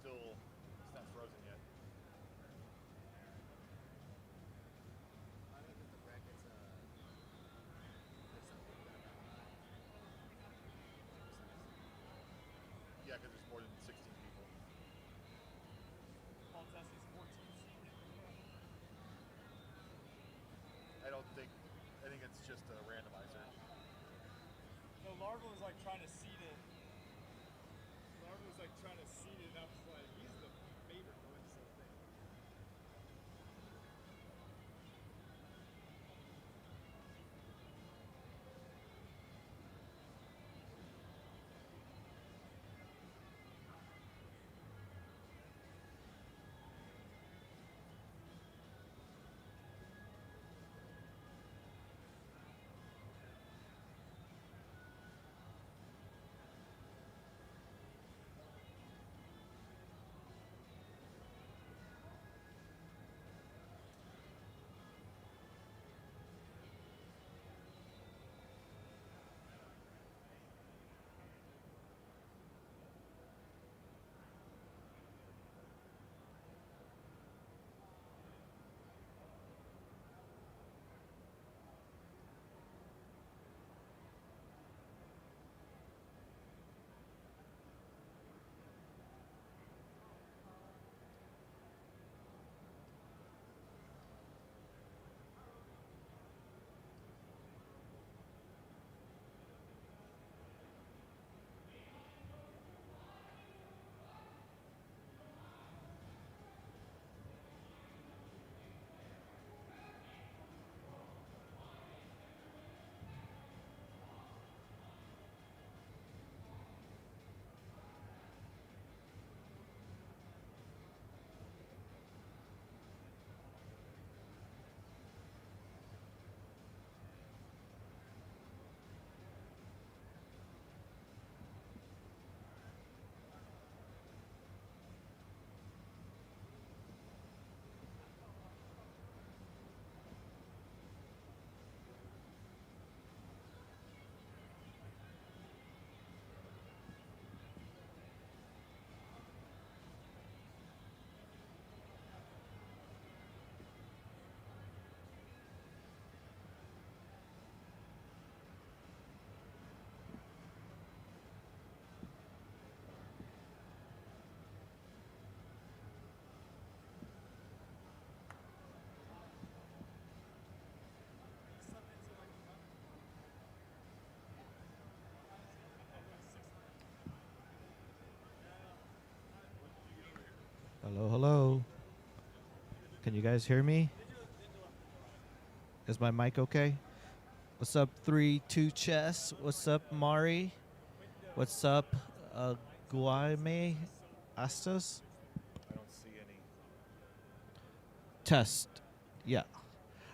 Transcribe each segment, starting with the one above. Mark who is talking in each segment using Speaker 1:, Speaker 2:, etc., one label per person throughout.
Speaker 1: still, it's not frozen yet.
Speaker 2: I don't think the brackets, there's something that about
Speaker 1: Yeah, because there's more than 16 people.
Speaker 3: Paul Tessie's 14th seed.
Speaker 1: I think it's just a randomizer.
Speaker 3: No, Larva was like trying to seed it. Larva was like trying to seed it, and I was like, he's the favorite to win this whole thing.
Speaker 4: Hello, hello. Can you guys hear me? Is my mic okay? What's up, 3-2 Chess? What's up, Mari? What's up, Guayme Astos?
Speaker 1: I don't see any.
Speaker 4: Test. Yeah.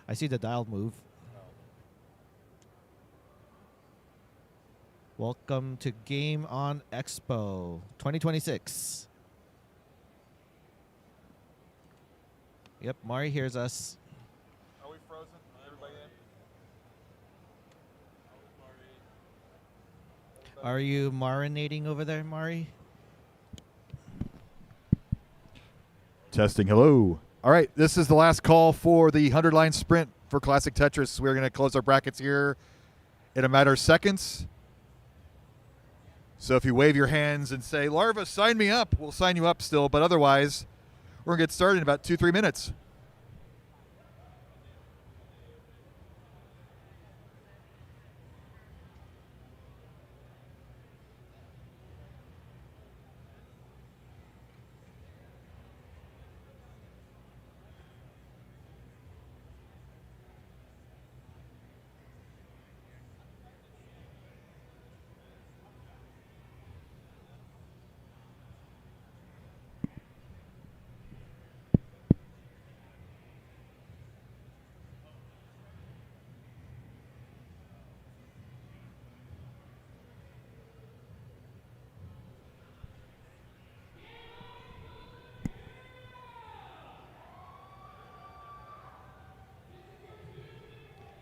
Speaker 4: I see the dial move.
Speaker 1: Oh.
Speaker 4: Welcome to Game on Expo 2026. Yep, Mari hears us.
Speaker 1: Are we frozen? Everybody in?
Speaker 4: Are you marinating over there, Mari?
Speaker 1: Testing. Hello. All right. This is the last call for the 100-line sprint for Classic Tetris. We're going to close our brackets here in a matter of seconds. So if you wave your hands and say, Larva, sign me up, we'll sign you up still. But otherwise, we're going to get started in about 2-3 minutes.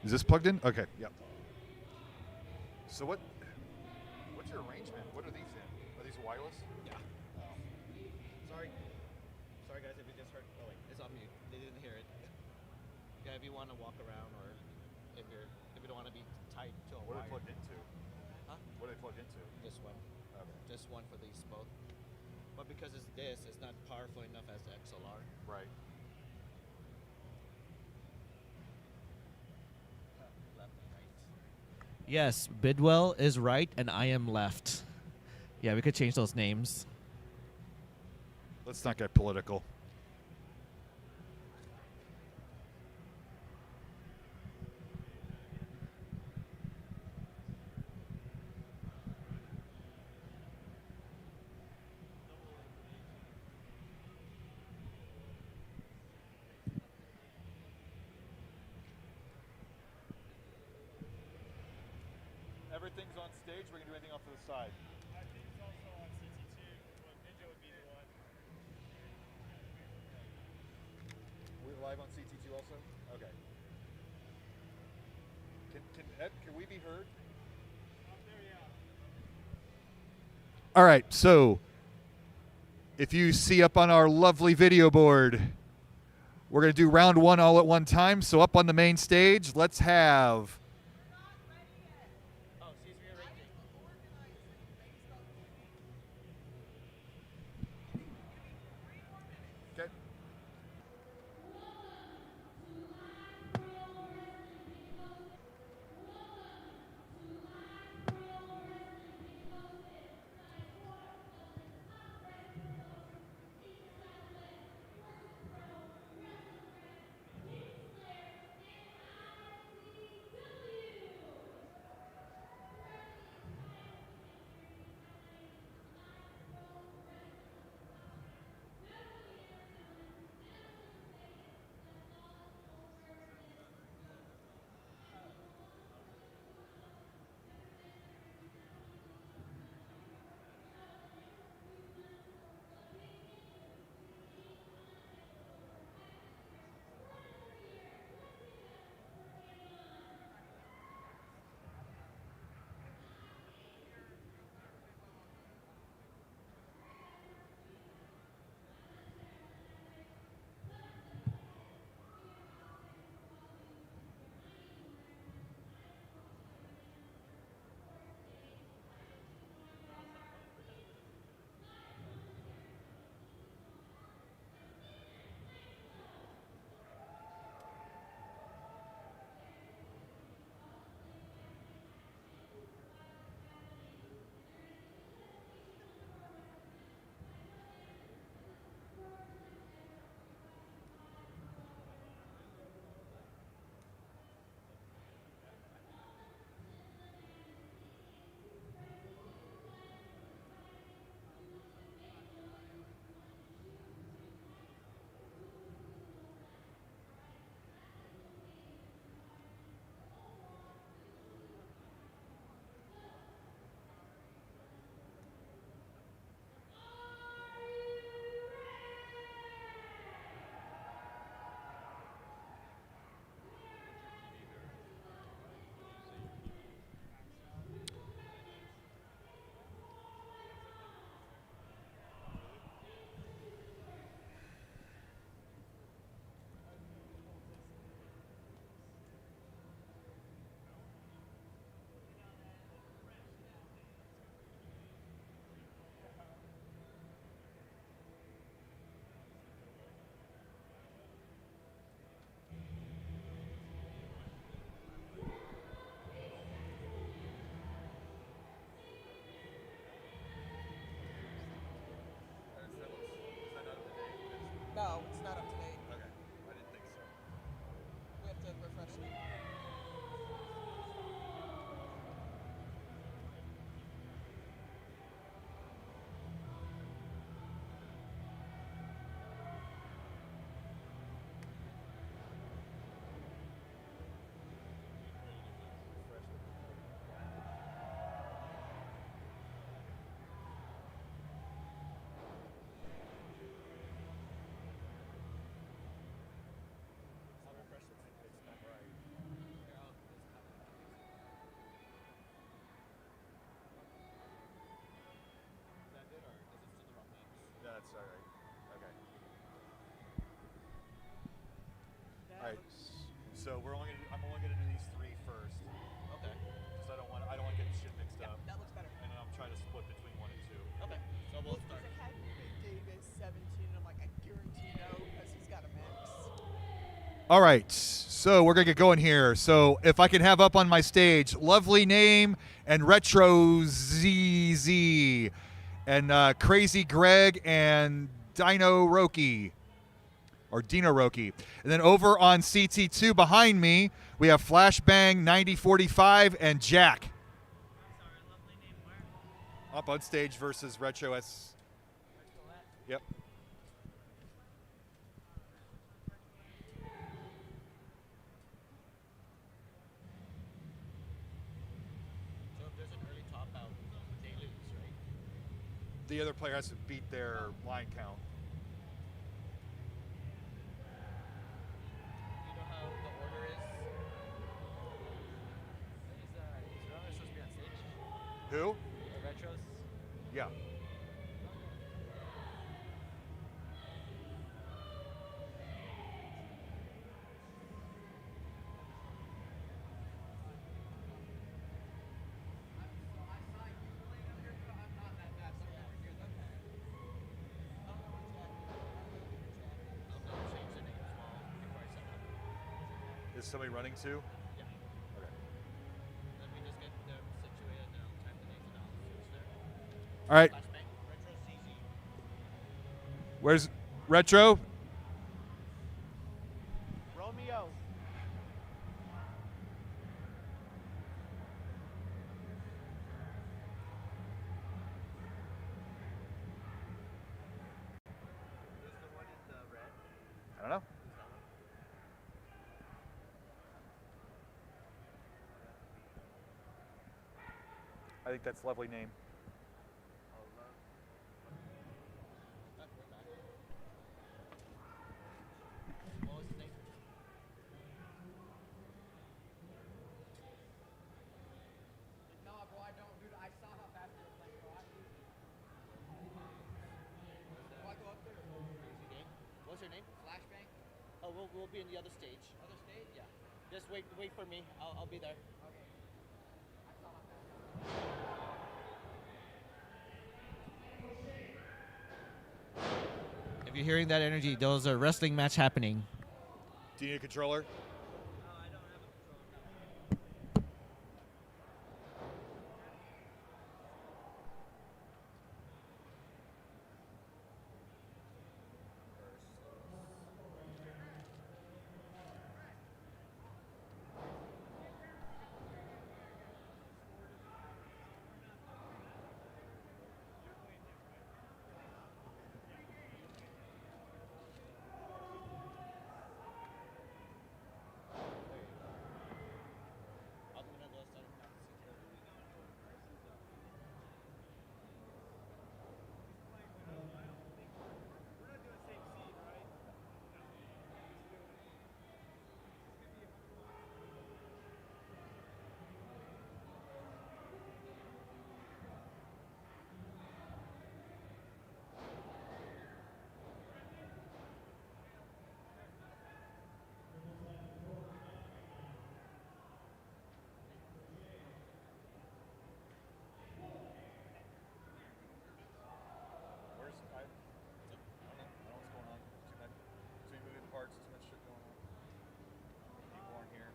Speaker 1: Is this plugged in? Okay, yep. So what's your arrangement? What are these in? Are these wireless?
Speaker 2: Yeah.
Speaker 1: Oh.
Speaker 2: Sorry. if you want to walk around, or if you don't want to be tied to a
Speaker 1: What are
Speaker 2: wire.
Speaker 1: they plugged into?
Speaker 2: Huh?
Speaker 1: What are they plugged into?
Speaker 2: This one.
Speaker 1: Okay.
Speaker 2: Just one for these both. But because it's this, it's not powerful enough as the XLR.
Speaker 1: Right.
Speaker 2: Left and right.
Speaker 4: Yes, Bidwell is right and I am left. Yeah, we could change those names.
Speaker 1: Let's not get political. Everything's on stage. We're gonna do anything off to the side.
Speaker 3: I think it's also on CT2. Well, Ninja would be the one.
Speaker 1: We're live on CT2 also. Okay. Can we be heard?
Speaker 3: Up there, yeah.
Speaker 1: All right. So, if you see up on our lovely video board, we're gonna do round one all at one time. So up on the main stage, let's have.
Speaker 2: Oh, she's rearranging.
Speaker 1: Okay.
Speaker 2: No, it's not up to date.
Speaker 1: Okay. I didn't think so.
Speaker 2: We have to refresh it.
Speaker 1: That's all right. Okay. All right. So I'm only gonna do these 3 first,
Speaker 2: Okay.
Speaker 1: because I don't want getting shit mixed
Speaker 2: Yeah,
Speaker 1: up.
Speaker 2: that looks better.
Speaker 1: And then I'll try to split between 1 and 2.
Speaker 2: Okay. So we'll
Speaker 3: Because
Speaker 2: start.
Speaker 3: it had Big Davis 17, and I'm like, I guarantee no, because he's got a max.
Speaker 1: All right, so we're gonna get going here. So if I can have up on my stage, Lovely Name and Retro ZZ, and Crazy Greg and Dino Roki, or Dino Roki. And then over on CT2 behind me, we have Flashbang 9045 and Jack. Up on stage versus Retro S. Yep.
Speaker 2: So if there's an early top out, they lose, right?
Speaker 1: The other player has to beat their line count.
Speaker 2: You know how the order is? Is Runner supposed to be on stage?
Speaker 1: Who?
Speaker 2: The retros?
Speaker 1: Yeah. Is somebody running too?
Speaker 2: Yeah.
Speaker 1: Okay.
Speaker 2: Then we just get them situated and I'll type the names and I'll switch there.
Speaker 1: All right.
Speaker 2: Flashbang. Retro CZ.
Speaker 1: Where's Retro?
Speaker 3: Romeo.
Speaker 2: Who's the one in the red?
Speaker 1: I don't know.
Speaker 2: Who's that one?
Speaker 1: I think that's Lovely Name.
Speaker 2: Oh, love. We're back. What was his name?
Speaker 3: Nah, bro, I don't, dude. I saw how fast you were playing, bro. I'm losing. Do I go up there?
Speaker 2: Crazy game. What's your name?
Speaker 3: Flashbang?
Speaker 2: Oh, we'll be in the other stage.
Speaker 3: Other stage?
Speaker 2: Yeah. Just wait for me. I'll be there.
Speaker 3: Okay. I saw how fast.
Speaker 4: If you're hearing that energy, those are wrestling match happening.
Speaker 1: Do you need a controller?
Speaker 2: I'm gonna go start practicing.
Speaker 3: We're not doing the same seed, right?
Speaker 1: Where's I don't know. I don't know what's going on. Too many moving parts, too much shit going on. People aren't here.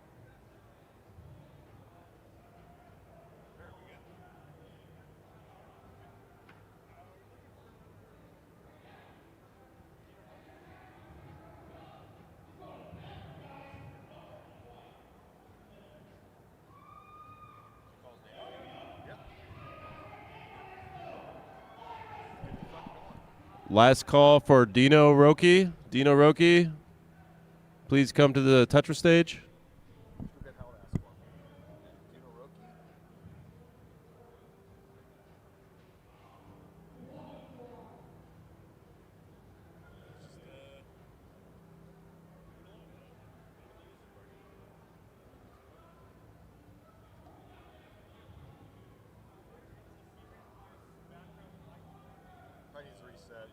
Speaker 1: There we go. Calls me out. Yep. Get the fuck going.
Speaker 5: Last call for Dino Roki. Dino Roki, please come to the Tetra stage.
Speaker 1: Forget how to ask for me. Do you know Roki? Probably needs to reset.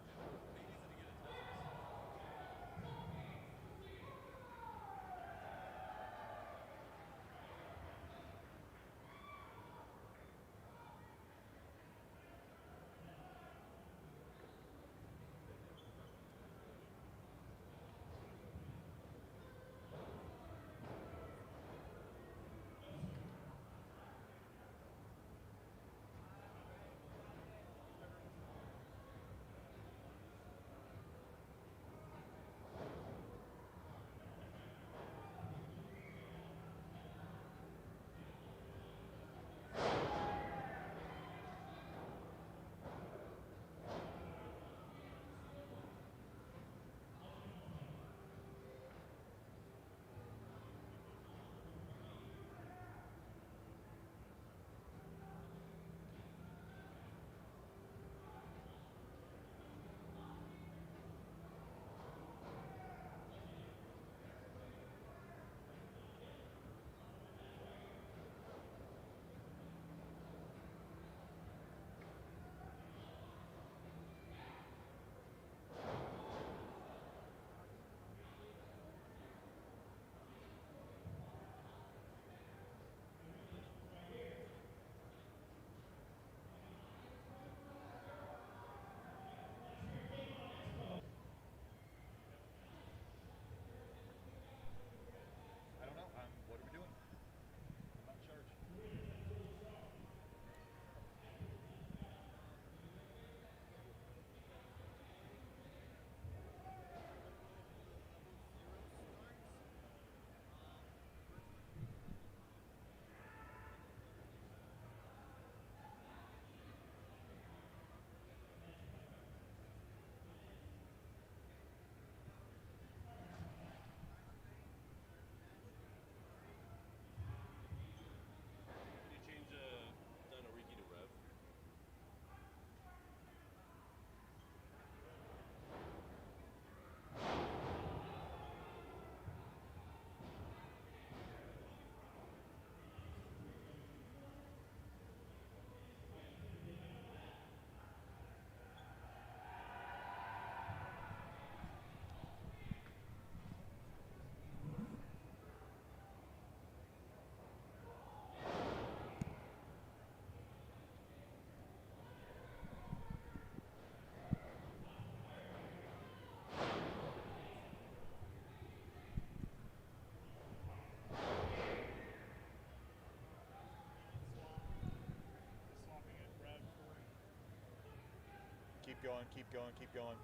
Speaker 1: going, keep going, keep going.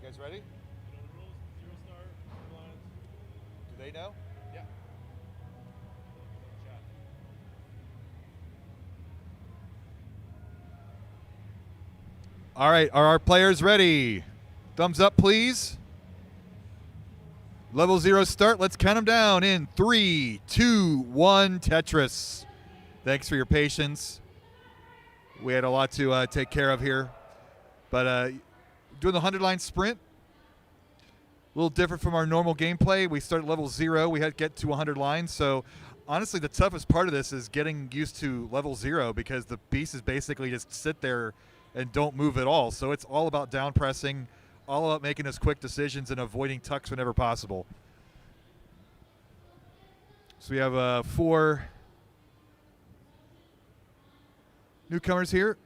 Speaker 1: You guys ready?
Speaker 3: You know the rules. 0 star, lines.
Speaker 1: Do they know?
Speaker 3: Yeah.
Speaker 1: All right, are our players ready? Thumbs up, please. Level 0 start. Let's count them down in 3, 2, 1. Tetris. Thanks for your patience. We had a lot to take care of here. But doing the 100-line sprint, a little different from our normal gameplay. We start at level 0. We had to get to 100 lines. So honestly, the toughest part of this is getting used to level 0 because the pieces basically just sit there and don't move at all. So it's all about down pressing, all about making those quick decisions and avoiding tucks whenever possible. So we have 4 newcomers here.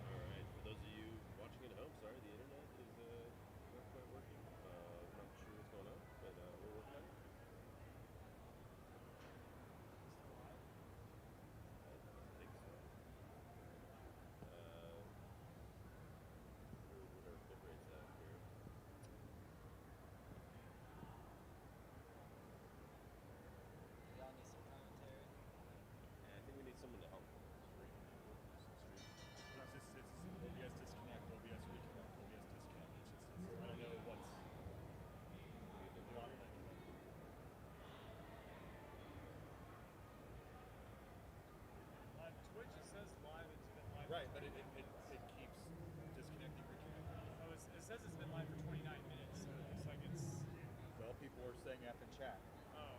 Speaker 5: Alright, for those of you watching at home, sorry, the internet is not quite working. Not sure what's going on, but we're working on it. I think so. What our bit rate's at here.
Speaker 2: Y'all need some commentary.
Speaker 5: Yeah, I think we need someone to help stream.
Speaker 3: No, it's OBS disconnect, OBS reconnect, OBS disconnect. I don't know what's the bottleneck. On Twitch it says live, it's been live.
Speaker 1: Right, but it keeps disconnecting, reconnecting.
Speaker 3: Oh, it says it's been live for 29 minutes, so it looks like it's.
Speaker 1: Well, people were saying that in chat.
Speaker 3: Oh.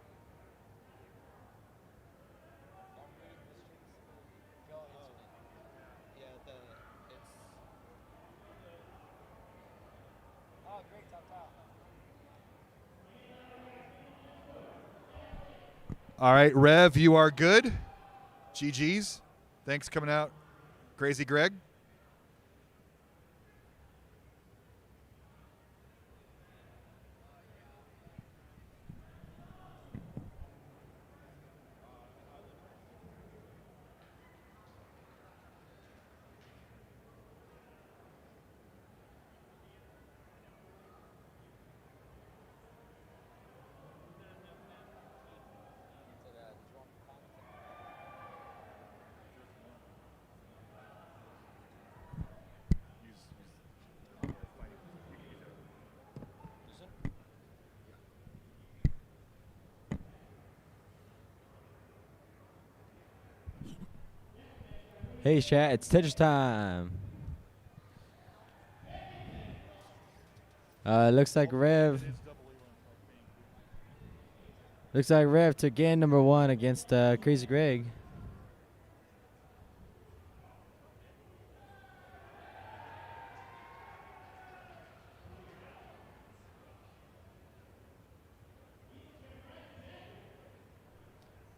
Speaker 2: Don't read the streams. Go internet.
Speaker 4: Yeah, it's
Speaker 2: Oh, great top top.
Speaker 1: All right, Rev, you are good. GG's. Thanks for coming out. Crazy Greg.
Speaker 2: Into the drunk commentary.
Speaker 6: Hey chat, it's Tetris time. Looks like Rev. Looks like Rev took game number 1 against Crazy Greg.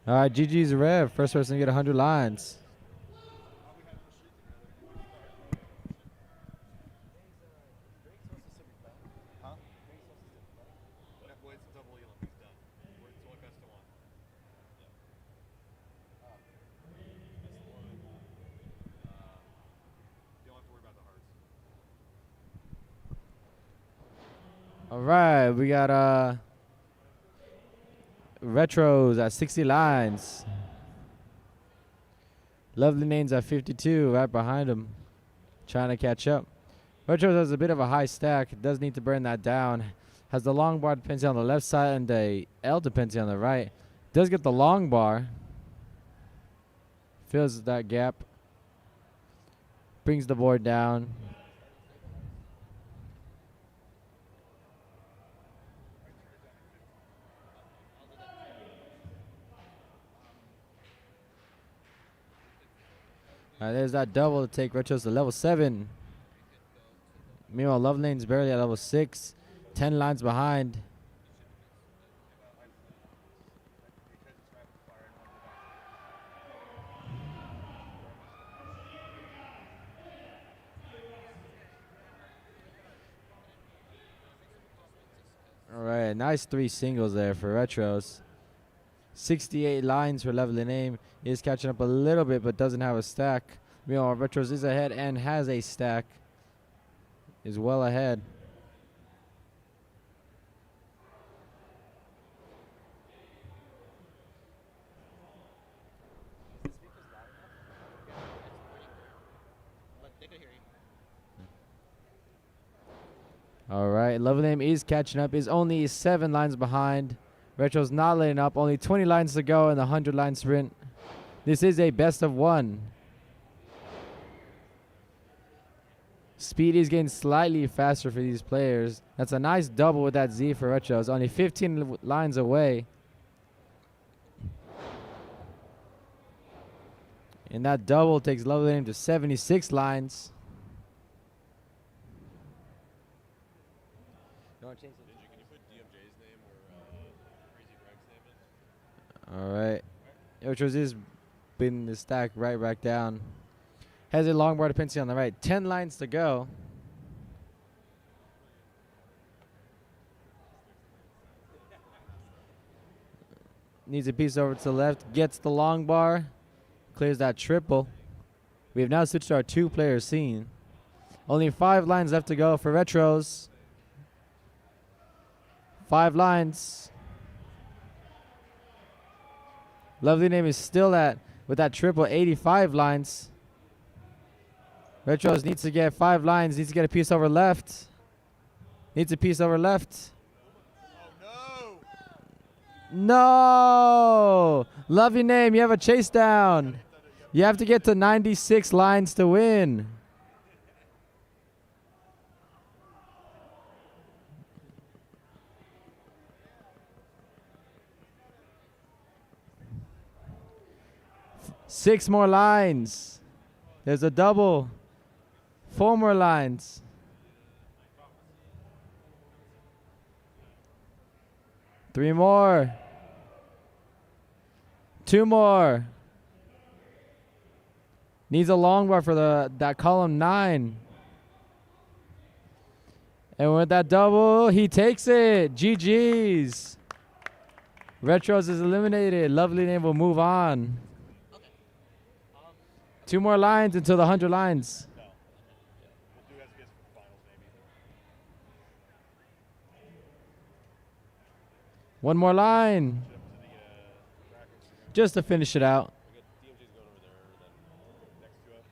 Speaker 6: All right, GG's Rev. First person to get 100 lines.
Speaker 1: Huh? Well, it's double elam. He's done. It's only best of one. You don't have to worry about the hearts.
Speaker 6: All right, we got Retros at 60 lines. Lovely Names at 52, right behind him, trying to catch up. Retros has a bit of a high stack. Does need to burn that down. Has the long bar dependency on the left side and the L dependency on the right. Does get the long bar. Fills that gap. Brings the board down. All right, there's that double to take Retros to level 7. Meanwhile, Love Lane's barely at level 6. 10 lines behind. All right, nice 3 singles there for Retros. 68 lines for Lovely Name. Is catching up a little bit, but doesn't have a stack. Meanwhile, Retros is ahead and has a stack. Is well ahead.
Speaker 2: But they could hear you.
Speaker 6: All right, Lovely Name is catching up. Is only 7 lines behind. Retro's not letting up. Only 20 lines to go in the 100-line sprint. This is a best of 1. Speed is getting slightly faster for these players. That's a nice double with that Z for Retros. Only 15 lines away. And that double takes Lovely Name to 76 lines. You want to change
Speaker 5: Ninja, can you put DMJ's name or Crazy Greg's name in?
Speaker 6: All right. Retros is been the stack right back down. Has a long bar dependency on the right. 10 lines to go. Needs a piece over to the left. Gets the long bar. Clears that triple. We have now switched to our 2-player scene. Only 5 lines left to go for Retros. 5 lines. Lovely Name is still at, with that triple, 85 lines. Retros needs to get 5 lines. Needs to get a piece over left. Needs a piece over left.
Speaker 1: Oh,
Speaker 6: No! Lovely Name, you have a chase down. You have to get to 96 lines to win. Six more lines. There's a double. 4 more lines. Three more. 2 more. Needs a long bar for that column 9. And with that double, he takes it. GG's. Retros is eliminated. Lovely Name will move on. 2 more lines until the 100 lines.
Speaker 1: no. We'll do as for finals, maybe.
Speaker 6: 1 more line. Just to finish it out.
Speaker 5: We got DMJ's going over there.
Speaker 1: Next to us.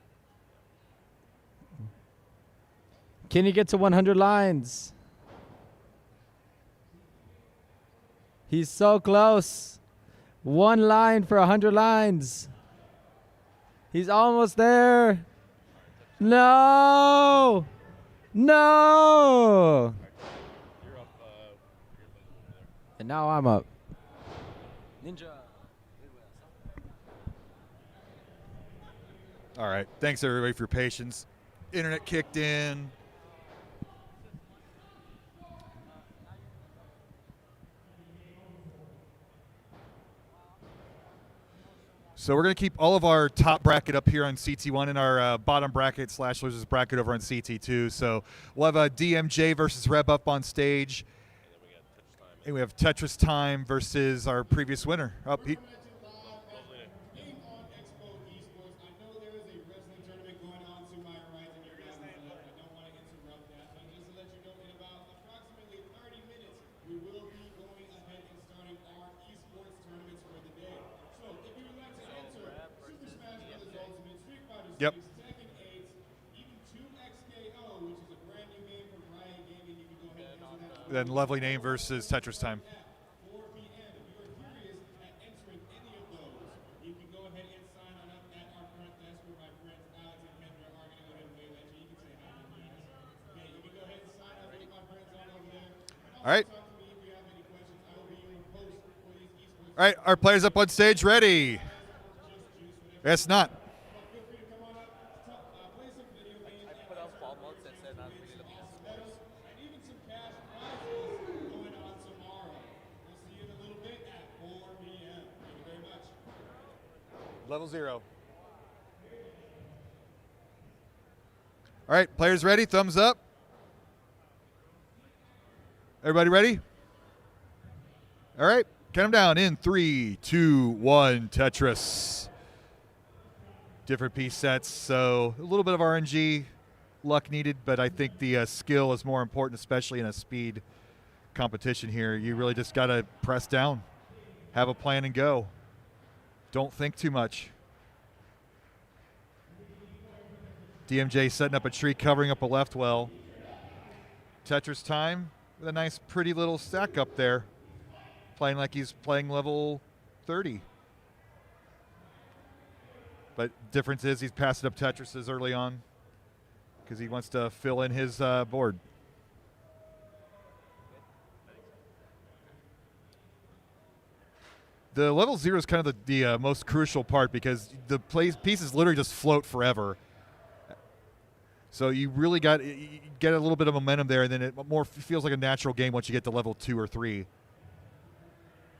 Speaker 6: Can you get to 100 lines? He's so close. 1 line for 100 lines. He's almost there. No! No!
Speaker 5: You're up.
Speaker 6: And now I'm up. Ninja.
Speaker 1: All right. Thanks, everybody, for your patience. Internet kicked in. So we're going to keep all of our top bracket up here on CT1 and our bottom bracket / losers bracket over on CT2. So we'll have a DMJ versus Reb up on stage. And we have Tetris Time versus our previous winner. Up.
Speaker 3: Game on Expo Esports. I know there is a wrestling tournament going on to my right and your guys' left. I don't want to interrupt that, but just to let you know, in about approximately 30 minutes, we will be going ahead and starting our esports tournaments for the day. So if you would like to enter Super Smash Bros. Ultimate, Street Fighter 6,
Speaker 1: Yep.
Speaker 3: Tekken 8, even 2XKO, which is a brand new game from Riot Gaming, you can go ahead and enter that.
Speaker 1: Then Lovely Name versus Tetris Time.
Speaker 3: 4 p.m. If you are curious at entering any of those, you can go ahead and sign on up at our front desk where my friends Alex and Kendra are going to go ahead and wave at you. You can say hi to you guys. Okay, you can go ahead and sign up with my friends on over there.
Speaker 1: All right.
Speaker 3: Talk to me if you have any questions. I will be your host for these esports.
Speaker 1: All right, our players up on stage, ready. It's not.
Speaker 3: Feel free to come on up, play some video games, and
Speaker 2: Put out fall months and said not really looking at
Speaker 3: medals, and even some cash prizes going on tomorrow. We'll see you in a little bit at 4 p.m. Thank you very much.
Speaker 1: Level 0. All right, players ready? Thumbs up. Everybody ready? All right, count them down in 3, 2, 1, Tetris. Different piece sets, so a little bit of RNG, luck needed, but I think the skill is more important, especially in a speed competition here. You really just got to press down, have a plan and go. Don't think too much. DMJ setting up a tree, covering up a left well. Tetris Time with a nice pretty little stack up there. Playing like he's playing level 30. But difference is he's passing up Tetrises early on because he wants to fill in his board. The level 0 is kind of the most crucial part because the pieces literally just float forever. So you really get a little bit of momentum there, and then it more feels like a natural game once you get to level 2 or 3.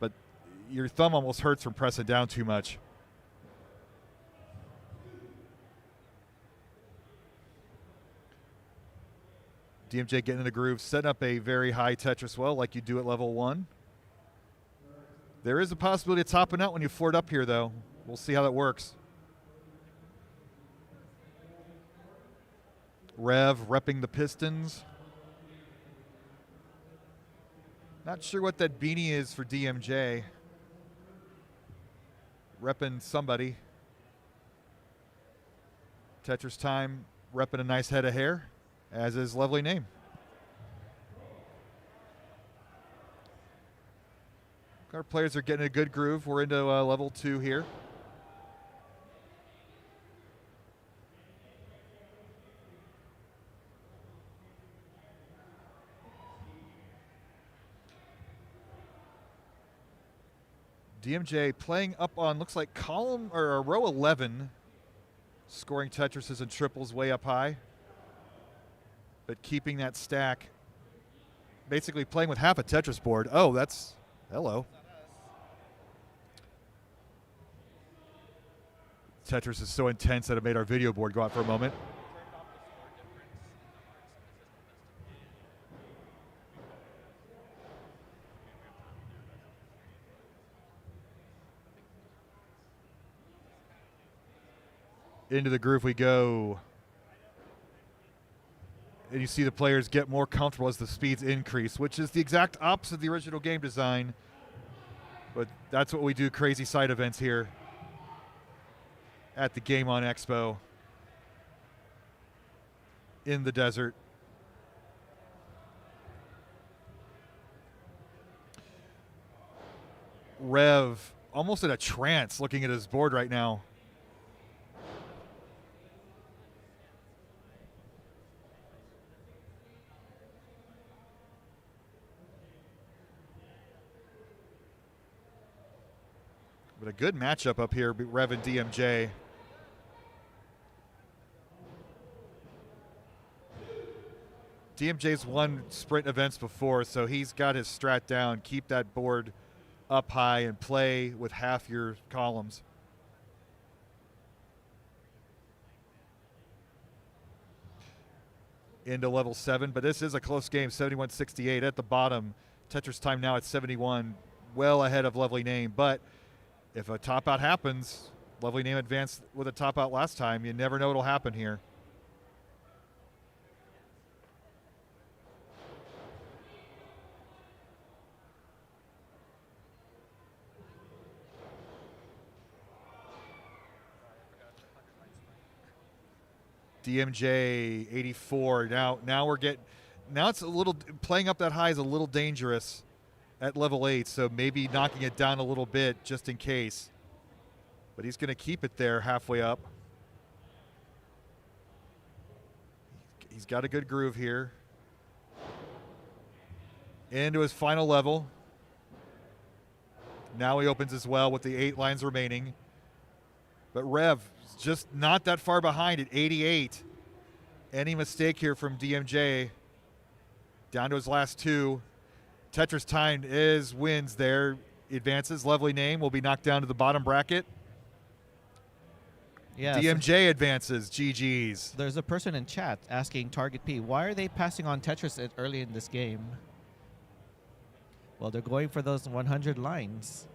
Speaker 1: But your thumb almost hurts from pressing down too much. DMJ getting in the groove, setting up a very high Tetris well like you do at level 1. There is a possibility of topping out when you float up here, though. We'll see how that works. Rev repping the Pistons. Not sure what that beanie is for DMJ. Repping somebody. Tetris Time repping a nice head of hair, as is Lovely Name. Our players are getting a good groove. We're into level 2 here. DMJ playing up on, looks like column or row 11, scoring Tetrises and triples way up high, but keeping that stack, basically playing with half a Tetris board. Oh, that's, hello. Tetris is so intense that it made our video board go out for a moment. Into the groove we go. And you see the players get more comfortable as the speeds increase, which is the exact opposite of the original game design. But that's what we do, crazy side events here at the Game on Expo in the desert. Rev almost in a trance looking at his board right now. a good matchup up here, Rev and DMJ. DMJ's won sprint events before, so he's got his strat down. Keep that board up high and play with half your columns. Into level 7, but this is a close game, 71-68 at the bottom. Tetris time now at 71, well ahead of Lovely Name. But if a top out happens, Lovely Name advanced with a top out last time. You never know what'll happen here. DMJ 84. Now we're getting. Now it's a little playing up that high is a little dangerous at level 8. So maybe knocking it down a little bit just in case. But he's going to keep it there halfway up. He's got a good groove here. Into his final level. Now he opens as well with the 8 lines remaining. But Rev just not that far behind at 88. Any mistake here from DMJ. Down to his last 2. Tetris time wins there. Advances. Lovely Name will be knocked down to the bottom bracket.
Speaker 4: Yeah.
Speaker 1: DMJ advances. GG's.
Speaker 4: There's a person in chat asking Target P, why are they passing on Tetris early in this game? Well, they're going for those 100 lines.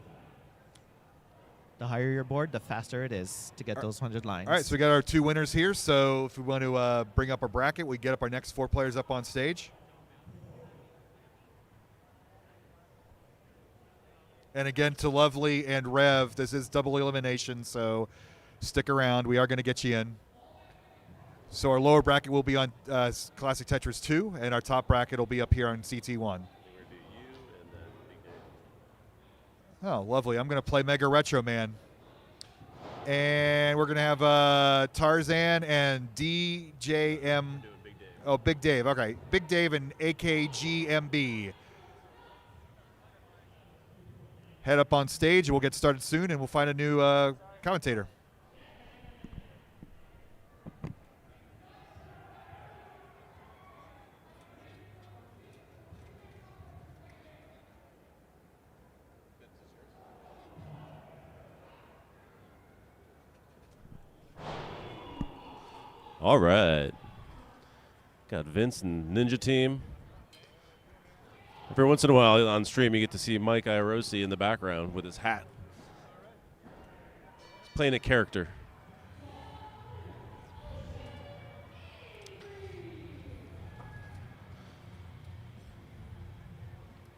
Speaker 4: The higher your board, the faster it is to get those 100 lines.
Speaker 1: All right, so we got our 2 winners here. So if we want to bring up our bracket, we get up our next 4 players up on stage. And again, to Lovely and Rev, this is double elimination, so stick around. We are going to get you in. So our lower bracket will be on Classic Tetris 2, and our top bracket will be up here on CT1. Oh, lovely. I'm going to play Mega Retro Man. And we're going to have Tarzan and DJM. Oh, Big Dave. Okay. Big Dave and AKGMB. Head up on stage. We'll get started soon, and we'll find a new commentator.
Speaker 5: All right. Got Vince and Ninja Team. Every once in a while on stream, you get to see Mike Irosi in the background with his hat. He's playing a character.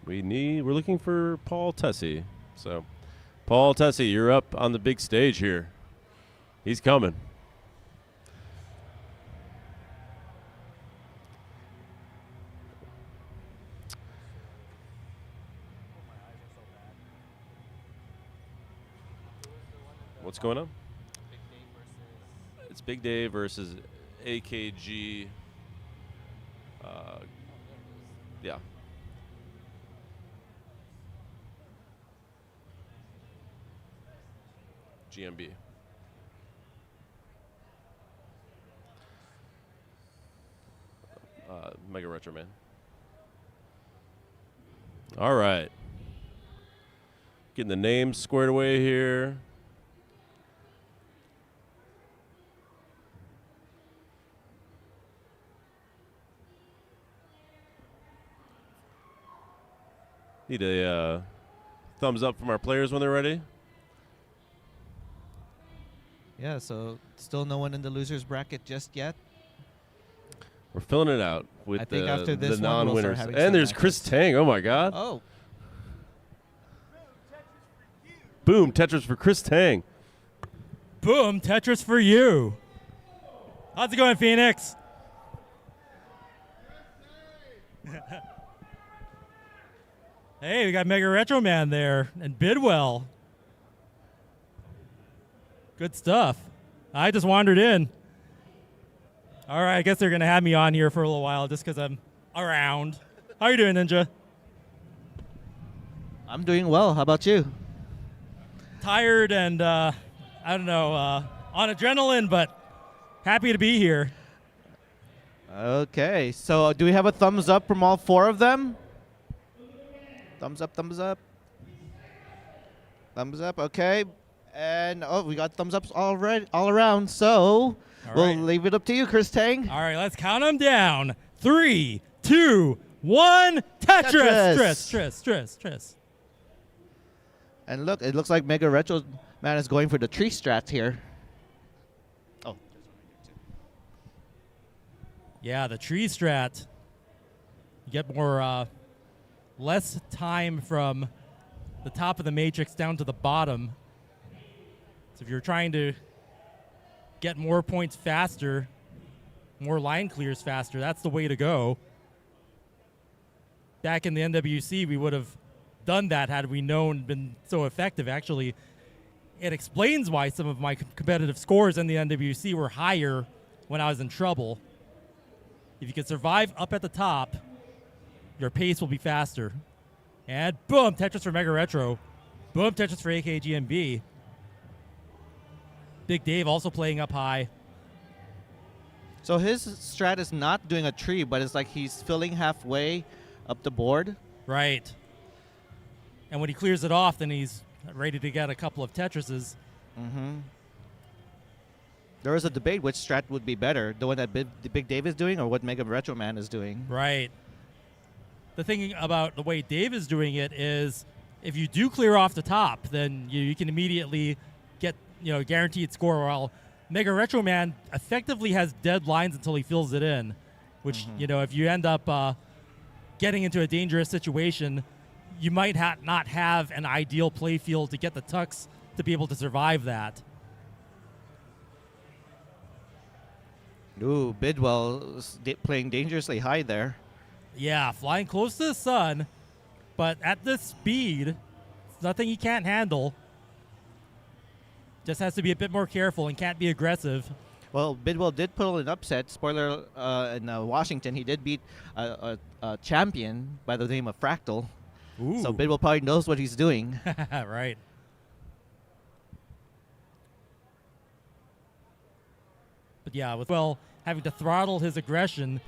Speaker 5: We're looking for Paul Tessie. So, Paul Tessie, you're up on the big stage here. He's coming. What's going on? It's Big Dave versus AKG. Yeah. GMB. Mega Retro Man. All right. Getting the names squared away here. Need a thumbs up from our players when they're ready.
Speaker 4: Yeah, so still no one in the losers bracket just yet.
Speaker 5: We're filling it out with
Speaker 4: I think after this
Speaker 5: the
Speaker 4: one, we'll start
Speaker 5: non-winners.
Speaker 4: having
Speaker 5: And
Speaker 4: some
Speaker 5: there's
Speaker 4: matches.
Speaker 5: Chris Tang. Oh, my God.
Speaker 4: Oh,
Speaker 5: Boom, Tetris for Chris Tang.
Speaker 7: Boom, Tetris for you. How's it going, Phoenix? Hey, we got Mega Retro Man there and Bidwell. Good stuff. I just wandered in. All right, I guess they're going to have me on here for a little while just because I'm around. How you doing, Ninja?
Speaker 4: I'm doing well. How about you?
Speaker 7: tired and I don't know, on adrenaline, but happy to be here.
Speaker 2: Okay, so do we have a thumbs up from all 4 of them? Thumbs up, thumbs up. Thumbs up, okay. And we got thumbs ups all around. So we'll
Speaker 7: right.
Speaker 2: leave it up to you, Chris Tang.
Speaker 7: All right, let's count them down. 3, 2, 1. Tetris. Tris.
Speaker 2: And look, it looks like Mega Retro Man is going for the tree strats here. Oh,
Speaker 7: Yeah, the tree strat. You get more, less time from the top of the matrix down to the bottom. So if you're trying to get more points faster, more line clears faster, that's the way to go. Back in the NWC, we would have done that had we known been so effective. Actually, it explains why some of my competitive scores in the NWC were higher when I was in trouble. If you can survive up at the top, your pace will be faster. And boom, Tetris for Mega Retro. Boom, Tetris for AKGMB. Big Dave also playing up high.
Speaker 2: so his strat is not doing a tree, but it's like he's filling halfway up the board.
Speaker 7: Right. And when he clears it off, then he's ready to get a couple of Tetrises.
Speaker 2: Mm-hmm. There was a debate which strat would be better, the one that Big Dave is doing or what Mega Retro Man is doing.
Speaker 7: Right. The thing about the way Dave is doing it is if you do clear off the top, then you can immediately get guaranteed score, while Mega Retro Man effectively has dead lines until he fills it in, which, if you end up getting into a dangerous situation, you might not have an ideal play field to get the tucks to be able to survive that.
Speaker 2: Ooh, Bidwell is playing dangerously high there.
Speaker 7: Yeah, flying close to the sun, but at this speed, it's nothing he can't handle. Just has to be a bit more careful and can't be aggressive.
Speaker 2: Well, Bidwell did pull an upset. Spoiler, in Washington, he did beat a champion by the name of Fractal.
Speaker 7: Ooh.
Speaker 2: So Bidwell probably knows what he's doing.
Speaker 7: Right. But yeah, with having to throttle his aggression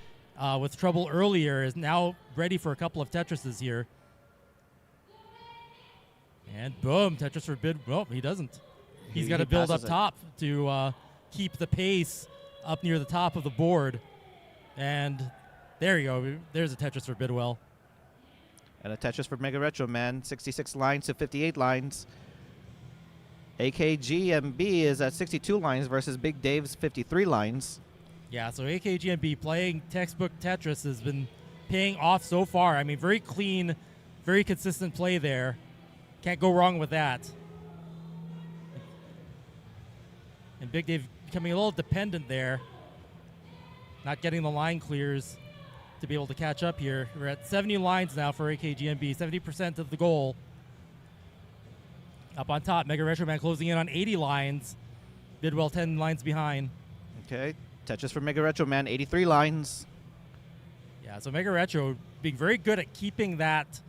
Speaker 7: with trouble earlier, is now ready for a couple of Tetrises here. And boom, Tetris for Bid. Well, he doesn't. He's got to build up
Speaker 2: passes it.
Speaker 7: top to keep the pace up near the top of the board. And there you go. There's a Tetris for Bidwell.
Speaker 2: And a Tetris for Mega Retro Man, 66 lines to 58 lines. AKGMB is at 62 lines versus Big Dave's 53 lines.
Speaker 7: Yeah, so AKGMB playing textbook Tetris has been paying off so far. I mean, very clean, very consistent play there. Can't go wrong with that. And Big Dave becoming a little dependent there. Not getting the line clears to be able to catch up here. We're at 70 lines now for AKGMB, 70% of the goal. Up on top, Mega Retro Man closing in on 80 lines. Bidwell 10 lines behind.
Speaker 2: Okay, Tetris for Mega Retro Man, 83 lines.
Speaker 7: Yeah, so Mega Retro being very good at keeping that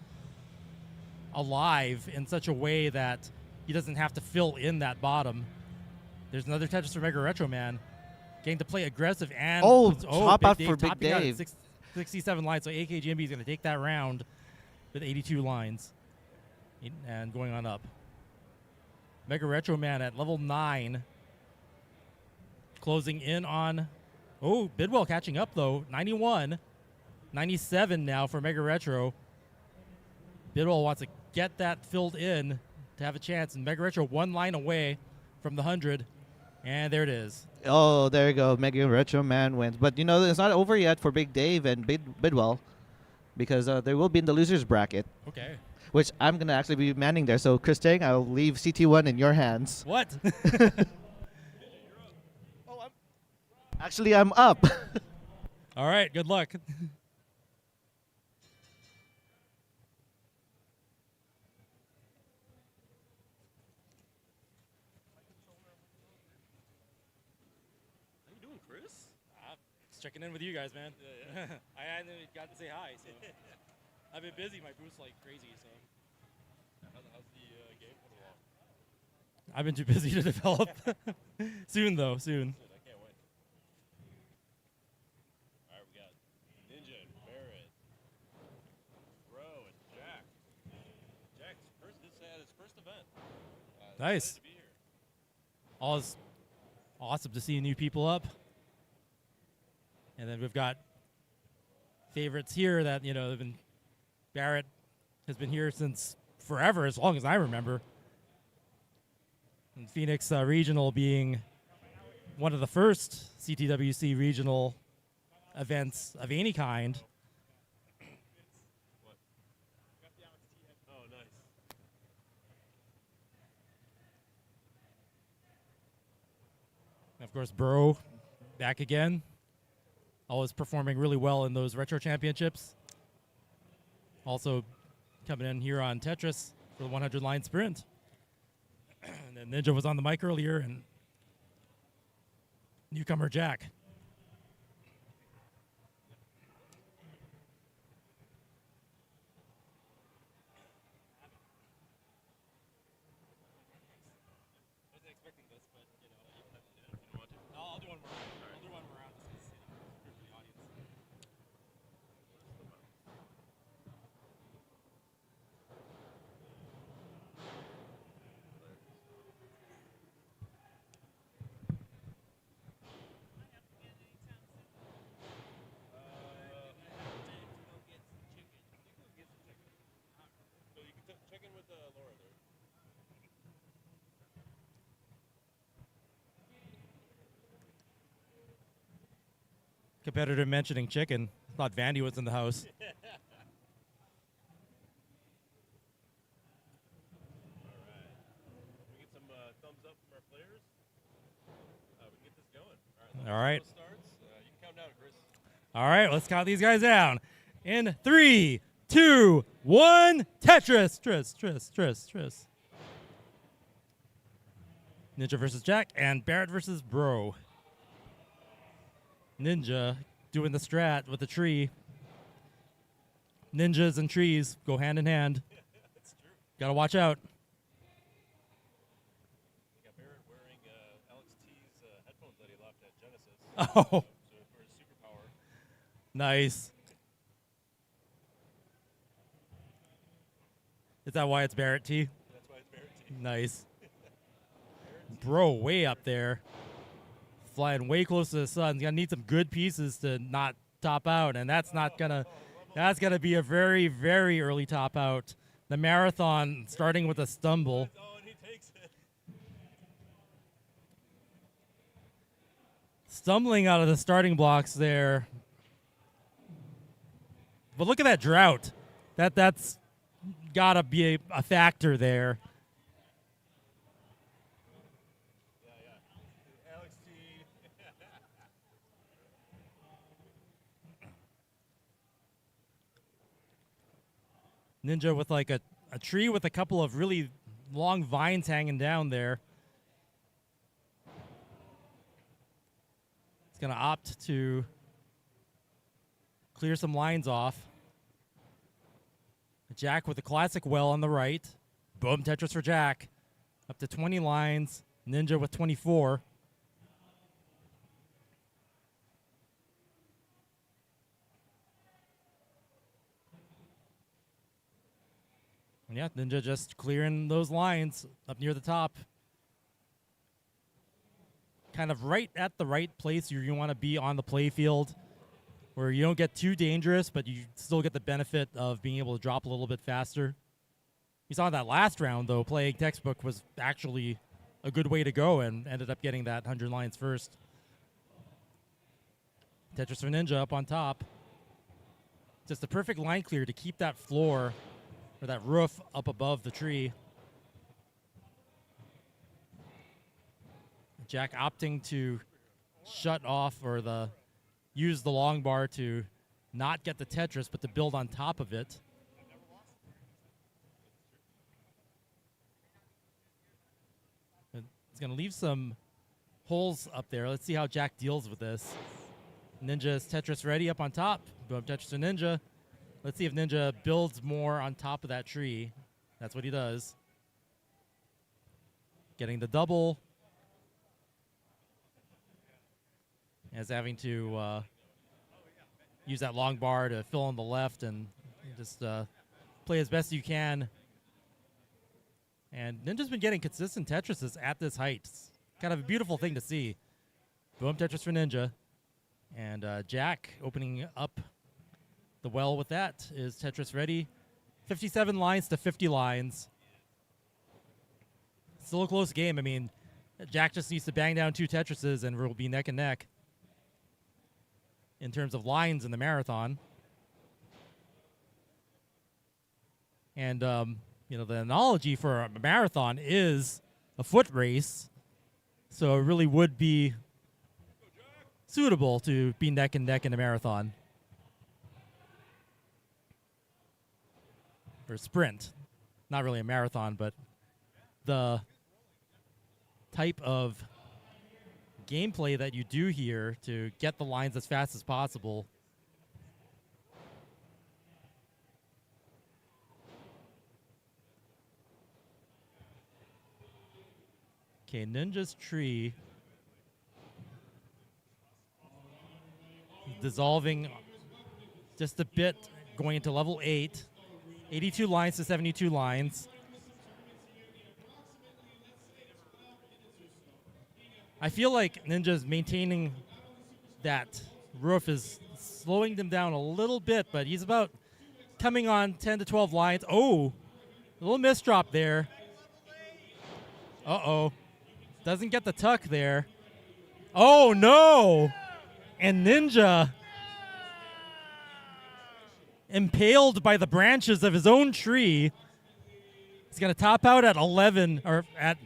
Speaker 7: alive in such a way that he doesn't have to fill in that bottom. There's another Tetris for Mega Retro Man. Getting to play aggressive and...
Speaker 2: top out for Big
Speaker 7: topping out at
Speaker 2: Dave.
Speaker 7: 67 lines, so AKGMB is going to take that round with 82 lines. And going on up. Mega Retro Man at level 9. Closing in on... Oh, Bidwell catching up, though. 91. 97 now for Mega Retro. Bidwell wants to get that filled in to have a chance. And Mega Retro 1 line away from the 100. And there it is.
Speaker 2: Oh, there you go. Mega Retro Man wins. But, it's not over yet for Big Dave and Bidwell because they will be in the loser's bracket,
Speaker 7: Okay.
Speaker 2: which I'm going to actually be manning there. So, Chris Tang, I'll leave CT1 in your hands.
Speaker 7: What?
Speaker 2: Actually, I'm up.
Speaker 7: All right, good luck.
Speaker 5: How you doing, Chris?
Speaker 7: Just checking in with you guys, man. I hadn't got to say hi, so I've been busy. My booth's like crazy, so.
Speaker 5: How's the game coming along?
Speaker 7: I've been too busy to develop. Soon, though. Soon.
Speaker 5: Good, I can't wait. All right, we got Ninja and Barrett, Bro and Jack. Jack's had his first event.
Speaker 7: Nice.
Speaker 5: Excited to be here.
Speaker 7: Always awesome to see new people up. And then we've got favorites here that, have been. Barrett has been here since forever, as long as I remember. And Phoenix Regional being one of the first CTWC regional events of any kind.
Speaker 5: Oh, nice.
Speaker 7: And of course, Bro back again. Always performing really well in those retro championships. Also coming in here on Tetris for the 100 line sprint. And then Ninja was on the mic earlier, and newcomer Jack.
Speaker 5: I wasn't expecting this, but you don't have to do it if you don't want to.
Speaker 7: No, I'll do one more. I'll do one more round just for the audience.
Speaker 5: So you can check in with Laura there.
Speaker 7: Competitor mentioning chicken. Thought Vandy was in the house.
Speaker 5: All right. We get some thumbs up from our players. We can get this going.
Speaker 7: All right.
Speaker 5: Starts. You can count down, Chris.
Speaker 7: All right, let's count these guys down. In 3, 2, 1, Tetris. Tris. Ninja versus Jack and Barrett versus Bro. Ninja doing the strat with the tree. Ninjas and trees go hand in hand.
Speaker 5: That's true.
Speaker 7: Gotta watch out.
Speaker 5: We got Barrett wearing Alex T's headphones that he left at Genesis.
Speaker 7: Oh,
Speaker 5: So for his superpower.
Speaker 7: nice. Is that why it's Barrett T?
Speaker 5: That's why it's Barrett T.
Speaker 7: Nice. Bro, way up there. Flying way close to the sun. He's gonna need some good pieces to not top out, and that's gonna be a very, very early top out. The marathon starting with a stumble.
Speaker 5: Oh, and he takes it.
Speaker 7: Stumbling out of the starting blocks there. But look at that drought. That's gotta be a factor there.
Speaker 5: Alex T.
Speaker 7: Ninja with like a tree with a couple of really long vines hanging down there. He's going to opt to clear some lines off. Jack with the classic well on the right. Boom, Tetris for Jack. Up to 20 lines. Ninja with 24. And yeah, Ninja just clearing those lines up near the top. Kind of right at the right place you want to be on the play field, where you don't get too dangerous, but you still get the benefit of being able to drop a little bit faster. You saw that last round, though, playing textbook was actually a good way to go and ended up getting that 100 lines first. Tetris for Ninja up on top. Just the perfect line clear to keep that floor or that roof up above the tree. Jack opting to shut off or use the long bar to not get the Tetris, but to build on top of it. And it's going to leave some holes up there. Let's see how Jack deals with this. Ninja's Tetris ready up on top. Boom, Tetris to Ninja. Let's see if Ninja builds more on top of that tree. That's what he does. getting the double. As having to use that long bar to fill on the left and just play as best you can. And Ninja's been getting consistent Tetrises at this height. It's kind of a beautiful thing to see. Boom Tetris for Ninja. And Jack opening up the well with that. Is Tetris ready? 57 lines to 50 lines. Still a close game. I mean, Jack just needs to bang down 2 Tetrises and we'll be neck and neck in terms of lines in the marathon. And, you know, the analogy for a marathon is a foot race. So it really would be suitable to be neck and neck in a marathon. Or sprint. Not really a marathon, but the type of gameplay that you do here to get the lines as fast as possible. Okay, Ninja's tree dissolving just a bit, going into level 8. 82 lines to 72 lines. I feel like Ninja's maintaining that roof is slowing them down a little bit, but he's about coming on 10 to 12 lines. Oh, a little misdrop there. Uh-oh. Doesn't get the tuck there. Oh, no! And Ninja impaled by the branches of his own tree. He's going to top out at 11, or at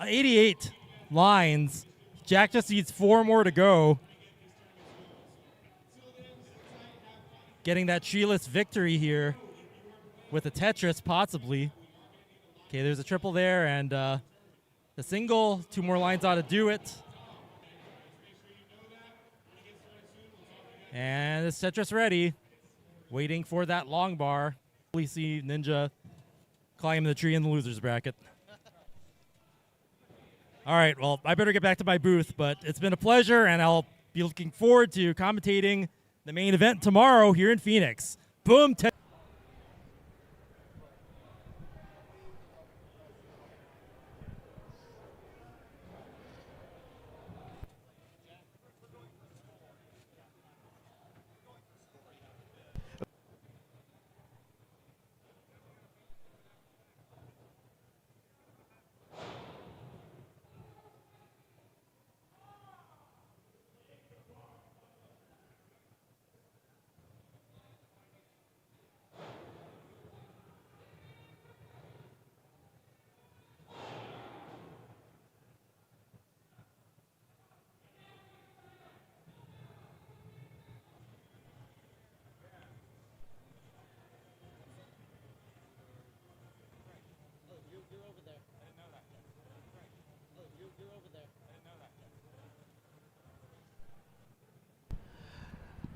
Speaker 7: 88 lines. Jack just needs 4 more to go. Getting that treeless victory here with a Tetris, possibly. Okay, there's a triple there, and the single. 2 more lines ought to do it. And this Tetris ready. Waiting for that long bar. We see Ninja climb the tree in the loser's bracket. All right, well, I better get back to my booth, but it's been a pleasure, and I'll be looking forward to commentating the main event tomorrow here in Phoenix. Boom.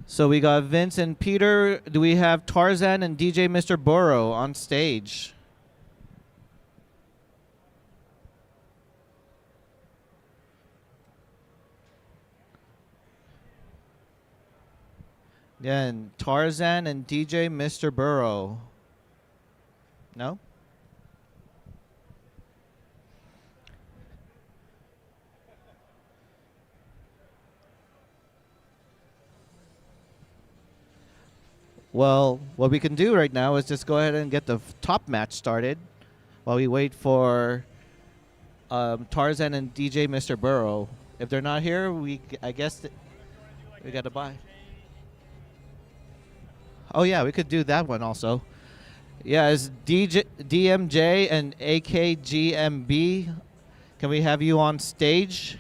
Speaker 2: So we got Vince and Peter. Do we have Tarzan and DJ Mr. Burrow on stage? Then Tarzan and DJ Mr. Burrow. No? Well, what we can do right now is just go ahead and get the top match started while we wait for Tarzan and DJ Mr. Burrow. If they're not here, I guess we got to buy. Oh, yeah, we could do that one also. Yeah, it's DMJ and AKGMB. Can we have you on stage?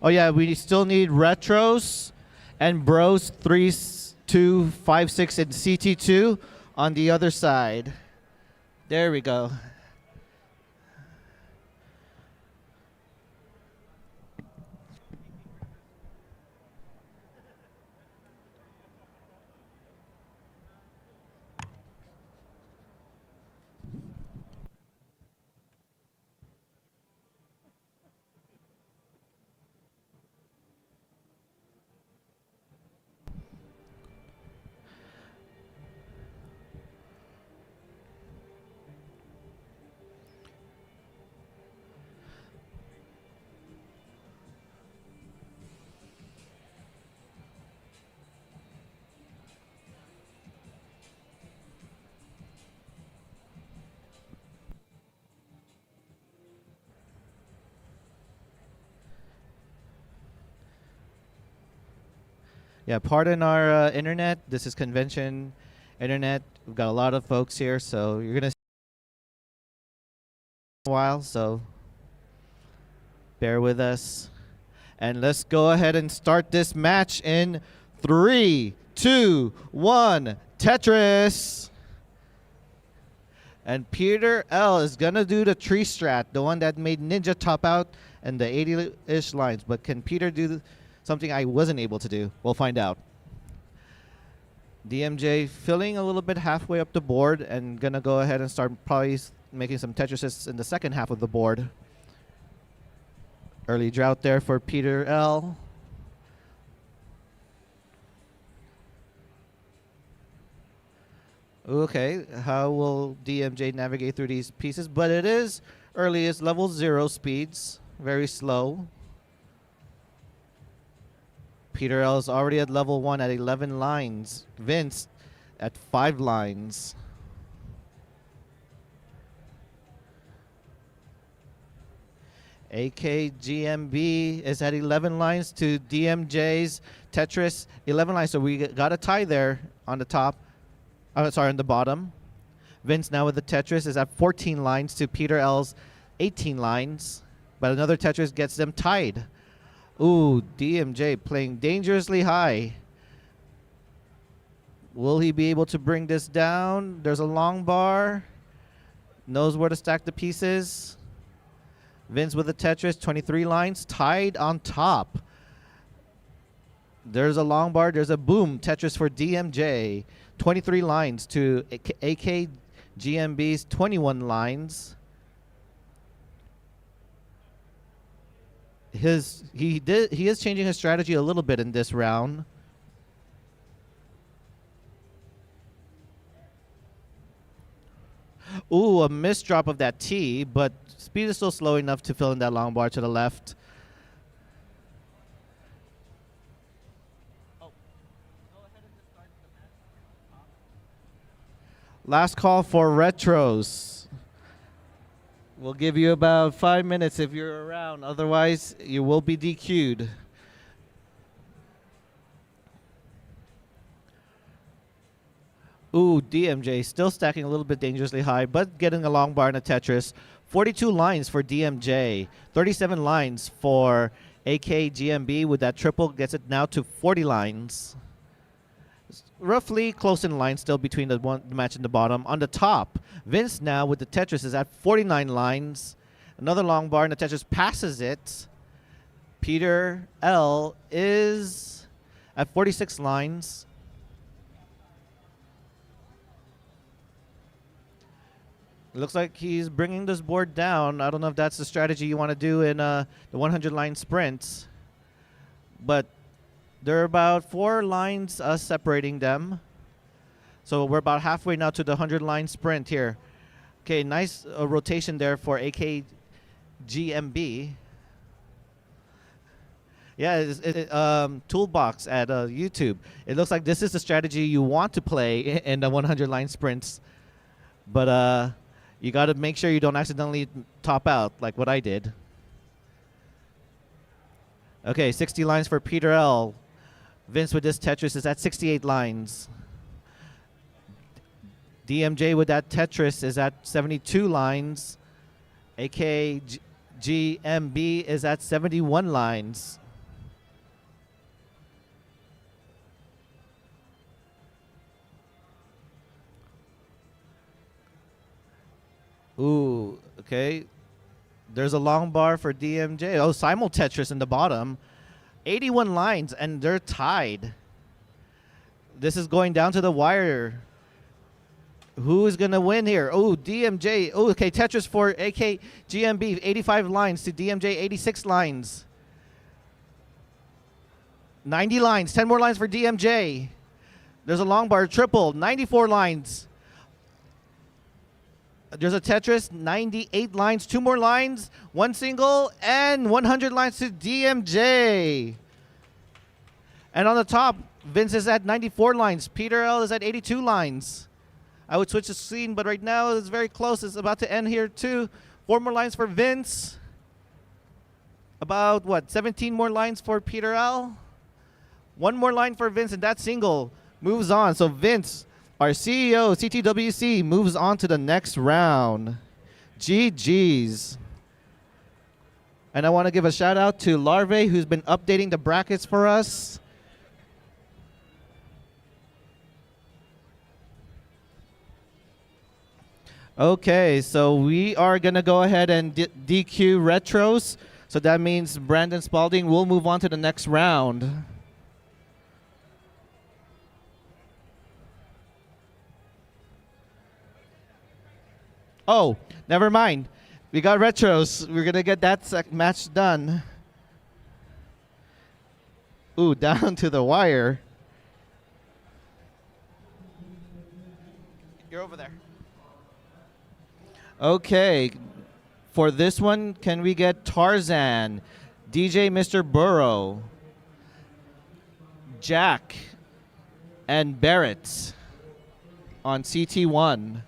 Speaker 2: Oh yeah, we still need retros and bros 3, 2, 5, 6, and CT2 on the other side. There we go. Yeah, pardon our internet. This is convention internet. We've got a lot of folks here, so you're gonna see a while. So bear with us, and let's go ahead and start this match in 3, 2, 1. Tetris. And Peter L is gonna do the tree strat, the one that made Ninja top out and the 80-ish lines. But can Peter do something I wasn't able to do? We'll find out. DMJ filling a little bit halfway up the board and gonna go ahead and start probably making some Tetrises in the second half of the board. Early drought there for Peter L. Okay, how will DMJ navigate through these pieces? But it is earliest level 0 speeds, very slow. Peter L is already at level 1 at 11 lines. Vince at 5 lines. AKGMB is at 11 lines to DMJ's Tetris 11 lines. So we got a tie there on the top. Sorry, on the bottom. Vince now with the Tetris is at 14 lines to Peter L's 18 lines. But another Tetris gets them tied. Ooh, DMJ playing dangerously high. Will he be able to bring this down? There's a long bar. Knows where to stack the pieces. Vince with the Tetris, 23 lines, tied on top. There's a long bar. There's a boom. Tetris for DMJ. 23 lines to AKGMB's 21 lines. He is changing his strategy a little bit in this round. Ooh, a misdrop of that T, but speed is still slow enough to fill in that long bar to the left. Last call for retros. We'll give you about 5 minutes if you're around. Otherwise, you will be DQ'd. Ooh, DMJ still stacking a little bit dangerously high, but getting a long bar in a Tetris. 42 lines for DMJ. 37 lines for AKGMB. With that triple, gets it now to 40 lines. Roughly close in line still between the match and the bottom. On the top, Vince now with the Tetris is at 49 lines. Another long bar and the Tetris passes it. Peter L is at 46 lines. Looks like he's bringing this board down. I don't know if that's the strategy you want to do in the 100-line sprints. But there are about 4 lines separating them. So we're about halfway now to the 100-line sprint here. Okay, nice rotation there for AKGMB. Yeah, Toolbox at YouTube. It looks like this is the strategy you want to play in the 100-line sprints. But you got to make sure you don't accidentally top out like what I did. Okay, 60 lines for Peter L. Vince with this Tetris is at 68 lines. DMJ with that Tetris is at 72 lines. AKGMB is at 71 lines. Ooh, okay. There's a long bar for DMJ. Oh, simul Tetris in the bottom. 81 lines, and they're tied. This is going down to the wire. Who is going to win here? Oh, DMJ. Oh, okay, Tetris for AKGMB, 85 lines to DMJ, 86 lines. 90 lines, 10 more lines for DMJ. There's a long bar, triple, 94 lines. There's a Tetris, 98 lines, 2 more lines, 1 single, and 100 lines to DMJ. And on the top, Vince is at 94 lines. Peter L is at 82 lines. I would switch the scene, but right now it's very close. It's about to end here too. 4 more lines for Vince. About, 17 more lines for Peter L? One more line for Vince, and that single moves on. So Vince, our CEO, Ctwc, moves on to the next round. GG's. And I want to give a shout out to Larve, who's been updating the brackets for us. Okay, so we are going to go ahead and DQ retros. So that means Brandon Spalding will move on to the next round. Oh, never mind. We got retros. We're going to get that match done. Ooh, down to the wire. You're over there. Okay. For this one, can we get Tarzan, DJ Mr. Burrow, Jack, and Barrett on CT1?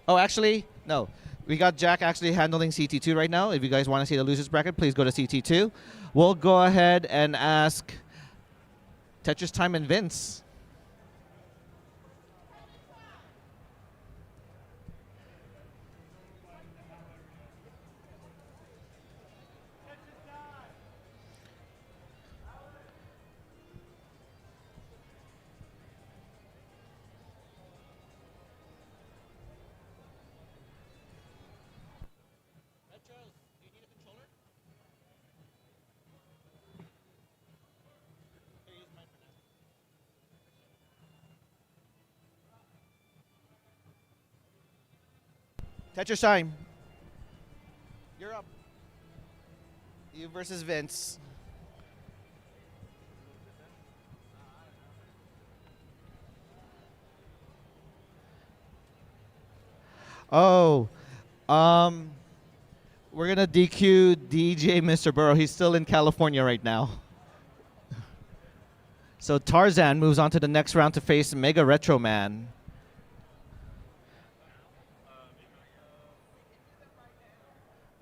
Speaker 2: Oh, actually, no. We got Jack actually handling CT2 right now. If you guys want to see the losers bracket, please go to CT2. We'll go ahead and ask Tetris Time and Vince. Tetris Time. You're up. You versus Vince. Oh, we're gonna DQ DJ Mr. Burrow. He's still in California right now. So Tarzan moves on to the next round to face Mega Retro Man.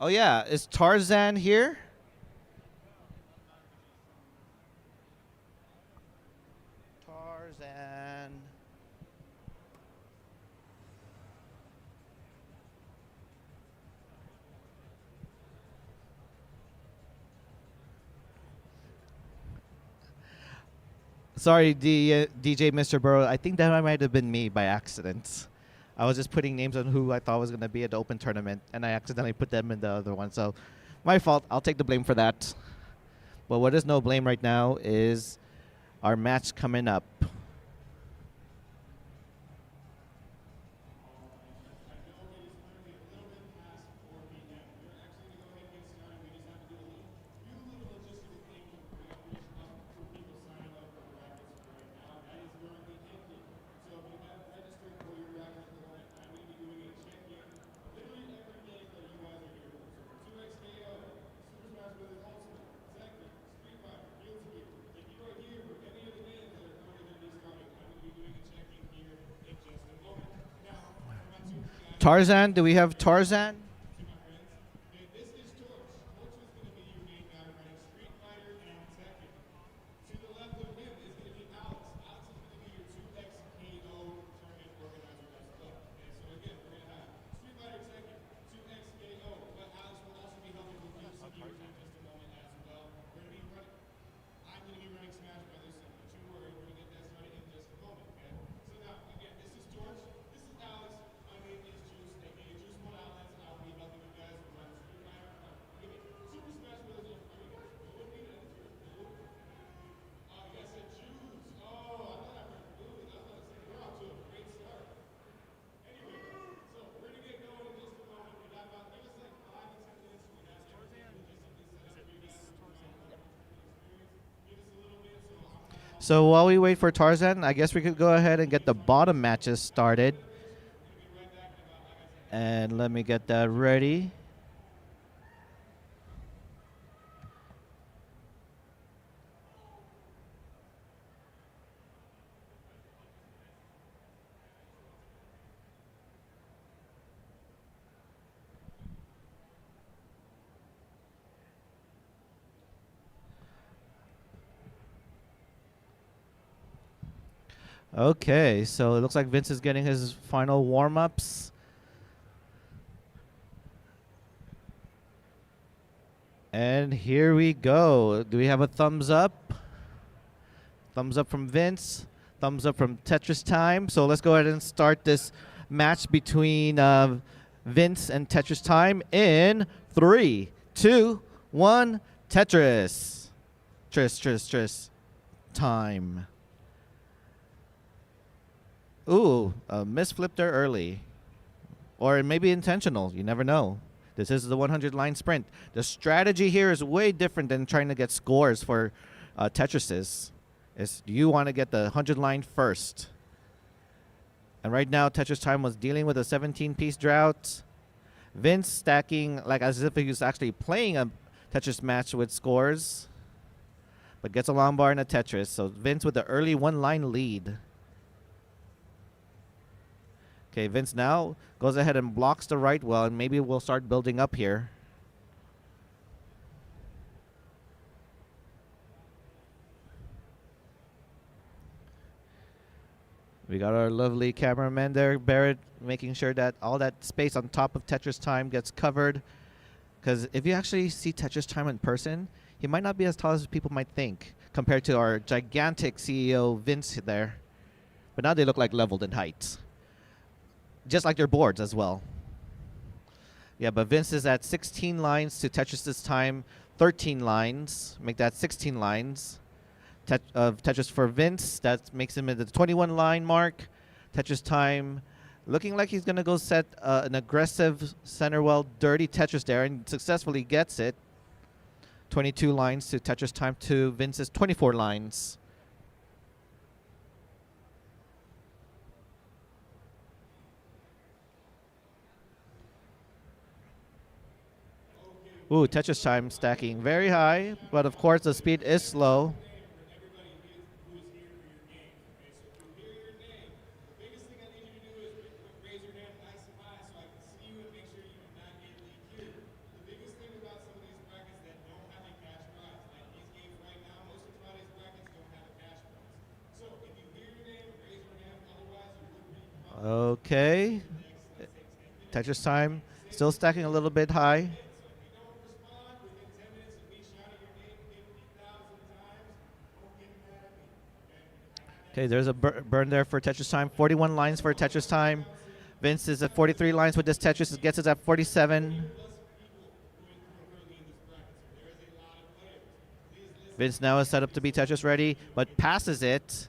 Speaker 2: Oh yeah, is Tarzan here? Tarzan. Sorry, DJ Mr. Burrow. I think that might have been me by accident. I was just putting names on who I thought was going to be at the open tournament, and I accidentally put them in the other one. So, my fault. I'll take the blame for that. But what is no blame right now is our match coming up. Tarzan, do we have Tarzan?
Speaker 3: This is Torch. Torch is going to be your main guy running Street Fighter and Tekken. To the left of him is going to be Alex. Alex is going to be your 2XKO tournament organizer as well. Okay, so again, we're going to have Street Fighter Tekken, 2XKO, but Alex will also be helping with you in just a moment as well. We're going to be running. I'm going to be running Smash Brothers, so don't you worry, we're going to get that started in just a moment, okay? So now, again, this is Torch. This is Alex. My name is Juice, aka Juice One Outlets, and I'll be helping you guys run Street Fighter. Super Smash Brothers. What do you guys say? Oh, you guys said Juice. Oh, I thought I heard Blue. I was about to say, we're off to a great start. Anyway, so we're going to get going in just a moment. We got about, give us like 5 to 10 minutes. We got everything logistically set up for you guys. Give us a little bit, so I'm
Speaker 2: So while we wait for Tarzan, I guess we could go ahead and get the bottom matches started. And let me get that ready. Okay, so it looks like Vince is getting his final warm-ups. And here we go. Do we have a thumbs up? Thumbs up from Vince. Thumbs up from Tetris Time. So let's go ahead and start this match between Vince and Tetris Time in 3, 2, 1. Tetris. Tris. Time. Ooh, a misflip there early. Or it may be intentional. You never know. This is the 100-line sprint. The strategy here is way different than trying to get scores for Tetrises. You want to get the 100-line first. And right now, Tetris Time was dealing with a 17-piece drought. Vince stacking like as if he was actually playing a Tetris match with scores. But gets a long bar and a Tetris. So Vince with the early one-line lead. Okay, Vince now goes ahead and blocks the right well, and maybe we'll start building up here. We got our lovely cameraman there, Barrett, making sure that all that space on top of Tetris Time gets covered. Because if you actually see Tetris Time in person, he might not be as tall as people might think, compared to our gigantic CEO, Vince, there. But now they look like leveled in height. Just like their boards as well. Yeah, but Vince is at 16 lines to Tetris' Time, 13 lines. Make that 16 lines. Of Tetris for Vince, that makes him at the 21 line mark. Tetris Time looking like he's going to go set an aggressive center well dirty Tetris there and successfully gets it. 22 lines to Tetris Time to Vince's 24 lines. Ooh, Tetris Time stacking very high, but of course the speed is slow. Okay. Tetris Time still stacking a little bit high. Okay, there's a burn there for Tetris Time. 41 lines for Tetris Time. Vince is at 43 lines with this Tetris. It gets us at 47. Vince now is set up to be Tetris ready, but passes it.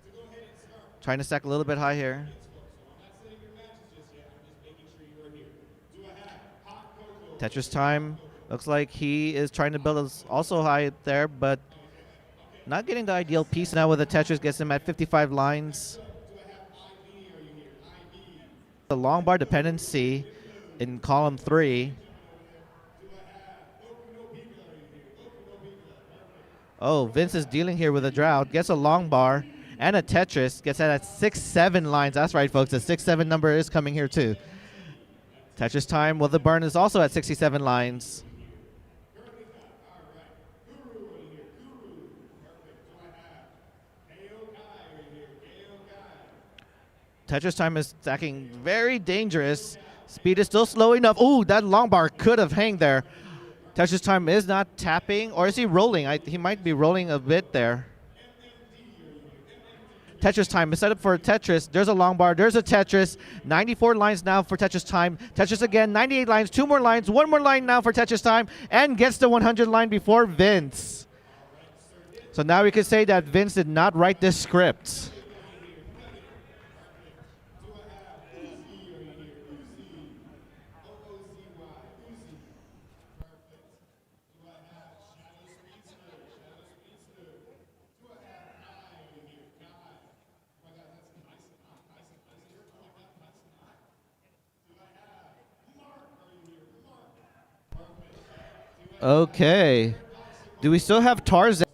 Speaker 2: Trying to stack a little bit high here. Tetris Time looks like he is trying to build us also high there, but not getting the ideal piece now with the Tetris. Gets him at 55 lines. The long bar dependency in column 3. Oh, Vince is dealing here with a drought. Gets a long bar and a Tetris. Gets that at 6-7 lines. That's right, folks. The 6-7 number is coming here too. Tetris Time, well, the burn is also at 67 lines. Tetris Time is stacking very dangerous. Speed is still slow enough. Ooh, that long bar could have hanged there. Tetris Time is not tapping, or is he rolling? He might be rolling a bit there. Tetris Time is set up for a Tetris. There's a long bar. There's a Tetris. 94 lines now for Tetris Time. Tetris again. 98 lines. 2 more lines. 1 more line now for Tetris Time. And gets the 100 line before Vince. So now we can say that Vince did not write this script. Okay. Do we still have Tarzan?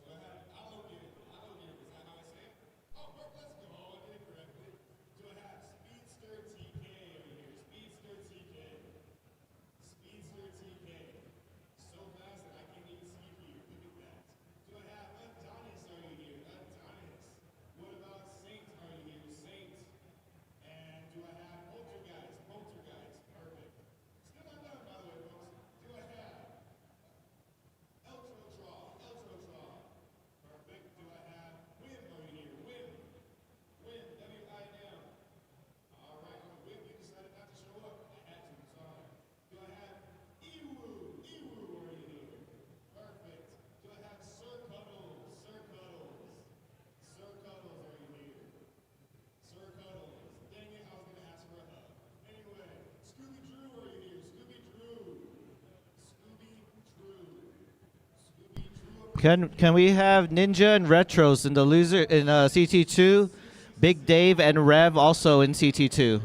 Speaker 2: Can we have Ninja and Retros in the loser in CT2? Big Dave and Rev also in CT2.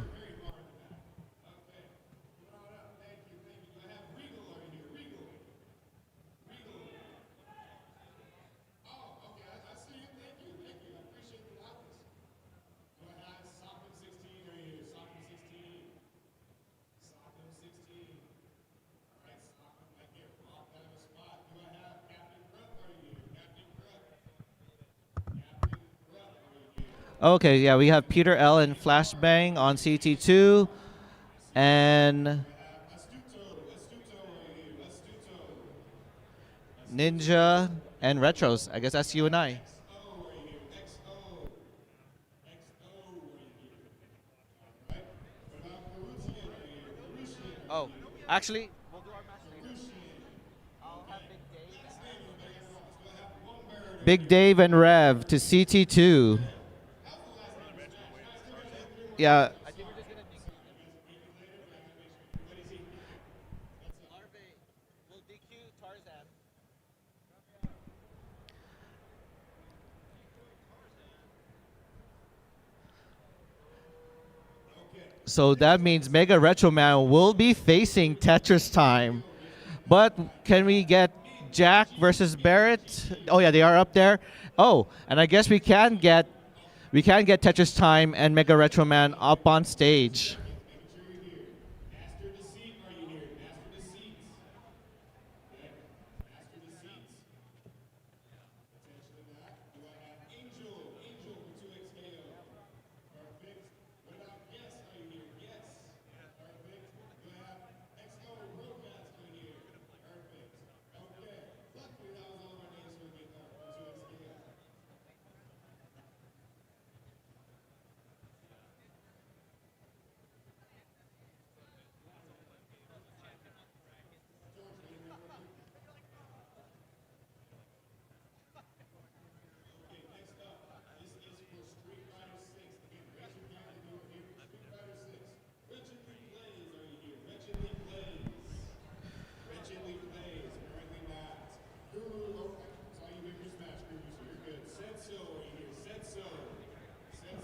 Speaker 2: Okay, yeah, we have Peter L and Flashbang on CT2, and Ninja and Retros. I guess that's you and I. Oh, actually, we'll do our match later. I'll have Big Dave and Rev to CT2. Yeah. So that means Mega Retro Man will be facing Tetris Time. But can we get Jack versus Barrett? Oh yeah, they are up there. Oh, and I guess we can get Tetris Time and Mega Retro Man up on stage.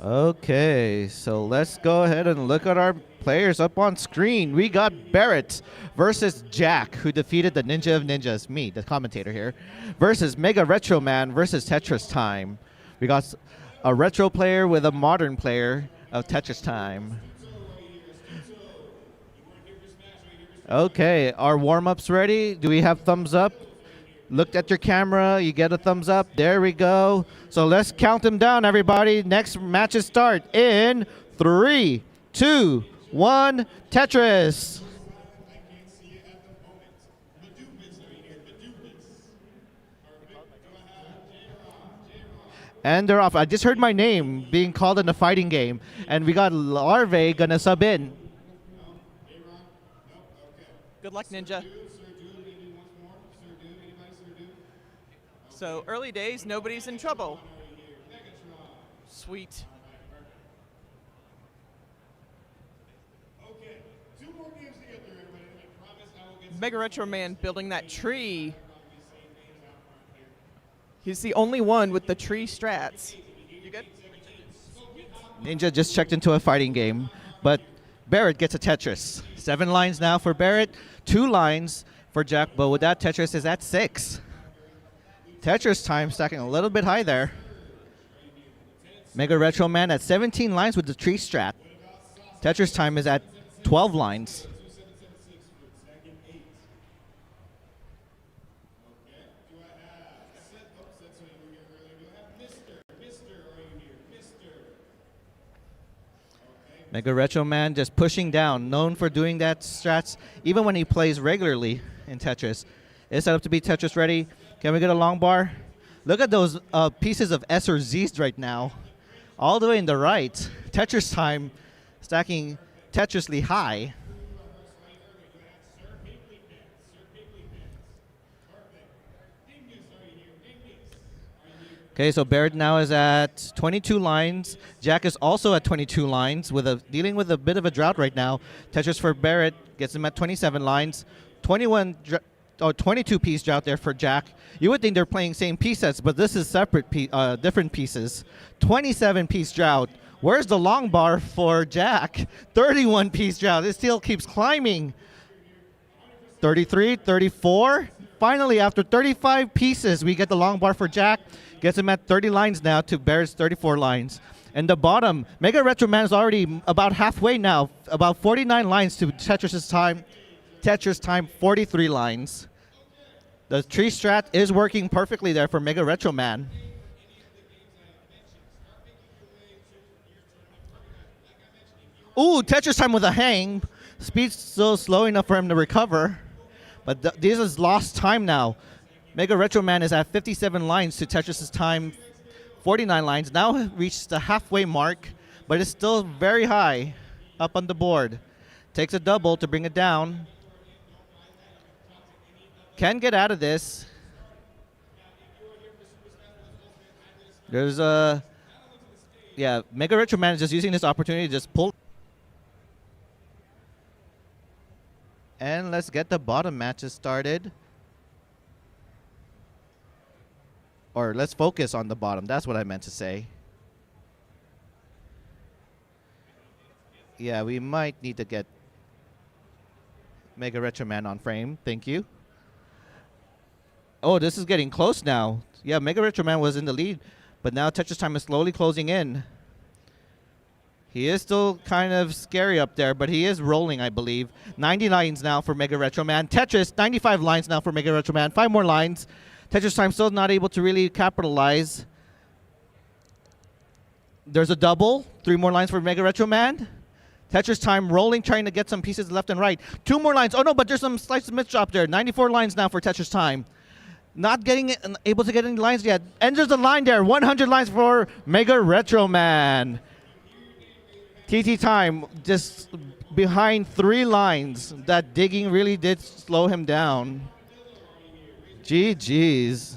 Speaker 2: Okay, so let's go ahead and look at our players up on screen. We got Barrett versus Jack, who defeated the Ninja of Ninjas, me, the commentator here, versus Mega Retro Man versus Tetris Time. We got a retro player with a modern player of Tetris Time. Okay, our warm-ups ready? Do we have thumbs up? Looked at your camera, you get a thumbs up. There we go. So let's count them down, everybody. Next matches start in 3, 2, 1, Tetris. And they're off. I just heard my name being called in a fighting game. And we got Larvae gonna sub in.
Speaker 8: Good luck, Ninja. So early days, nobody's in trouble. Sweet. Mega Retro Man building that tree. He's the only one with the tree strats. You good?
Speaker 2: Ninja just checked into a fighting game, but Barrett gets a Tetris. 7 lines now for Barrett, 2 lines for Jack, but with that Tetris is at 6. Tetris Time stacking a little bit high there. Mega Retro Man at 17 lines with the tree strat. Tetris Time is at 12 lines. Mega Retro Man just pushing down, known for doing that strats even when he plays regularly in Tetris. It's set up to be Tetris ready. Can we get a long bar? Look at those pieces of S or Z's right now. All the way in the right. Tetris Time stacking Tetrisly high. Okay, so Barrett now is at 22 lines. Jack is also at 22 lines, dealing with a bit of a drought right now. Tetris for Barrett gets him at 27 lines. 21 22 piece drought there for Jack. You would think they're playing same piece sets, but this is separate, different pieces. 27 piece drought. Where's the long bar for Jack? 31 piece drought. It still keeps climbing. 33, 34. Finally, after 35 pieces, we get the long bar for Jack. Gets him at 30 lines now to Bear's 34 lines. And the bottom, Mega Retro Man is already about halfway now, about 49 lines to Tetris' time. Tetris time, 43 lines. The tree strat is working perfectly there for Mega Retro Man. Ooh, Tetris time with a hang. Speed's still slow enough for him to recover. But this is lost time now. Mega Retro Man is at 57 lines to Tetris' time, 49 lines. Now reached the halfway mark, but it's still very high up on the board. Takes a double to bring it down. Can get out of this. There's a... Yeah, Mega Retro Man is just using this opportunity to just pull. And let's get the bottom matches started. Or let's focus on the bottom. That's what I meant to say. Yeah, we might need to get Mega Retro Man on frame. Thank you. Oh, this is getting close now. Yeah, Mega Retro Man was in the lead, but now Tetris time is slowly closing in. He is still kind of scary up there, but he is rolling, I believe. 90 lines now for Mega Retro Man. Tetris, 95 lines now for Mega Retro Man. 5 more lines. Tetris time still not able to really capitalize. There's a double. 3 more lines for Mega Retro Man. Tetris time rolling, trying to get some pieces left and right. 2 more lines. Oh, no, but there's some slight miss drop there. 94 lines now for Tetris time. Not getting it, able to get any lines yet. And there's a line there. 100 lines for Mega Retro Man. TT time just behind 3 lines. That digging really did slow him down. GG's.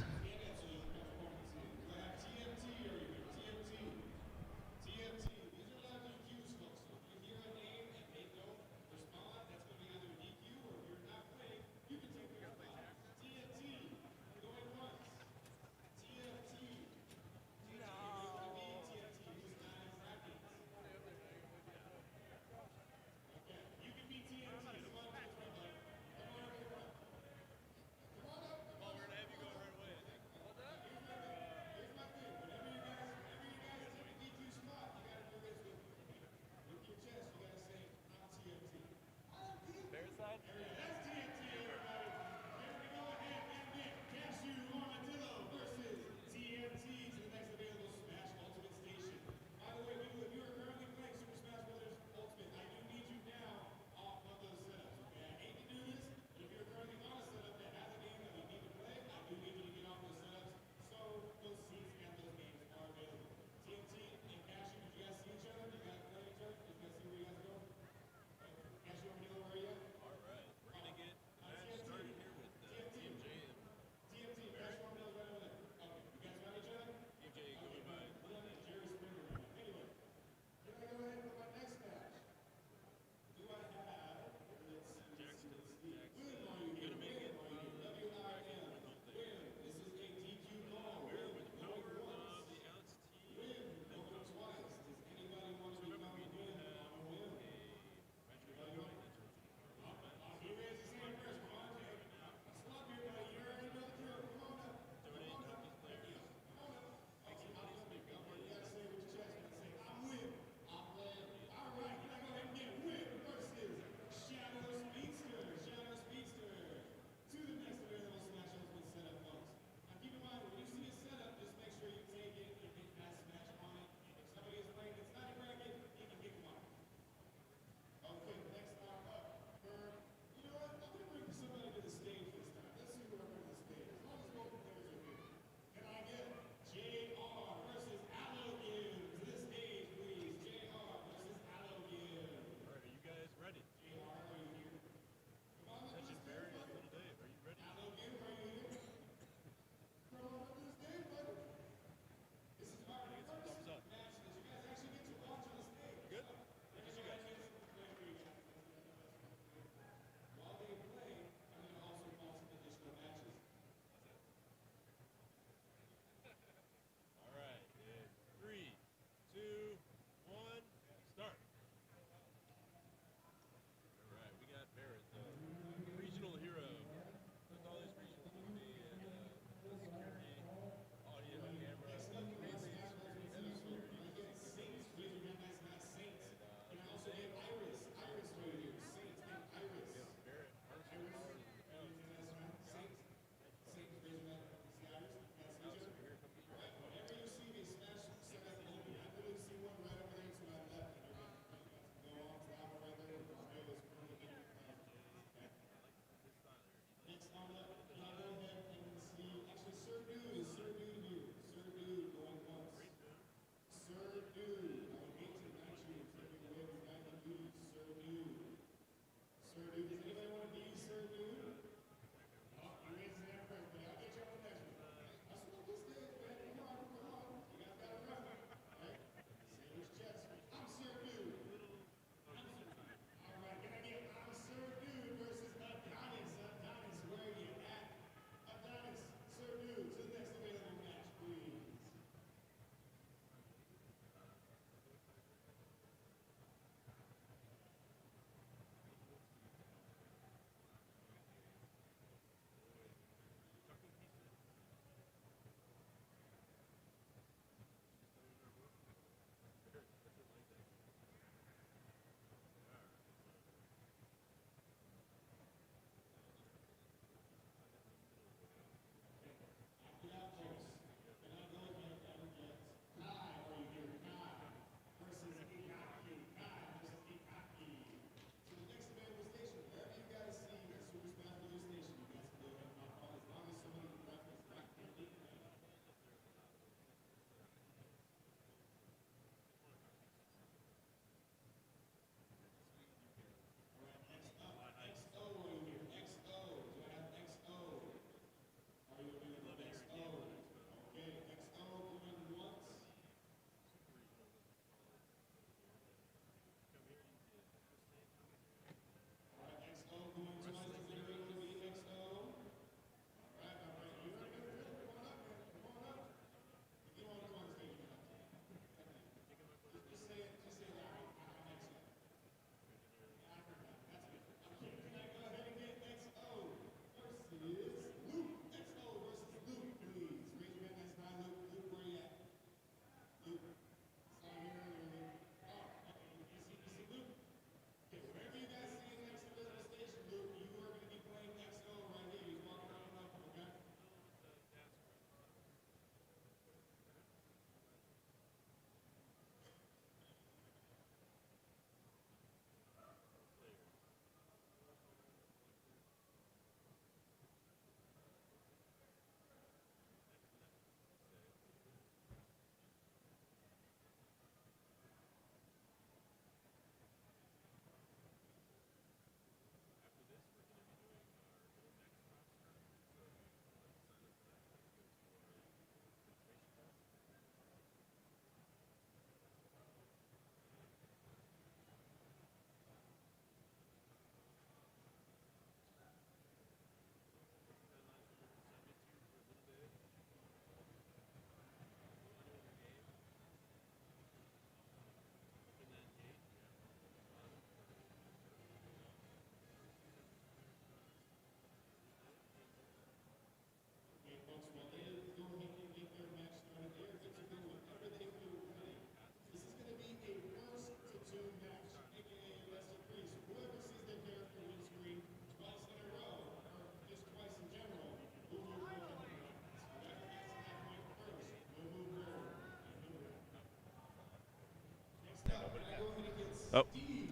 Speaker 5: Oh,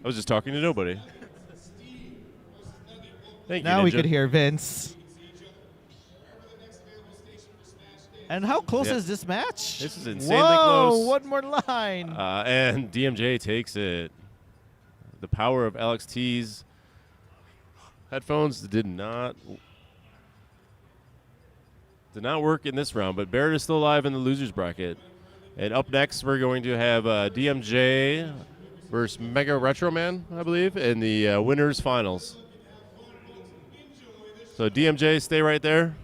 Speaker 5: I was just talking to nobody. Thank you,
Speaker 2: Now we
Speaker 5: Ninja.
Speaker 2: could hear Vince. And how close
Speaker 5: Yeah.
Speaker 2: is this match?
Speaker 5: This is insanely
Speaker 2: Whoa,
Speaker 5: close.
Speaker 2: one more line.
Speaker 5: And DMJ takes it. The power of LXT's headphones did not work in this round, but Barrett is still alive in the losers bracket. And up next, we're going to have DMJ versus Mega Retro Man, I believe, in the winners finals. So DMJ, stay right there.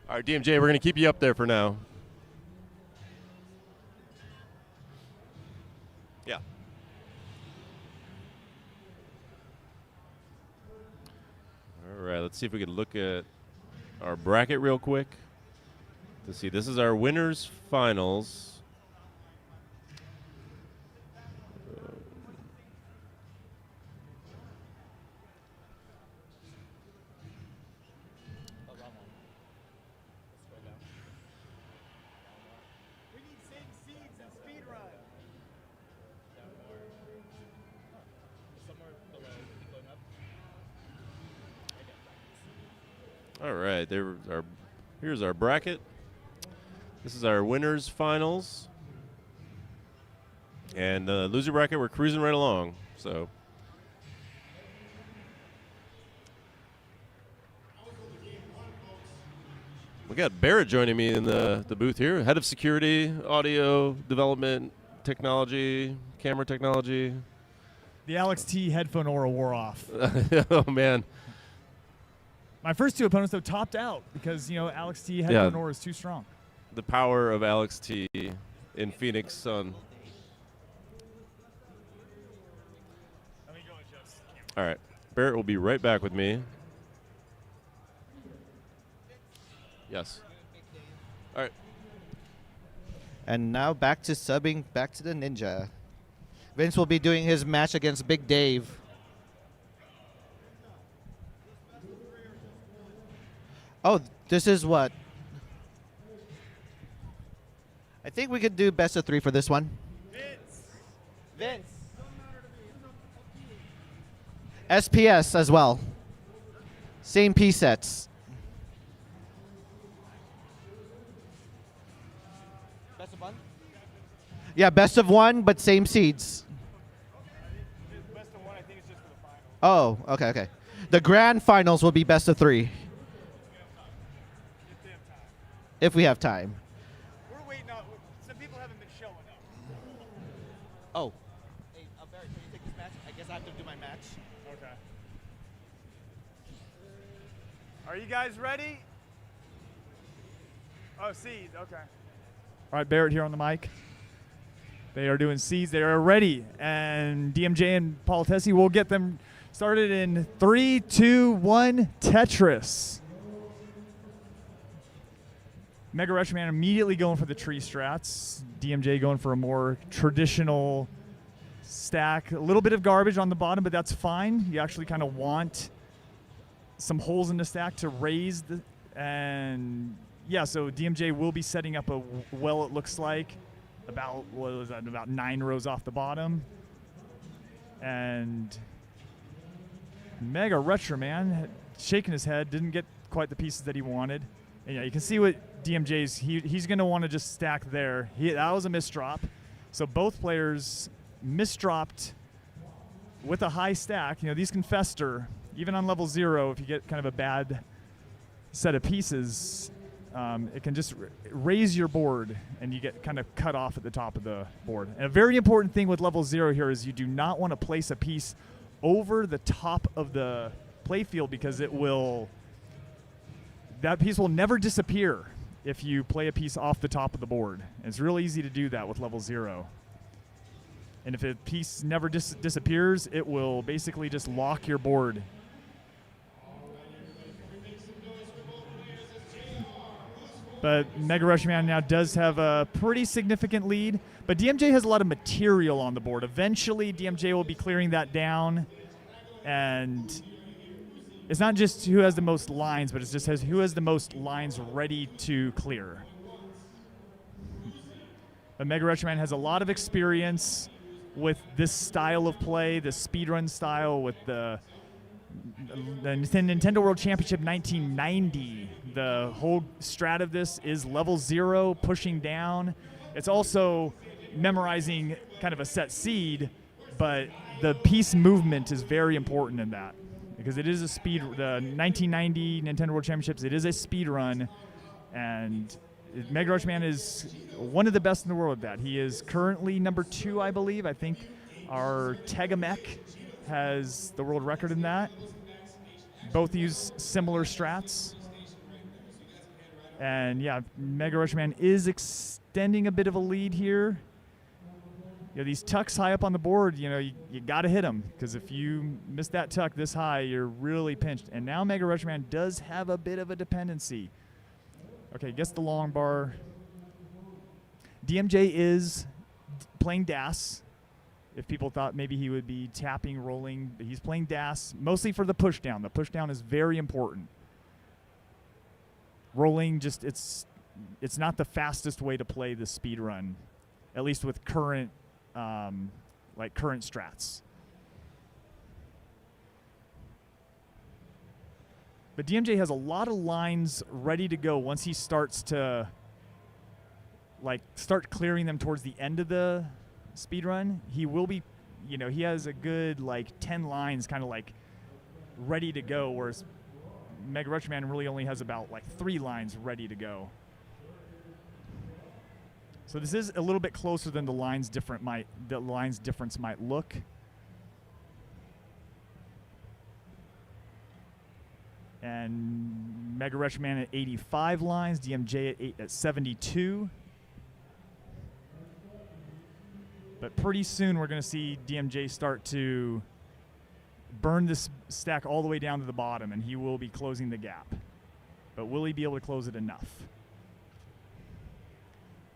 Speaker 5: All right, DMJ, we're going to keep you up there for now. Yeah. All right, let's see if we can look at our bracket real quick to see. This is our winners finals. All right, here's our bracket. This is our winners finals. And the loser bracket, we're cruising right along. So we got Barrett joining me in the booth here, head of security, audio development, technology, camera technology.
Speaker 9: The Alex T headphone aura wore off.
Speaker 5: Oh man.
Speaker 9: My first two opponents, though, topped out because, Alex T headphone aura is too strong.
Speaker 5: The power of Alex T in Phoenix Sun. All right. Barrett will be right back with me. Yes. All right.
Speaker 2: And now back to subbing, back to the Ninja. Vince will be doing his match against Big Dave. Oh, this is what? I think we could do best of 3 for this one. Vince. SPS as well. Same piece sets. Best of 1? Yeah, best of 1, but same seeds.
Speaker 9: Best of 1, I think it's just for the final.
Speaker 2: Oh, okay. The grand finals will be best of 3. If we have time.
Speaker 9: We're waiting on. Some people haven't been showing up.
Speaker 2: Oh. Hey, Barrett, can you take this match? I guess I have to do my match.
Speaker 9: Okay. Are you guys ready? Oh, seeds. Okay. All right, Barrett here on the mic. They are doing seeds. They are ready, and DMJ and Paul Tessie will get them started in 3, 2, 1. Tetris. Mega Retro Man immediately going for the tree strats. DMJ going for a more traditional stack. A little bit of garbage on the bottom, but that's fine. You actually kind of want some holes in the stack to raise the, and yeah, so DMJ will be setting up a well, it looks like about, what was that, about 9 rows off the bottom. And Mega Retro Man shaking his head, didn't get quite the pieces that he wanted. And yeah, you can see what DMJ's, he's going to want to just stack there. That was a misdrop. So both players misdropped with a high stack. These can fester. Even on level 0, if you get kind of a bad set of pieces, it can just raise your board and you get kind of cut off at the top of the board. And a very important thing with level 0 here is you do not want to place a piece over the top of the playfield because that piece will never disappear if you play a piece off the top of the board. And it's real easy to do that with level 0. And if a piece never disappears, it will basically just lock your board But Mega Rush Man now does have a pretty significant lead. But DMJ has a lot of material on the board. Eventually, DMJ will be clearing that down. And it's not just who has the most lines, but it just who has the most lines ready to clear. But Mega Rush Man has a lot of experience with this style of play, the speedrun style, with the Nintendo World Championship 1990. The whole strat of this is level 0, pushing down. It's also memorizing kind of a set seed, but the piece movement is very important in that because it is a speed. The 1990 Nintendo World Championships, it is a speed run, and Mega Rush Man is one of the best in the world at that. He is currently number 2, I believe. I think our Tegamek has the world record in that. Both use similar strats. And yeah, Mega Rush Man is extending a bit of a lead here. You know, these tucks high up on the board, you know, you got to hit them because if you miss that tuck this high, you're really pinched. And now Mega Rush Man does have a bit of a dependency. Okay, gets the long bar. DMJ is playing DAS. If people thought maybe he would be tapping, rolling, but he's playing DAS mostly for the push down. The push down is very important. Rolling just it's not the fastest way to play the speed run, at least with current current strats. But DMJ has a lot of lines ready to go once he starts to start clearing them towards the end of the speed run. He will be, you know, he has a good 10 lines kind of ready to go, whereas Mega Rush Man really only has about 3 lines ready to go. So this is a little bit closer than the lines difference might look. And Mega Rush Man at 85 lines, DMJ at 72. But pretty soon we're going to see DMJ start to burn this stack all the way down to the bottom, and he will be closing the gap. But will he be able to close it enough?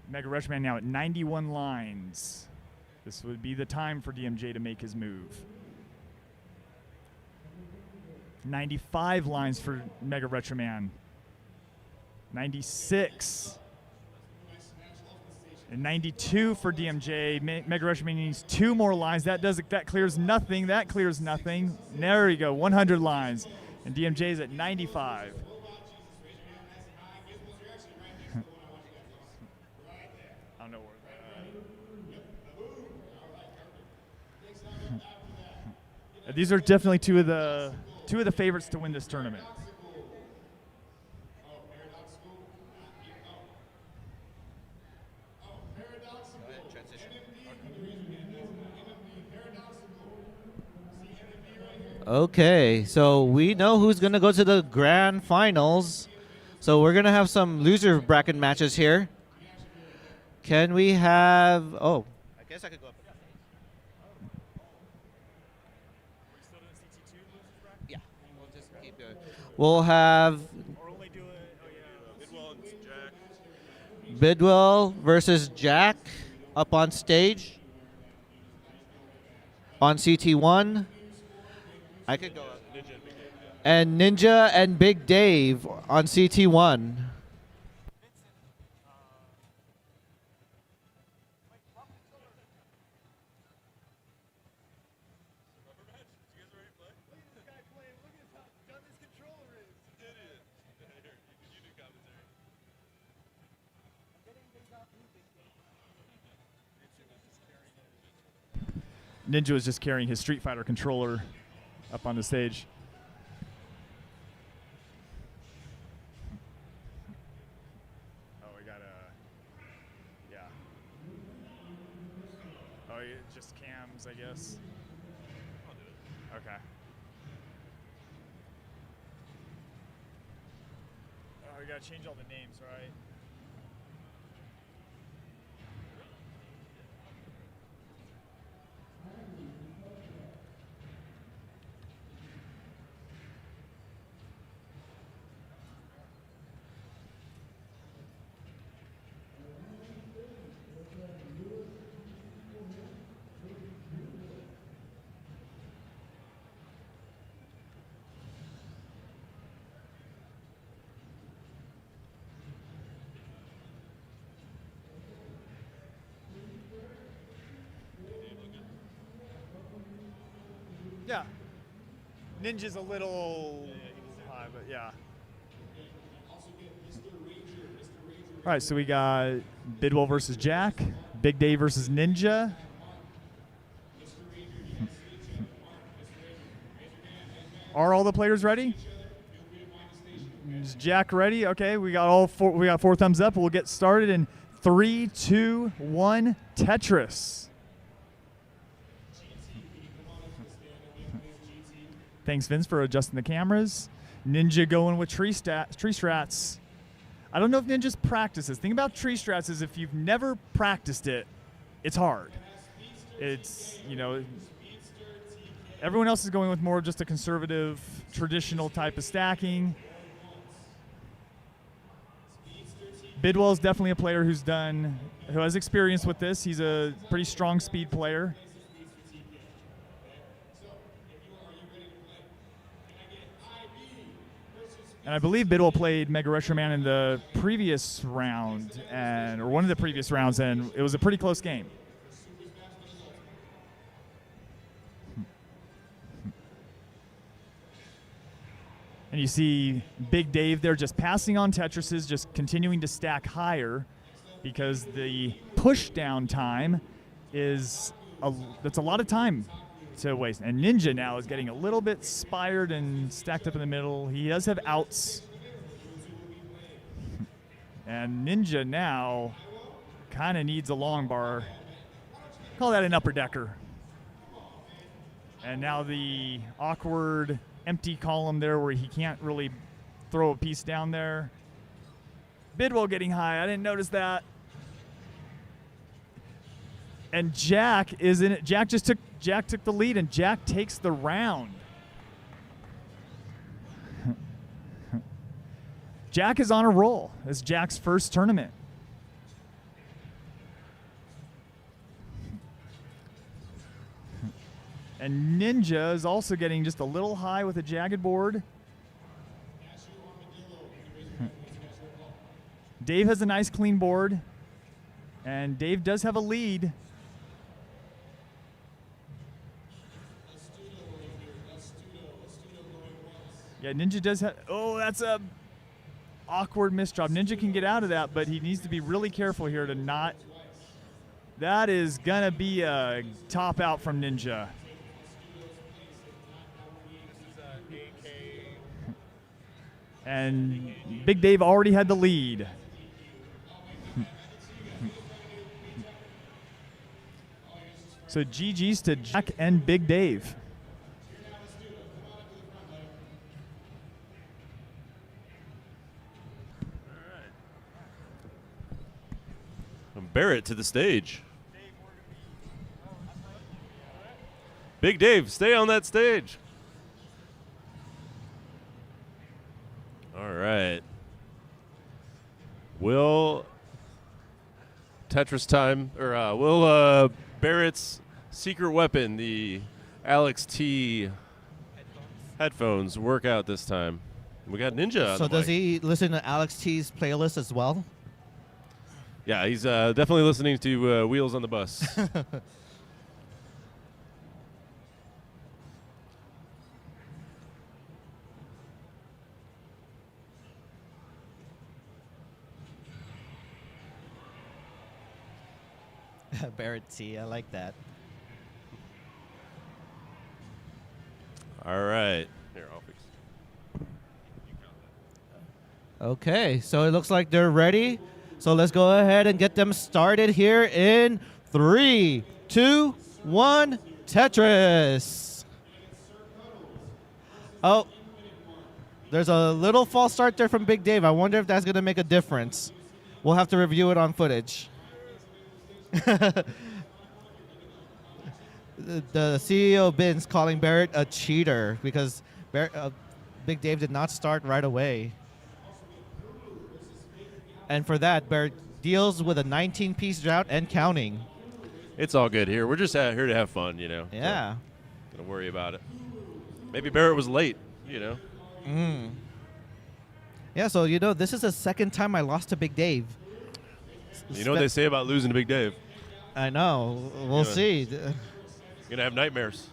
Speaker 9: Mega Rush Man now at 91 lines. This would be the time for DMJ to make his move. 95 lines for Mega Retro Man. 96. And 92 for DMJ. Mega Rush Man needs 2 more lines. That clears nothing. That clears nothing. There we go. 100 lines. And DMJ is at 95. I don't know where that. These are definitely two of the favorites to win this tournament.
Speaker 2: Okay, so we know who's going to go to the grand finals. So we're going to have some loser bracket matches here. Can we have... Oh, I guess I could go up. Yeah, we'll just keep going. We'll have Bidwell versus Jack up on stage on CT1. I could go up. And Ninja and Big Dave on CT1.
Speaker 9: Ninja was just carrying his Street Fighter controller up on the stage. Oh, we got yeah. Oh, just cams, I guess. I'll do it. Okay. Oh, we gotta change all the names, right? Ninja's a little high, but yeah. All right, so we got Bidwell versus Jack, Big Dave versus Ninja. Are all the players ready? Is Jack ready? Okay, we got all four. We got 4 thumbs up. We'll get started in 3, 2, 1. Tetris. Thanks, Vince, for adjusting the cameras. Ninja going with tree strats. I don't know if Ninja's practices. Thing about tree strats is if you've never practiced it, it's hard. It's, you know, everyone else is going with more of just a conservative, traditional type of stacking. Bidwell is definitely a player who has experience with this. He's a pretty strong speed player. And I believe Bidwell played Mega Retro Man in the previous round, or one of the previous rounds, and it was a pretty close game. And you see Big Dave there just passing on Tetrises, just continuing to stack higher because the push down time that's a lot of time to waste. And Ninja now is getting a little bit spired and stacked up in the middle. He does have outs. And Ninja now kind of needs a long bar. Call that an upper decker. And now the awkward empty column there where he can't really throw a piece down there. Bidwell getting high. I didn't notice that. And Jack is in it. Jack took the lead, and Jack takes the round. Jack is on a roll. It's Jack's first tournament. And Ninja is also getting just a little high with a jagged board. Dave has a nice clean board. And Dave does have a lead. Yeah, Ninja does have, oh, that's a awkward misdrop. Ninja can get out of that, but he needs to be really careful here to not. That is going to be a top out from Ninja. And Big Dave already had the lead. So GG's to Jack and Big Dave.
Speaker 5: Barrett to the stage. Big Dave, stay on that stage. All right. Will Tetris time, or will Barrett's secret weapon, the Alex T headphones, work out this time? We got Ninja on
Speaker 2: So
Speaker 5: the
Speaker 2: does
Speaker 5: mic.
Speaker 2: he listen to Alex T's playlist as well?
Speaker 5: Yeah, he's definitely listening to Wheels on the Bus.
Speaker 2: Barrett T, I like that.
Speaker 5: All right. Here, I'll fix it.
Speaker 2: Okay, so it looks like they're ready. So let's go ahead and get them started here in 3, 2, 1, Tetris. Oh, there's a little false start there from Big Dave. I wonder if that's going to make a difference. We'll have to review it on footage. The CEO Bin's calling Barrett a cheater because Big Dave did not start right away. And for that, Barrett deals with a 19-piece drought and counting.
Speaker 5: It's all good here. We're just out here to have fun, you know.
Speaker 2: Yeah.
Speaker 5: So, don't worry about it. Maybe Barrett was late, you know.
Speaker 2: Yeah, so, you know, this is the second time I lost to Big Dave.
Speaker 5: You know what they say about losing to Big Dave?
Speaker 2: I know. We'll see.
Speaker 5: You're going to have nightmares.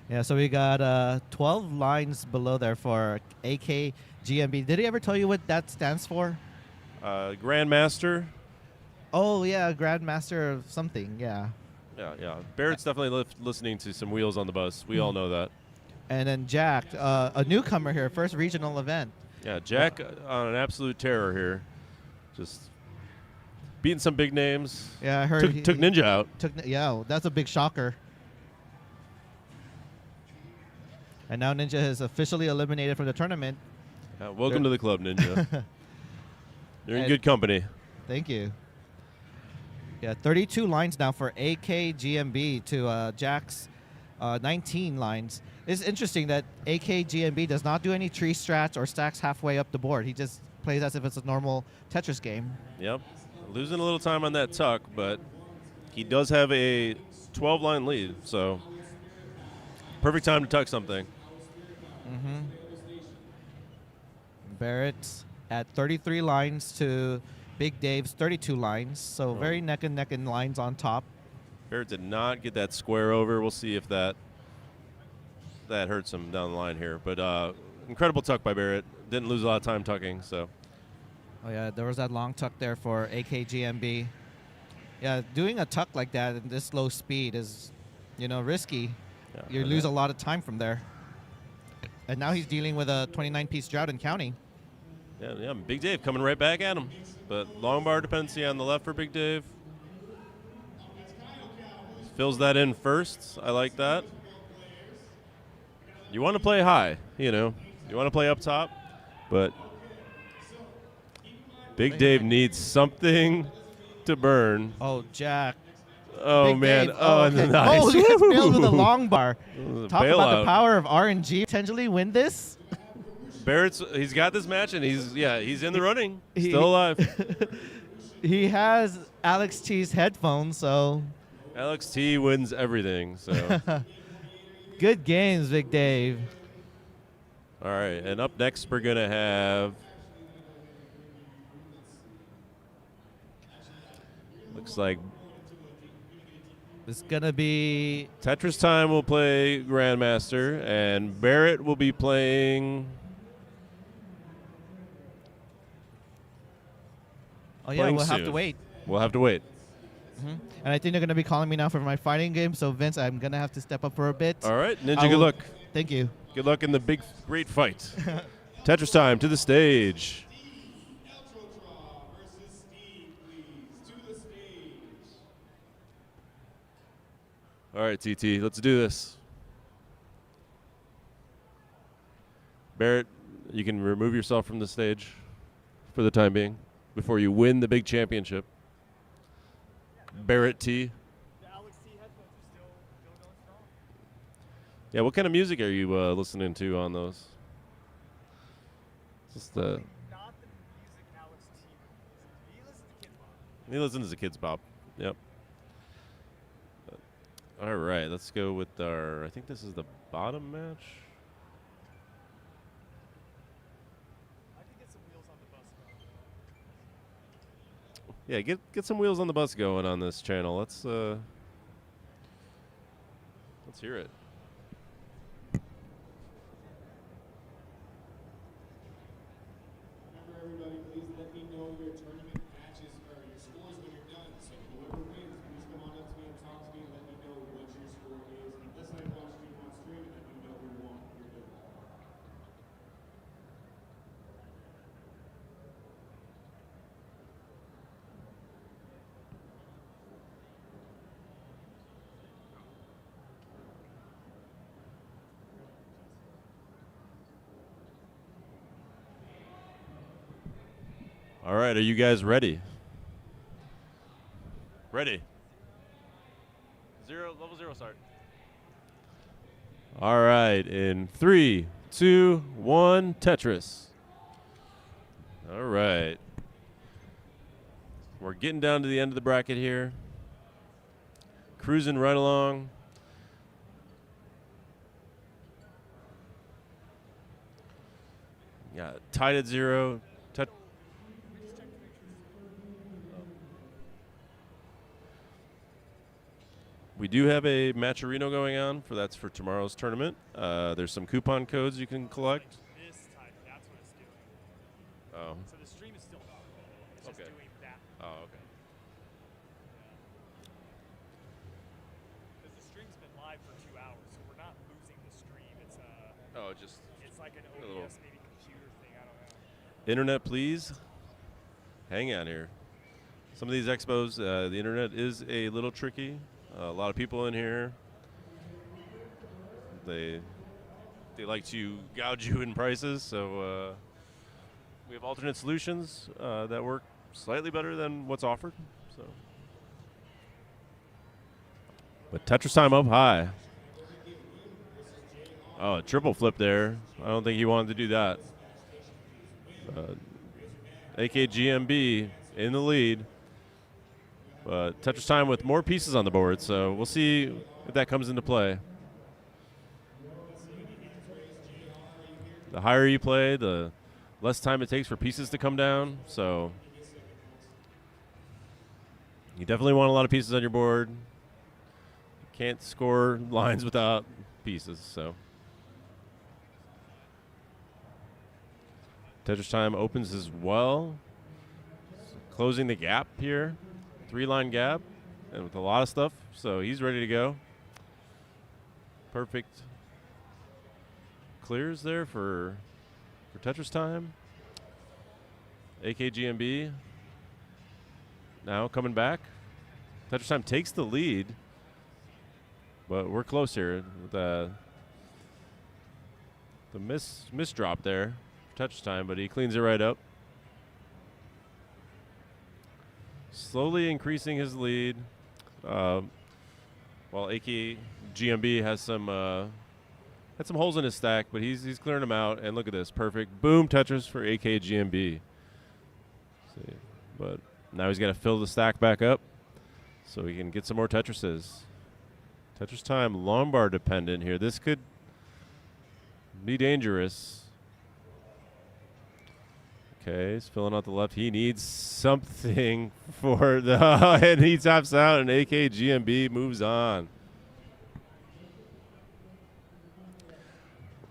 Speaker 2: Yeah, so we got 12 lines below there for AK GMB. Did he ever tell you what that stands for?
Speaker 5: Grandmaster.
Speaker 2: Oh, yeah, Grandmaster of something, yeah.
Speaker 5: Yeah. Barrett's definitely listening to some wheels on the bus. We all know that.
Speaker 2: And then Jack, a newcomer here, first regional event.
Speaker 5: Yeah, Jack on an absolute terror here. Just beating some big names.
Speaker 2: Yeah, I heard
Speaker 5: Took Ninja out.
Speaker 2: Yeah, that's a big shocker. And now Ninja is officially eliminated from the tournament.
Speaker 5: Welcome to the club, Ninja. You're in
Speaker 2: And-
Speaker 5: good company.
Speaker 2: Thank you. Yeah, 32 lines now for AK GMB to Jack's 19 lines. It's interesting that AK GMB does not do any tree strats or stacks halfway up the board. He just plays as if it's a normal Tetris game.
Speaker 5: Yep. Losing a little time on that tuck, but he does have a 12-line lead, so perfect time to tuck something.
Speaker 2: Barrett at 33 lines to Big Dave's 32 lines, so very neck and neck in lines on top.
Speaker 5: Barrett did not get that square over. We'll see if that hurts him down the line here. But incredible tuck by Barrett. Didn't lose a lot of time tucking, so.
Speaker 2: Oh, yeah, there was that long tuck there for AKGMB. Yeah, doing a tuck like that at this low speed is, risky.
Speaker 5: Yeah,
Speaker 2: You lose a lot of time from there. And now he's dealing with a 29-piece drought and counting.
Speaker 5: Yeah, Big Dave coming right back at him. But long bar dependency on the left for Big Dave. Fills that in first. I like that. You want to play high, you want to play up top, but Big Dave needs something to burn.
Speaker 2: Oh, Jack.
Speaker 5: Oh,
Speaker 2: Big
Speaker 5: man.
Speaker 2: Dave.
Speaker 5: Oh,
Speaker 2: okay.
Speaker 5: nice.
Speaker 2: Oh, he gets bailed with a long bar.
Speaker 5: was a
Speaker 2: Talk about the
Speaker 5: bailout.
Speaker 2: power of RNG. Potentially win this.
Speaker 5: He's got this match, and he's in the running.
Speaker 2: He-
Speaker 5: Still alive.
Speaker 2: He has Alex T's headphones, so
Speaker 5: Alex T wins everything, so.
Speaker 2: good games, Big Dave.
Speaker 5: All right, and up next we're going to have, looks like
Speaker 2: It's going to be
Speaker 5: Tetris Time will play Grandmaster, and Barrett will be playing.
Speaker 2: Oh, yeah,
Speaker 5: playing
Speaker 2: we'll have
Speaker 5: soon.
Speaker 2: to wait.
Speaker 5: We'll have to wait.
Speaker 2: And I think they're going to be calling me now for my fighting game, so Vince, I'm going to have to step up for a bit.
Speaker 5: All right, Ninja,
Speaker 2: I
Speaker 5: good
Speaker 2: will-
Speaker 5: luck.
Speaker 2: Thank you.
Speaker 5: Good luck in the great fight. Tetris Time to the stage.
Speaker 3: Eltrotra versus Steve, please. To the stage.
Speaker 5: All right, TT, let's do this. Barrett, you can remove yourself from the stage for the time being before you win the big championship. Barrett T. Yeah, what kind of music are you listening to on those? Just he listens to Kids Bop. Yep. All right, let's go with I think this is the bottom match. Yeah, get some wheels on the bus going on this channel. Let's hear it.
Speaker 3: Remember, everybody, please let me know your tournament matches or your scores when you're done. So whoever wins, please come on up to me and talk to me and let me know what your score is. Unless I watched you on stream and let me know who won. You're good.
Speaker 5: All right, are you guys ready? Ready. Level 0 start. All right, in 3, 2, 1, Tetris. All right. We're getting down to the end of the bracket here. Cruising right along. Yeah, tied at 0. We do have a Matcherino going on that's for tomorrow's tournament. There's some coupon codes you can collect.
Speaker 9: This type, that's what it's doing.
Speaker 5: Oh.
Speaker 9: So the stream is still on. It's
Speaker 5: Okay.
Speaker 9: just doing that.
Speaker 5: Oh, okay.
Speaker 9: Because the stream's been live for 2 hours, so we're not losing the stream. It's
Speaker 5: Just
Speaker 9: it's like an
Speaker 5: a little-
Speaker 9: OBS maybe computer thing. I don't know.
Speaker 5: internet, please. Hang on here. Some of these expos, the internet is a little tricky. A lot of people in here. They like to gouge you in prices, so we have alternate solutions that work slightly better than what's offered. So, but Tetris time up high. Oh, a triple flip there. I don't think he wanted to do that. AKGMB in the lead. But Tetris time with more pieces on the board, so we'll see if that comes into play. The higher you play, the less time it takes for pieces to come down. So you definitely want a lot of pieces on your board. You can't score lines without pieces. So Tetris time opens as well. Closing the gap here. 3-line gap and with a lot of stuff. So he's ready to go. Perfect clears there for Tetris time. AKGMB now coming back. Tetris time takes the lead, but we're close here. The miss drop there for Tetris time, but he cleans it right up. Slowly increasing his lead, while AKGMB has had some holes in his stack, but he's clearing them out. And look at this, perfect boom Tetris for AKGMB. See, but now he's got to fill the stack back up so he can get some more Tetrises. Tetris time Lombard dependent here. This could be dangerous. Okay, he's filling out the left. He needs something for the and he taps out, and AKGMB moves on.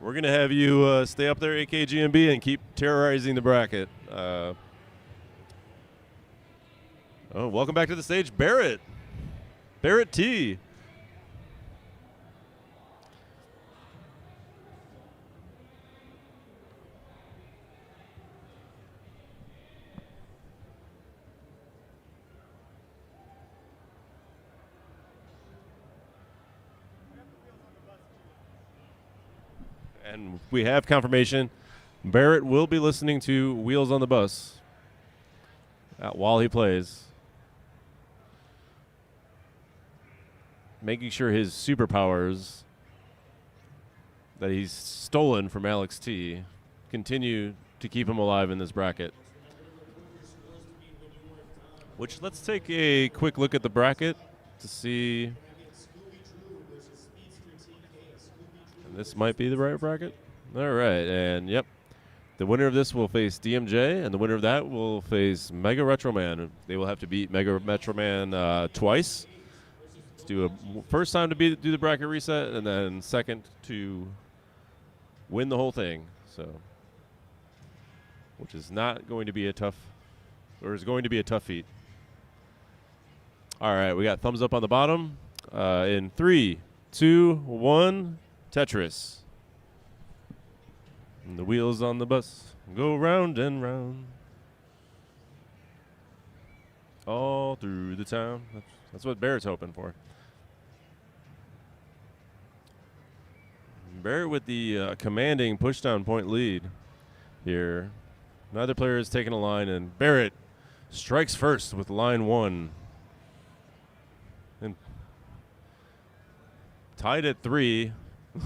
Speaker 5: We're gonna have you stay up there, AKGMB, and keep terrorizing the bracket. Welcome back to the stage, Barrett. Barrett T. And we have confirmation. Barrett will be listening to Wheels on the Bus while he plays. Making sure his superpowers that he's stolen from Alex T continue to keep him alive in this bracket. Which, let's take a quick look at the bracket to see. This might be the right bracket. All right, and yep. The winner of this will face DMJ, and the winner of that will face Mega Retro Man. They will have to beat Mega Retro Man twice. Let's do a first time to do the bracket reset, and then second to win the whole thing. So, which is not going to be a tough, or is going to be a tough feat. All right, we got thumbs up on the bottom. In 3, 2, 1. Tetris. And the wheels on the bus go round and round. All through the town. That's what Barrett's hoping for. Barrett with the commanding push-down point lead here. Neither player has taken a line, and Barrett strikes first with line 1. And tied at 3.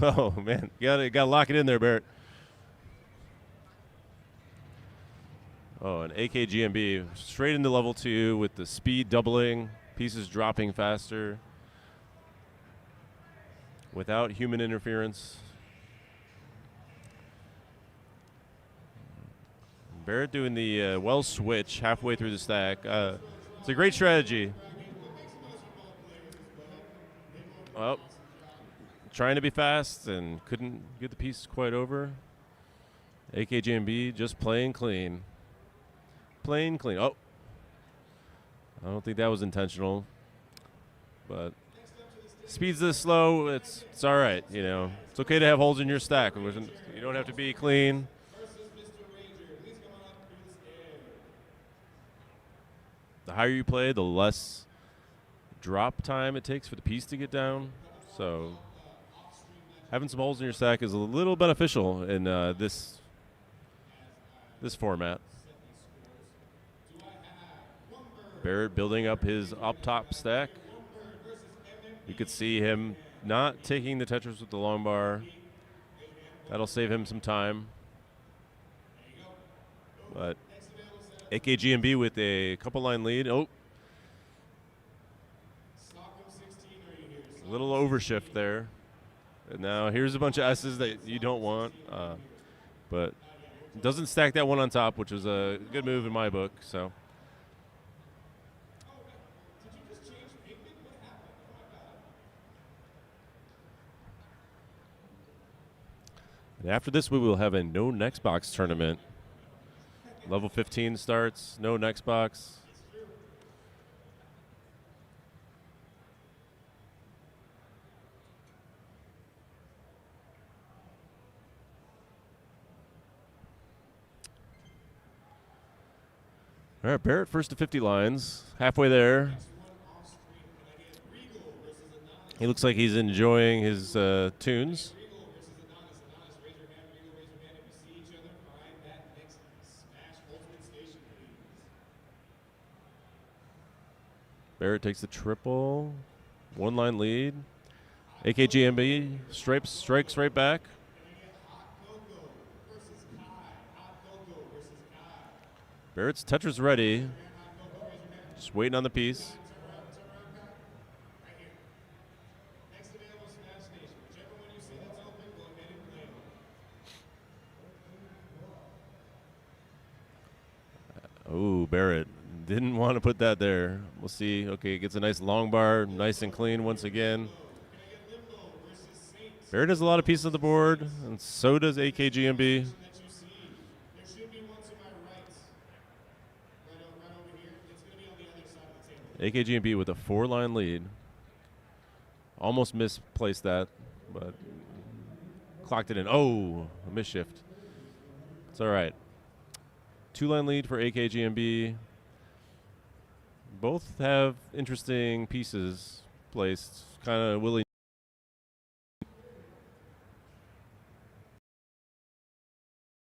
Speaker 5: Oh, man. You gotta lock it in there, Barrett. Oh, and AKGMB straight into level 2 with the speed doubling, pieces dropping faster without human interference. Barrett doing the well switch halfway through the stack. It's a great strategy. Oh, trying to be fast and couldn't get the piece quite over. AKGMB just playing clean. Playing clean. Oh. I don't think that was intentional. But speeds this slow, it's all right, you know. It's okay to have holes in your stack. You don't have to be clean. The higher you play, the less drop time it takes for the piece to get down. So having some holes in your stack is a little beneficial in this format. Barrett building up his up top stack. You could see him not taking the Tetris with the long bar. That'll save him some time. But AKGMB with a couple line lead. Oh. A little overshift there. And now here's a bunch of S's that you don't want. But doesn't stack that one on top, which was a good move in my book. So. And after this, we will have a no next box tournament. Level 15 starts, no next box. All right, Barrett first to 50 lines, halfway there. He looks like he's enjoying his tunes. Barrett takes the triple, one line lead. AKGMB strikes right back. Barrett's Tetris ready. Just waiting on the piece. Oh, Barrett didn't want to put that there. We'll see. Okay, gets a nice long bar, nice and clean once again. Barrett has a lot of pieces on the board, and so does AKGMB. AKGMB with a 4-line lead. Almost misplaced that, but clocked it in. Oh, a misshift. It's all right. 2-line lead for AKGMB. Both have interesting pieces placed, kind of willy.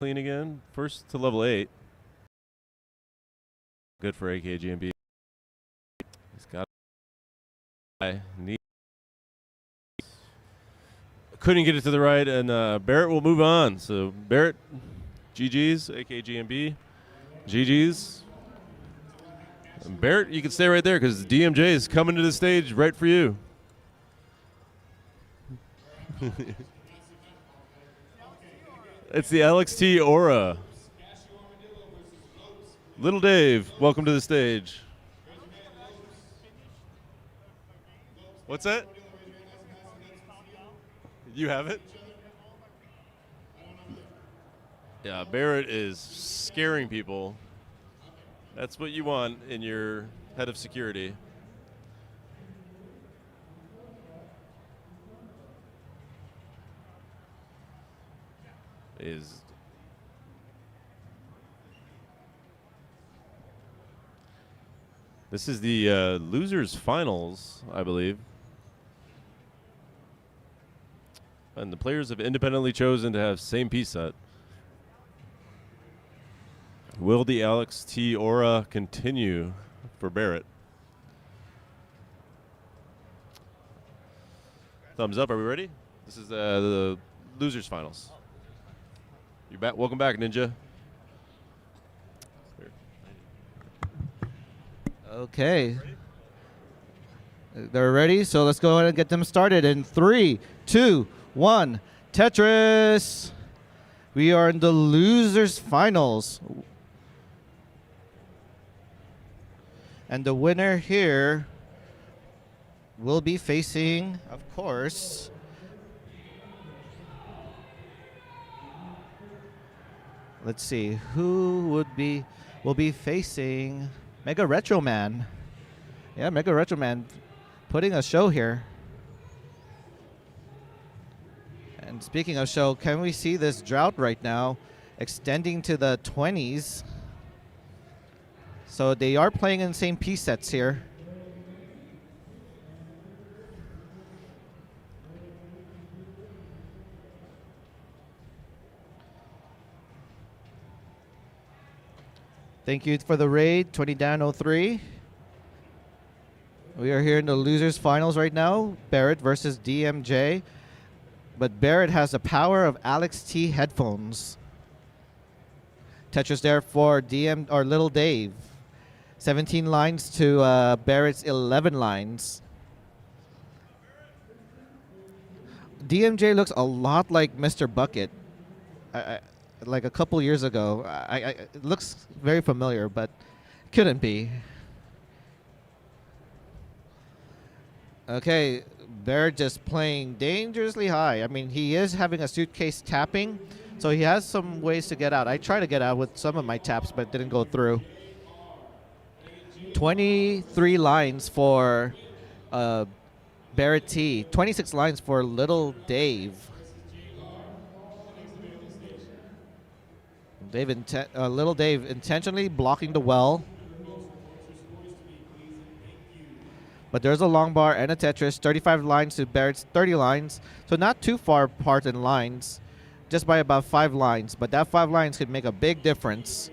Speaker 5: Clean again. First to level 8. Good for AKGMB. He's got. Couldn't get it to the right, and Barrett will move on. So Barrett, GG's, AKGMB, GG's. And Barrett, you can stay right there because DMJ is coming to the stage right for you. It's the LXT Aura. Little Dave, welcome to the stage. What's that? You have it? Yeah, Barrett is scaring people. That's what you want in your head of security. This is the losers finals, I believe. And the players have independently chosen to have same piece set. Will the LXT Aura continue for Barrett? Thumbs up. Are we ready? This is the losers finals. You back? Welcome back, Ninja.
Speaker 2: Okay. They're ready, so let's go ahead and get them started in 3, 2, 1. Tetris. We are in the losers finals. And the winner here will be facing, of course, let's see, who will be facing Mega Retro Man. Yeah, Mega Retro Man putting a show here. And speaking of show, can we see this drought right now extending to the 20s? So they are playing in the same piece sets here. Thank you for the raid, 20 down 03. We are here in the losers finals right now. Barrett versus DMJ. But Barrett has the power of Alex T headphones. Tetris there for Little Dave. 17 lines to Barrett's 11 lines. DMJ looks a lot like Mr. Bucket. Like a couple years ago. It looks very familiar, but couldn't be. Okay, Barrett just playing dangerously high. I mean, he is having a suitcase tapping, so he has some ways to get out. I tried to get out with some of my taps, but it didn't go through. 23 lines for Barrett T. 26 lines for Little Dave. Little Dave intentionally blocking the well. But there's a long bar and a Tetris. 35 lines to Barrett's 30 lines. So not too far apart in lines. Just by about 5 lines. But that 5 lines could make a big difference.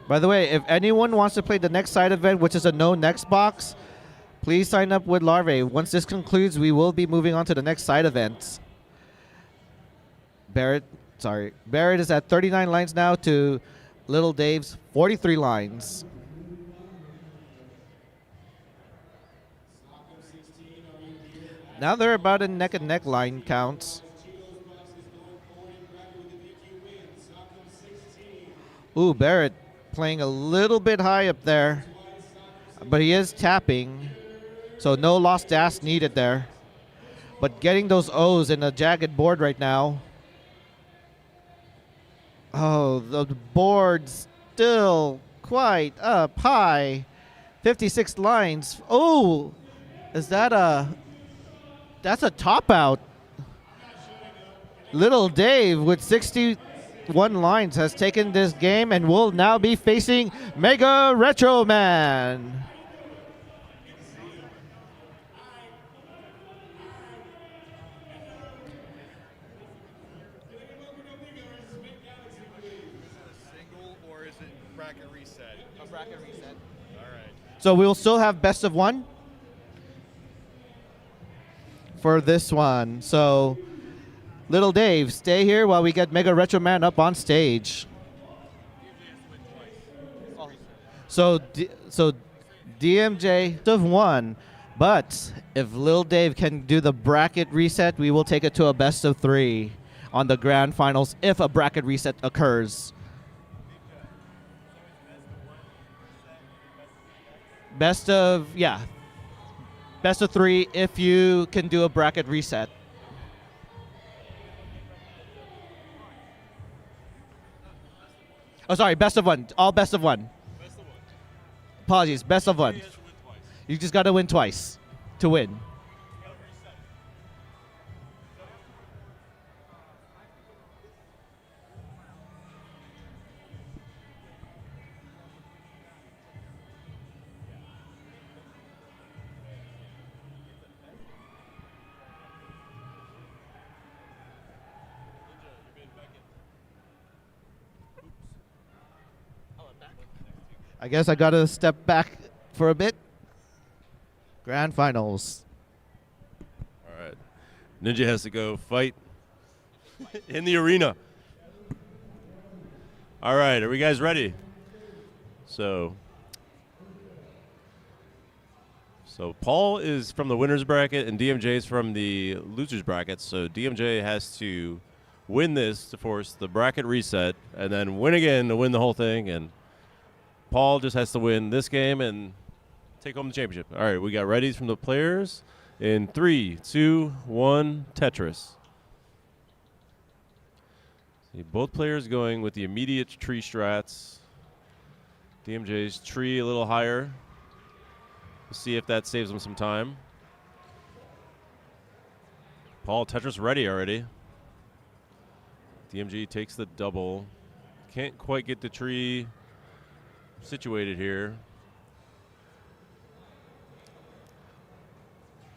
Speaker 2: By the way, if anyone wants to play the next side event, which is a no next box, please sign up with Larvae. Once this concludes, we will be moving on to the next side event. Barrett is at 39 lines now to Little Dave's 43 lines. Now they're about in neck and neck line counts. Ooh, Barrett playing a little bit high up there, but he is tapping, so no lost dash needed there. But getting those O's in a jagged board right now. Oh, the board's still quite up high. 56 lines. Oh, is that that's a top out. Little Dave with 61 lines has taken this game and will now be facing Mega Retro Man. So we'll still have best of one for this one. So Little Dave, stay here while we get Mega Retro Man up on stage. So DMJ have won, but if Lil Dave can do the bracket reset, we will take it to a best of 3 on the grand finals if a bracket reset occurs. Best of 3 if you can do a bracket reset. Oh, sorry, best of 1. All best of 1. Apologies, best of 1. You just got to win twice to win. I guess I got to step back for a bit. Grand finals.
Speaker 5: All right. Ninja has to go fight in the arena. All right. Are we guys ready? So Paul is from the winner's bracket and DMJ is from the loser's bracket. So DMJ has to win this to force the bracket reset and then win again to win the whole thing. And Paul just has to win this game and take home the championship. All right, we got readies from the players in 3, 2, 1, Tetris. See, both players going with the immediate tree strats. DMJ's tree a little higher. We'll see if that saves him some time. Paul, Tetris ready already. DMG takes the double. Can't quite get the tree situated here.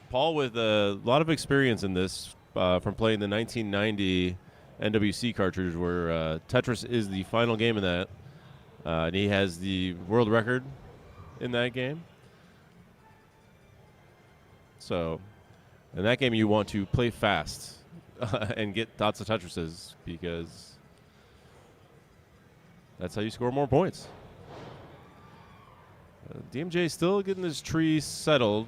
Speaker 5: Paul with a lot of experience in this from playing the 1990 NWC cartridge where Tetris is the final game in that. And he has the world record in that game. So in that game you want to play fast and get lots of Tetrises because that's how you score more points. DMJ still getting his tree settled.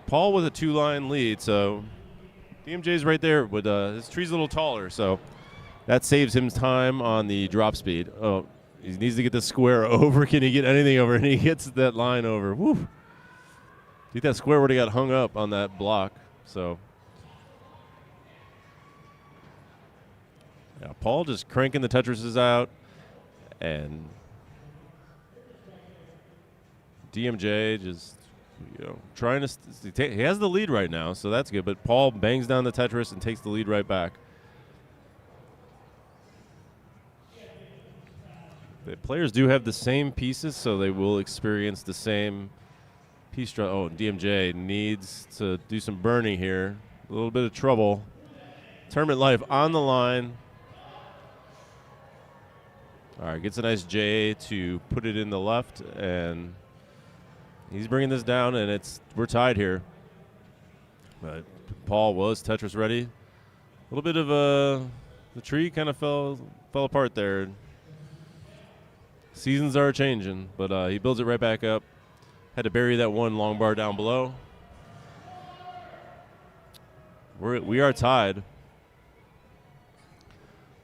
Speaker 5: Paul with a 2-line lead, so DMJ's right there with his tree's a little taller, so that saves him time on the drop speed. Oh, he needs to get the square over. Can he get anything over? And he gets that line over. Woo! I think that square would have got hung up on that block. So, yeah, Paul just cranking the Tetrises out, and DMJ just, trying to he has the lead right now, so that's good. But Paul bangs down the Tetris and takes the lead right back. The players do have the same pieces, so they will experience the same piece drop. Oh, DMJ needs to do some burning here. A little bit of trouble. Tournament life on the line. All right, gets a nice J to put it in the left, and he's bringing this down, and we're tied here. But Paul was Tetris ready. A little bit of the tree kind of fell apart there. Seasons are changing, but he builds it right back up. Had to bury that one long bar down below. We are tied.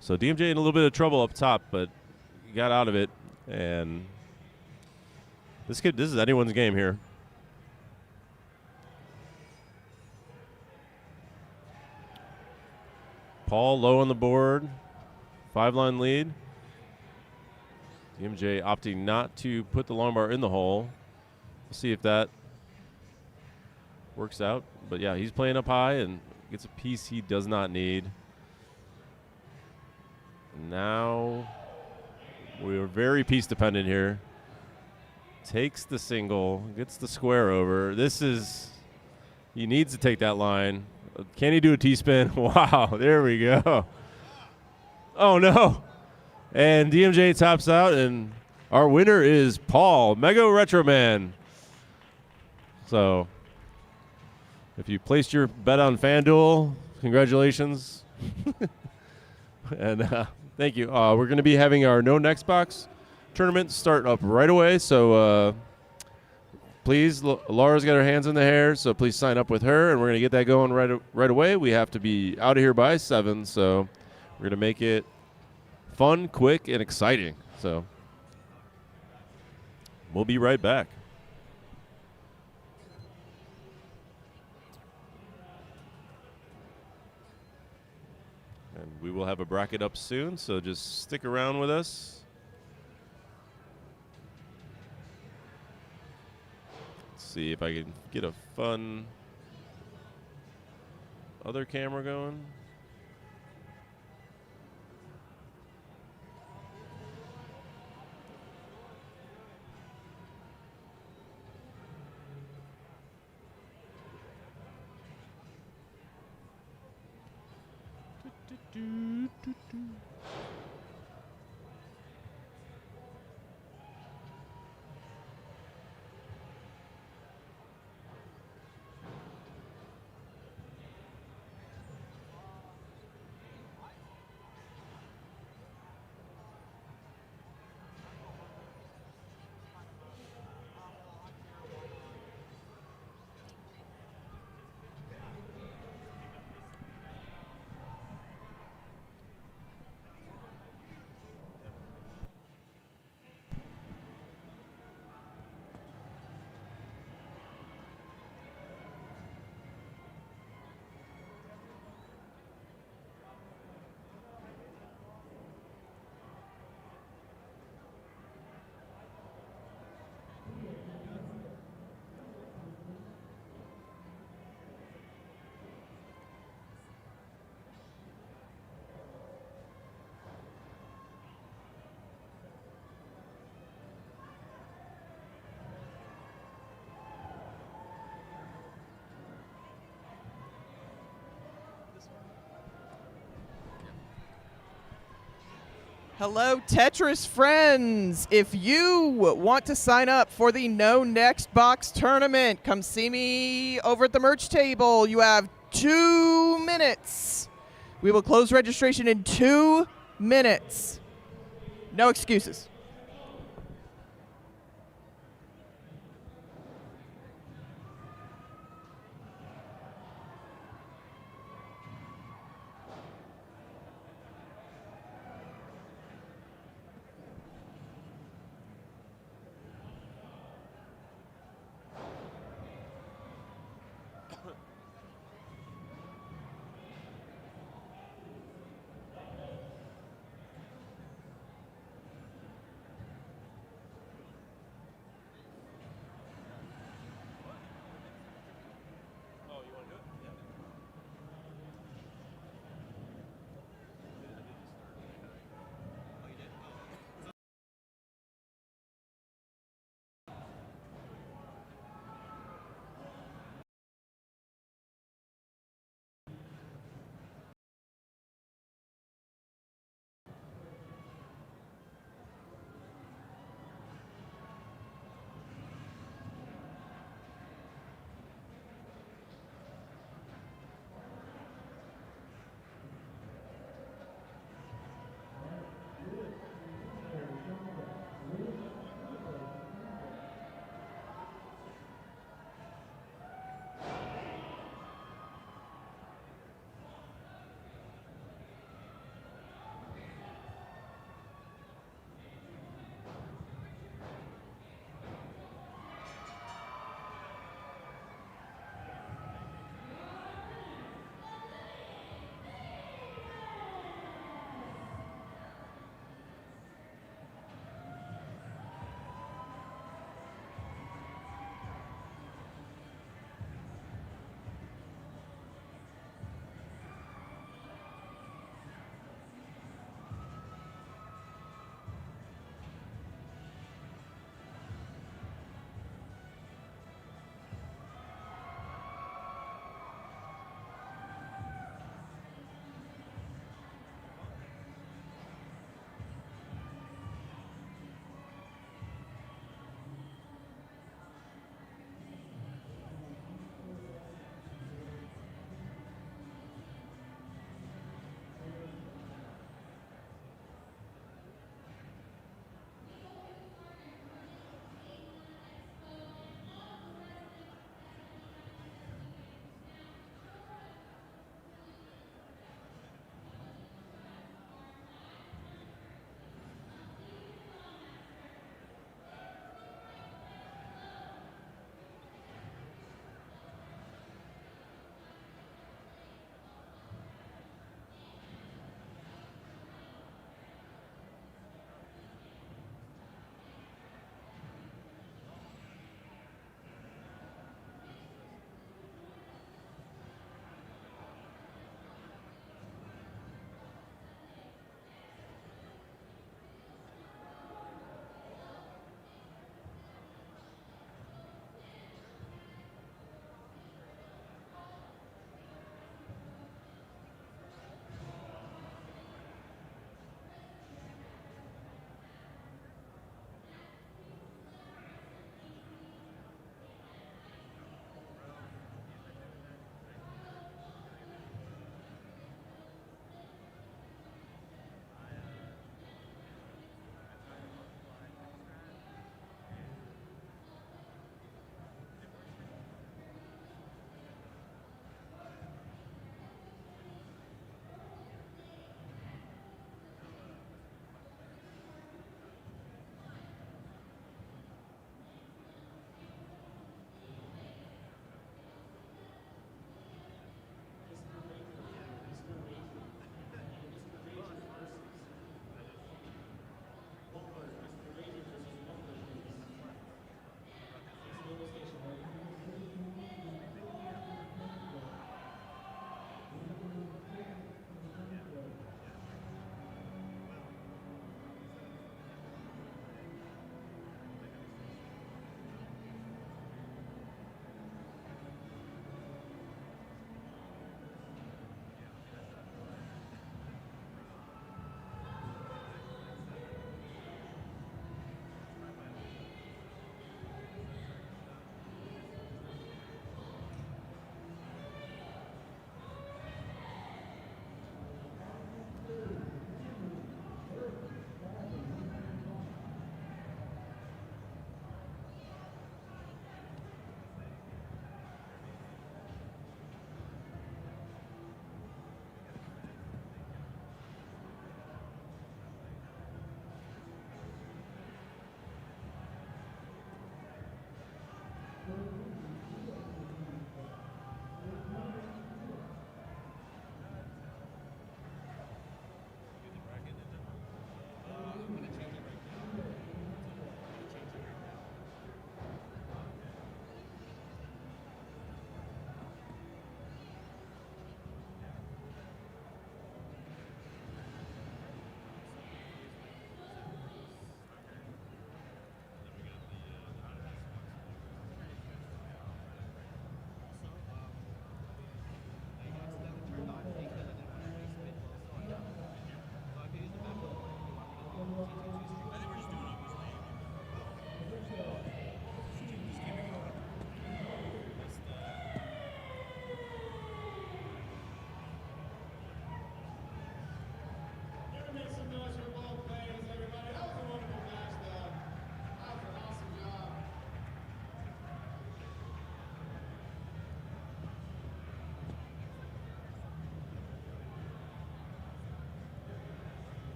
Speaker 5: So DMJ in a little bit of trouble up top, but he got out of it, and this is anyone's game here. Paul low on the board, 5-line lead. DMJ opting not to put the long bar in the hole. We'll see if that works out. But yeah, he's playing up high and gets a piece he does not need. Now we're very piece dependent here. Takes the single, gets the square over. He needs to take that line. Can he do a T-spin? Wow, there we go. Oh no. And DMJ tops out, and our winner is Paul, Mega Retro Man. So if you placed your bet on FanDuel, congratulations. And thank you. We're going to be having our No Next Box tournament start up right away. So please, Laura's got her hands in the hair, so please sign up with her, and we're going to get that going right away. We have to be out of here by 7, so we're going to make it fun, quick, and exciting. So we'll be right back. And we will have a bracket up soon, so just stick around with us. Let's see if I can get a fun other camera going.
Speaker 8: Hello, Tetris friends. If you want to sign up for the No Next Box tournament, come see me over at the merch table. You have 2 minutes. We will close registration in 2 minutes. No excuses.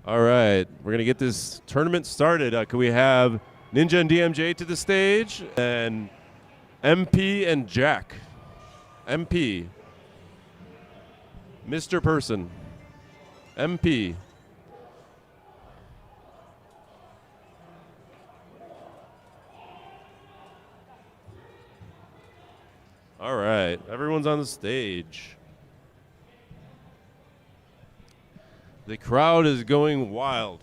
Speaker 5: All right, we're gonna get this tournament started. Can we have Ninja and DMJ to the stage, and MP and Jack? MP, Mr. Person, MP. All right, everyone's on the stage. The crowd is going wild.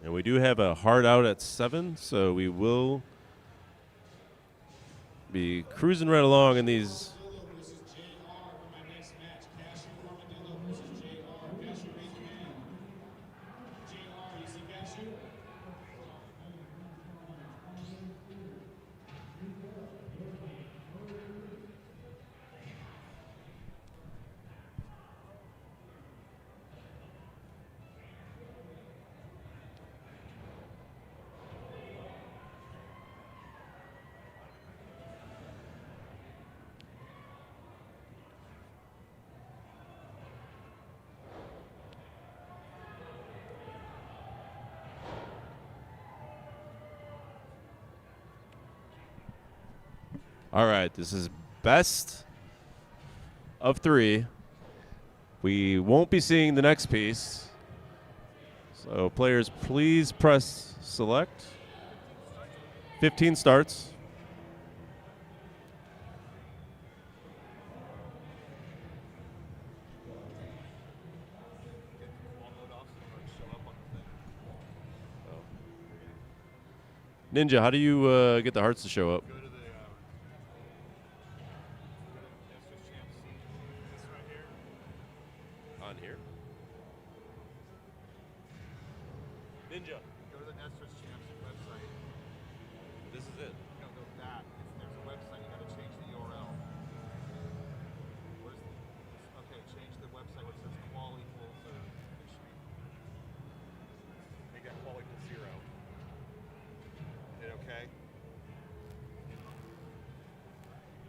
Speaker 5: And we do have a hard out at 7, so we will be cruising right along in these. All right, this is best of 3. We won't be seeing the next piece. So players, please press select. 15 starts. Ninja, how do you get the hearts to show up? On here? Ninja.
Speaker 3: Go to the Estes Champs website.
Speaker 5: This is it.
Speaker 3: No, go that. There's a website. You got to change the URL. Okay, change the website where it says qual equals history. Make that qual equals 0. Hit OK.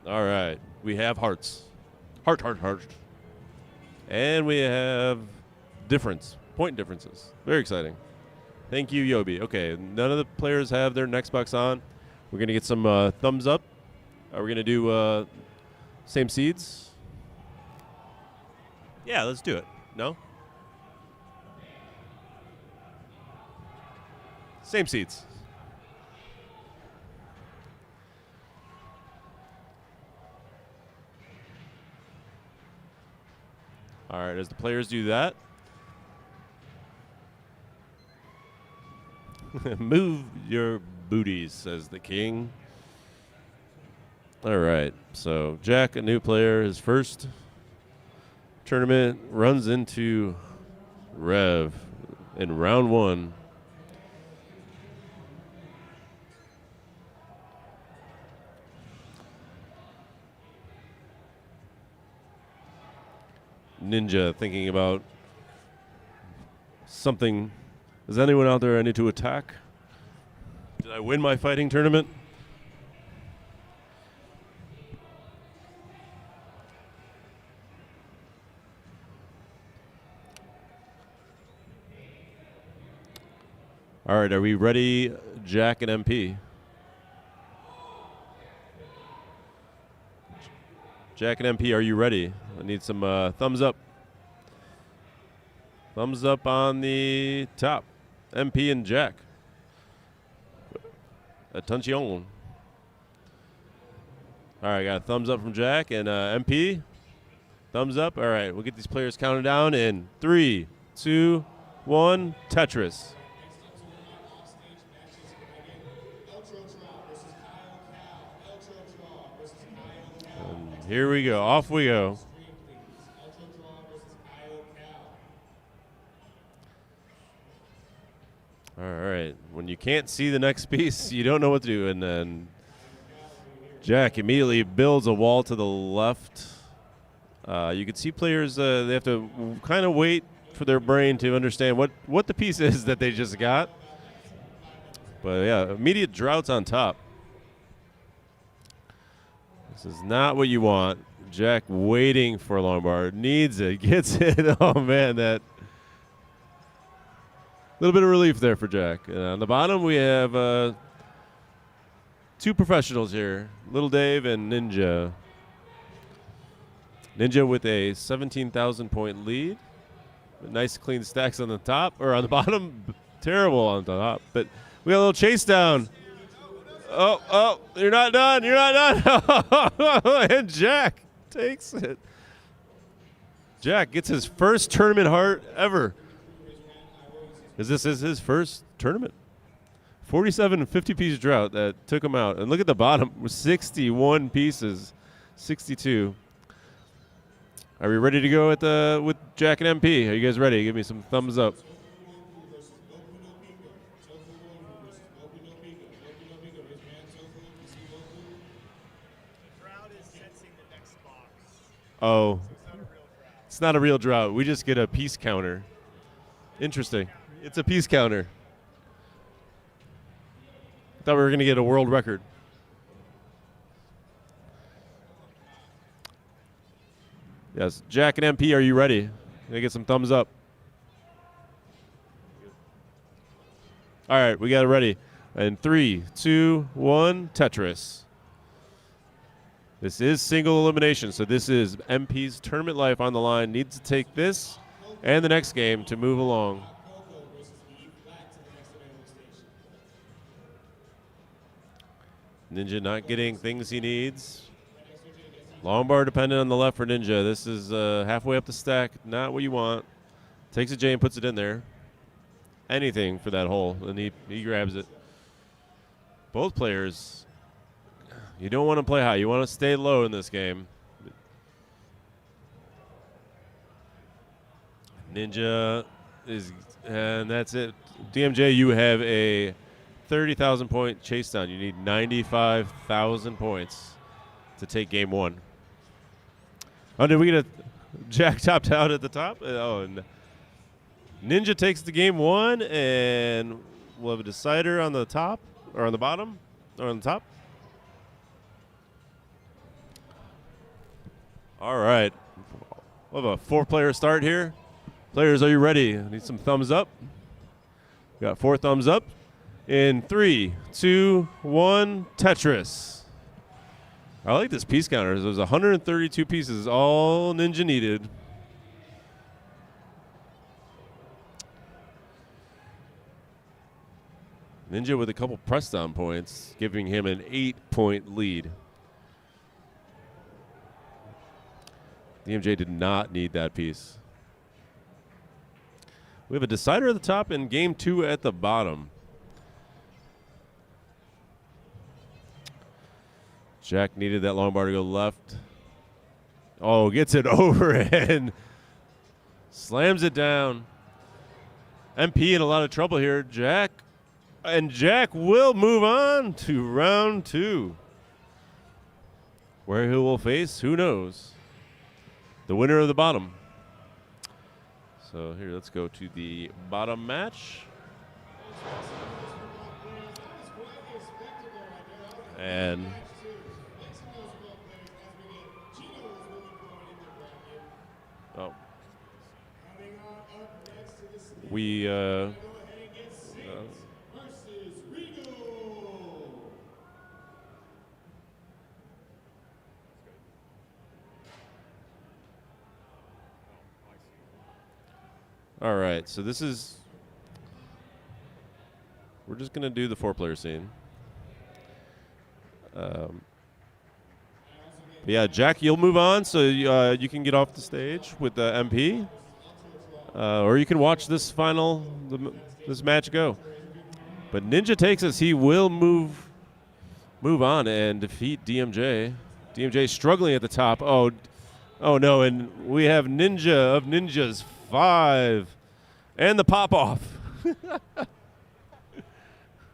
Speaker 5: All right. We have hearts. Heart. And we have point differences. Very exciting. Thank you, Yobi. Okay, none of the players have their next box on. We're going to get some thumbs up. Are we going to do same seeds? Yeah, let's do it. No? Same seeds. All right, as the players do that, move your booties, says the king. All right, so Jack, a new player, his first tournament, runs into Rev in round 1. Ninja thinking about something. Is anyone out there I need to attack? Did I win my fighting tournament? All right, are we ready, Jack and MP? Jack and MP, are you ready? I need some thumbs up. Thumbs up on the top. MP and Jack. Attention. All right, got a thumbs up from Jack and MP. Thumbs up. All right, we'll get these players counted down in 3, 2, 1. Tetris. And here we go. Off we go. All right. When you can't see the next piece, you don't know what to do. And then Jack immediately builds a wall to the left. You can see players, they have to kind of wait for their brain to understand what the piece is that they just got. But, yeah, immediate droughts on top. This is not what you want. Jack waiting for a long bar. Needs it. Gets it. Oh, man, that little bit of relief there for Jack. And on the bottom, we have 2 professionals here, Little Dave and Ninja. Ninja with a 17,000 point lead. Nice clean stacks on the top, or on the bottom. terrible on the top. But we got a little chase down. Oh, you're not done. You're not done. And Jack takes it. Jack gets his first tournament heart ever. This is his first tournament. 47 50-piece drought that took him out. And look at the bottom, 61 pieces, 62. Are we ready to go with Jack and MP? Are you guys ready? Give me some thumbs up. Oh, it's not a real drought. We just get a piece counter. Interesting. It's a piece counter. Thought we were going to get a world record. Yes, Jack and MP, are you ready? Can I get some thumbs up? All right, we got it ready. And 3, 2, 1, Tetris. This is single elimination, so this is MP's tournament life on the line. Needs to take this and the next game to move along. Ninja not getting things he needs. Long bar dependent on the left for Ninja. This is halfway up the stack. Not what you want. Takes a J and puts it in there. Anything for that hole, and he grabs it. Both players, you don't want to play high. You want to stay low in this game. Ninja is, and that's it. DMJ, you have a 30,000 point chase down. You need 95,000 points to take game one. Oh, did we get a Jack topped out at the top? Oh, and Ninja takes the game one, and we'll have a decider on the top, or on the bottom, or on the top. All right. We'll have a 4-player start here. Players, are you ready? I need some thumbs up. We got 4 thumbs up. In 3, 2, 1, Tetris. I like this piece counter. There's 132 pieces, all Ninja needed. Ninja with a couple press down points, giving him an 8-point lead. DMJ did not need that piece. We have a decider at the top and game 2 at the bottom. Jack needed that long bar to go left. Oh, gets it over and slams it down. MP in a lot of trouble here. Jack will move on to round 2. Where he will face, who knows? The winner of the bottom. So here, let's go to the bottom match. And we all right, so this is, we're just going to do the 4-player scene. Yeah, Jack, you'll move on, so you can get off the stage with the MP, or you can watch this this match go. But Ninja takes us. He will move on and defeat DMJ. DMJ struggling at the top. Oh no, and we have Ninja of Ninjas 5 and the pop off.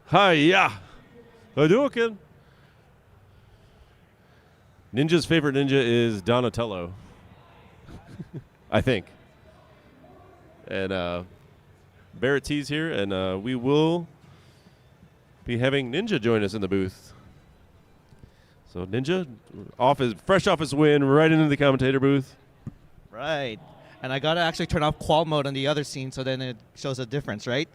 Speaker 5: Hi-ya. Hadouken. Ninja's favorite ninja is Donatello, I think. And Barrett T's here, and we will be having Ninja join us in the booth. So Ninja, fresh off his win, right into the commentator booth.
Speaker 2: Right. And I got to actually turn off qual mode on the other scene so then it shows a difference, right?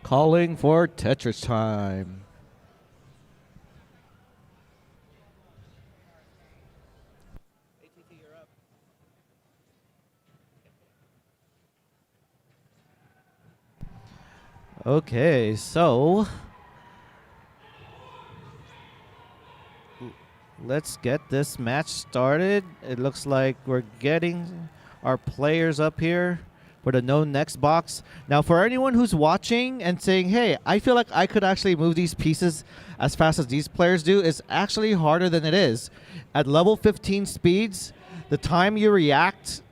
Speaker 2: Calling for Tetris time. Okay, so let's get this match started. It looks like we're getting our players up here for the no next box. Now, for anyone who's watching and saying, hey, I feel like I could actually move these pieces as fast as these players do, it's actually harder than it is. At level 15 speeds, the time you react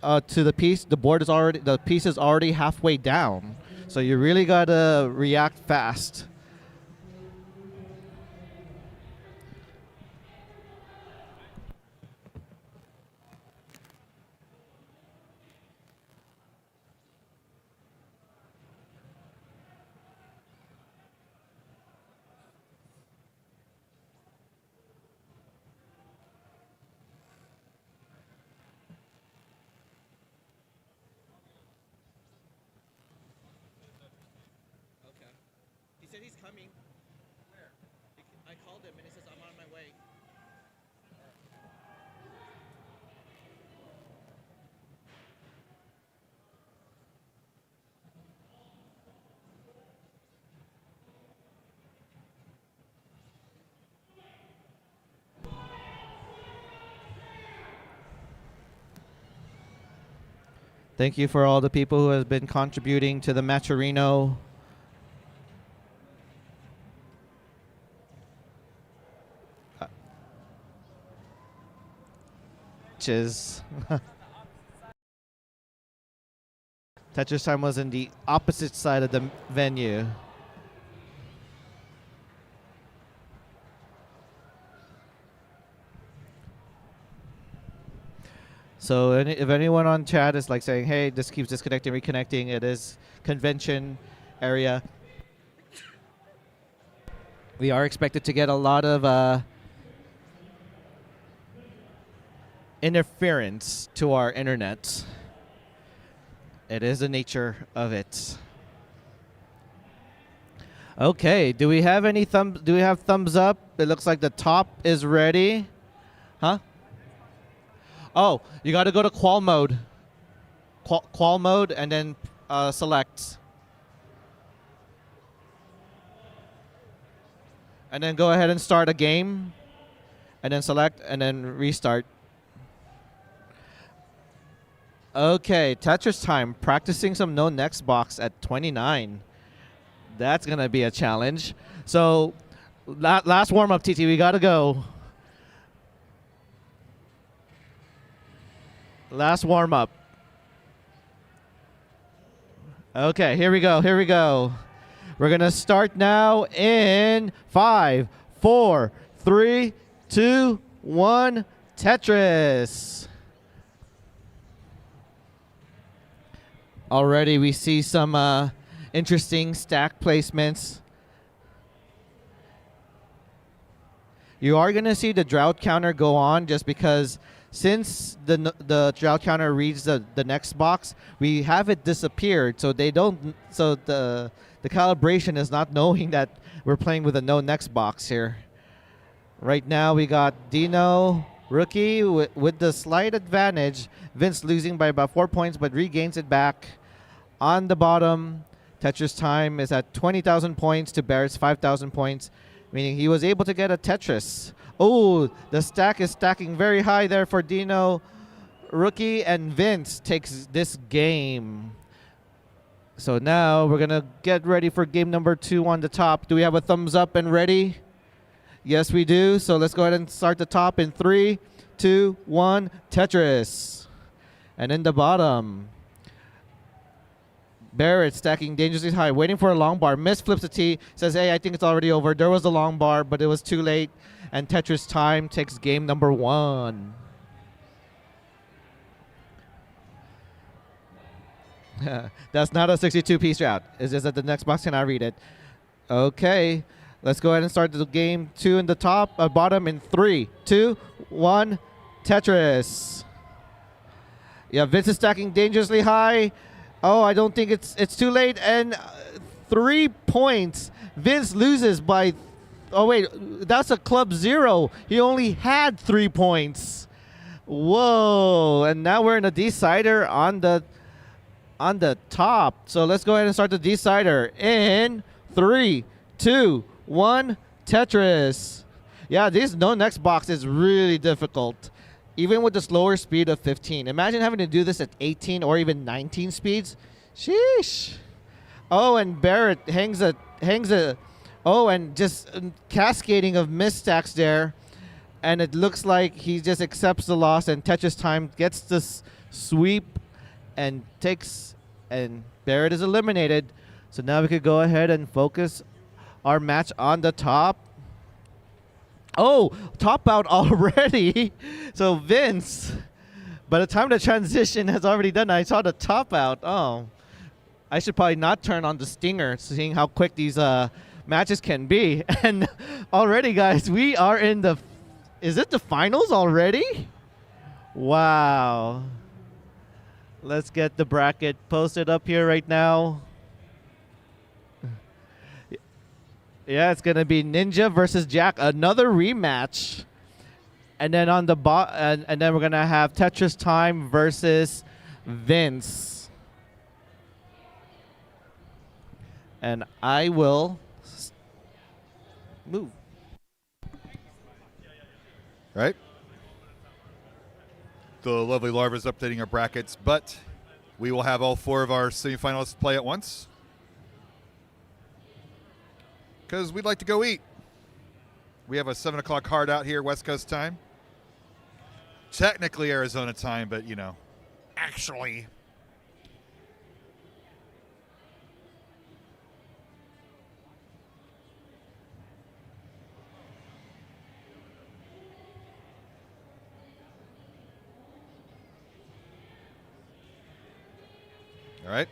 Speaker 2: to the piece, the piece is already halfway down. So you really gotta react fast. He said he's coming. Where? I called him and he says I'm on my way. Thank you for all the people who have been contributing to the Matcherino. Tetris time was in the opposite side of the venue. So if anyone on chat is like saying, hey, this keeps disconnecting, reconnecting, it is convention area. We are expected to get a lot of interference to our internet. It is the nature of it. Okay, do we have any thumbs? Do we have thumbs up? It looks like the top is ready. Huh? Oh, you got to go to qual mode. Qual mode and then select. And then go ahead and start a game. And then select and then restart. Okay, Tetris time. Practicing some no next box at 29. That's going to be a challenge. So, last warm-up, TT. We got to go. Last warm-up. Okay, here we go. Here we go. We're going to start now in 5, 4, 3, 2, 1. Tetris. Already we see some interesting stack placements. You are going to see the drought counter go on just because since the drought counter reads the next box, we have it disappeared. So they don't. So the calibration is not knowing that we're playing with a no next box here. Right now we got Dino rookie with the slight advantage. Vince losing by about 4 points, but regains it back. On the bottom, Tetris time is at 20,000 points to Barrett's 5,000 points, meaning he was able to get a Tetris. Oh, the stack is stacking very high there for Dino. Rookie and Vince takes this game. So now we're going to get ready for game number 2 on the top. Do we have a thumbs up and ready? Yes, we do. So let's go ahead and start the top in 3, 2, 1, Tetris. And in the bottom, Barrett stacking dangerously high, waiting for a long bar. Miss flips a T, says, hey, I think it's already over. There was a long bar, but it was too late. And Tetris time takes game number 1. That's not a 62-piece route. It's just that the next box cannot read it. Okay, let's go ahead and start the game 2 in the top, bottom in 3, 2, 1, Tetris. Yeah, Vince is stacking dangerously high. Oh, I don't think it's too late. And 3 points. Vince loses by. Oh wait, that's a club 0. He only had 3 points. Whoa! And now we're in a decider on the top. So let's go ahead and start the decider in 3, 2, 1. Tetris. Yeah, this no next box is really difficult, even with the slower speed of 15. Imagine having to do this at 18 or even 19 speeds. Sheesh. Oh, and Barrett hangs a. Oh, and just cascading of misstacks there. And it looks like he just accepts the loss, and Tetris Time gets this sweep and takes. And Barrett is eliminated. So now we could go ahead and focus our match on the top. Oh, top out already. So Vince, by the time the transition has already done, I saw the top out. Oh, I should probably not turn on the stinger, seeing how quick these matches can be. And already, guys, we are in the. Is it the finals already? Wow. Let's get the bracket posted up here right now. Yeah, it's gonna be Ninja versus Jack, another rematch, and then on the and then we're gonna have Tetris Time versus Vince, and I will move.
Speaker 1: Right. The lovely Larva is updating our brackets, but we will have all 4 of our semifinalists play at once. Because we'd like to go eat. We have a 7 o'clock hard out here, West Coast time. Technically Arizona time, but, you know, actually. All right.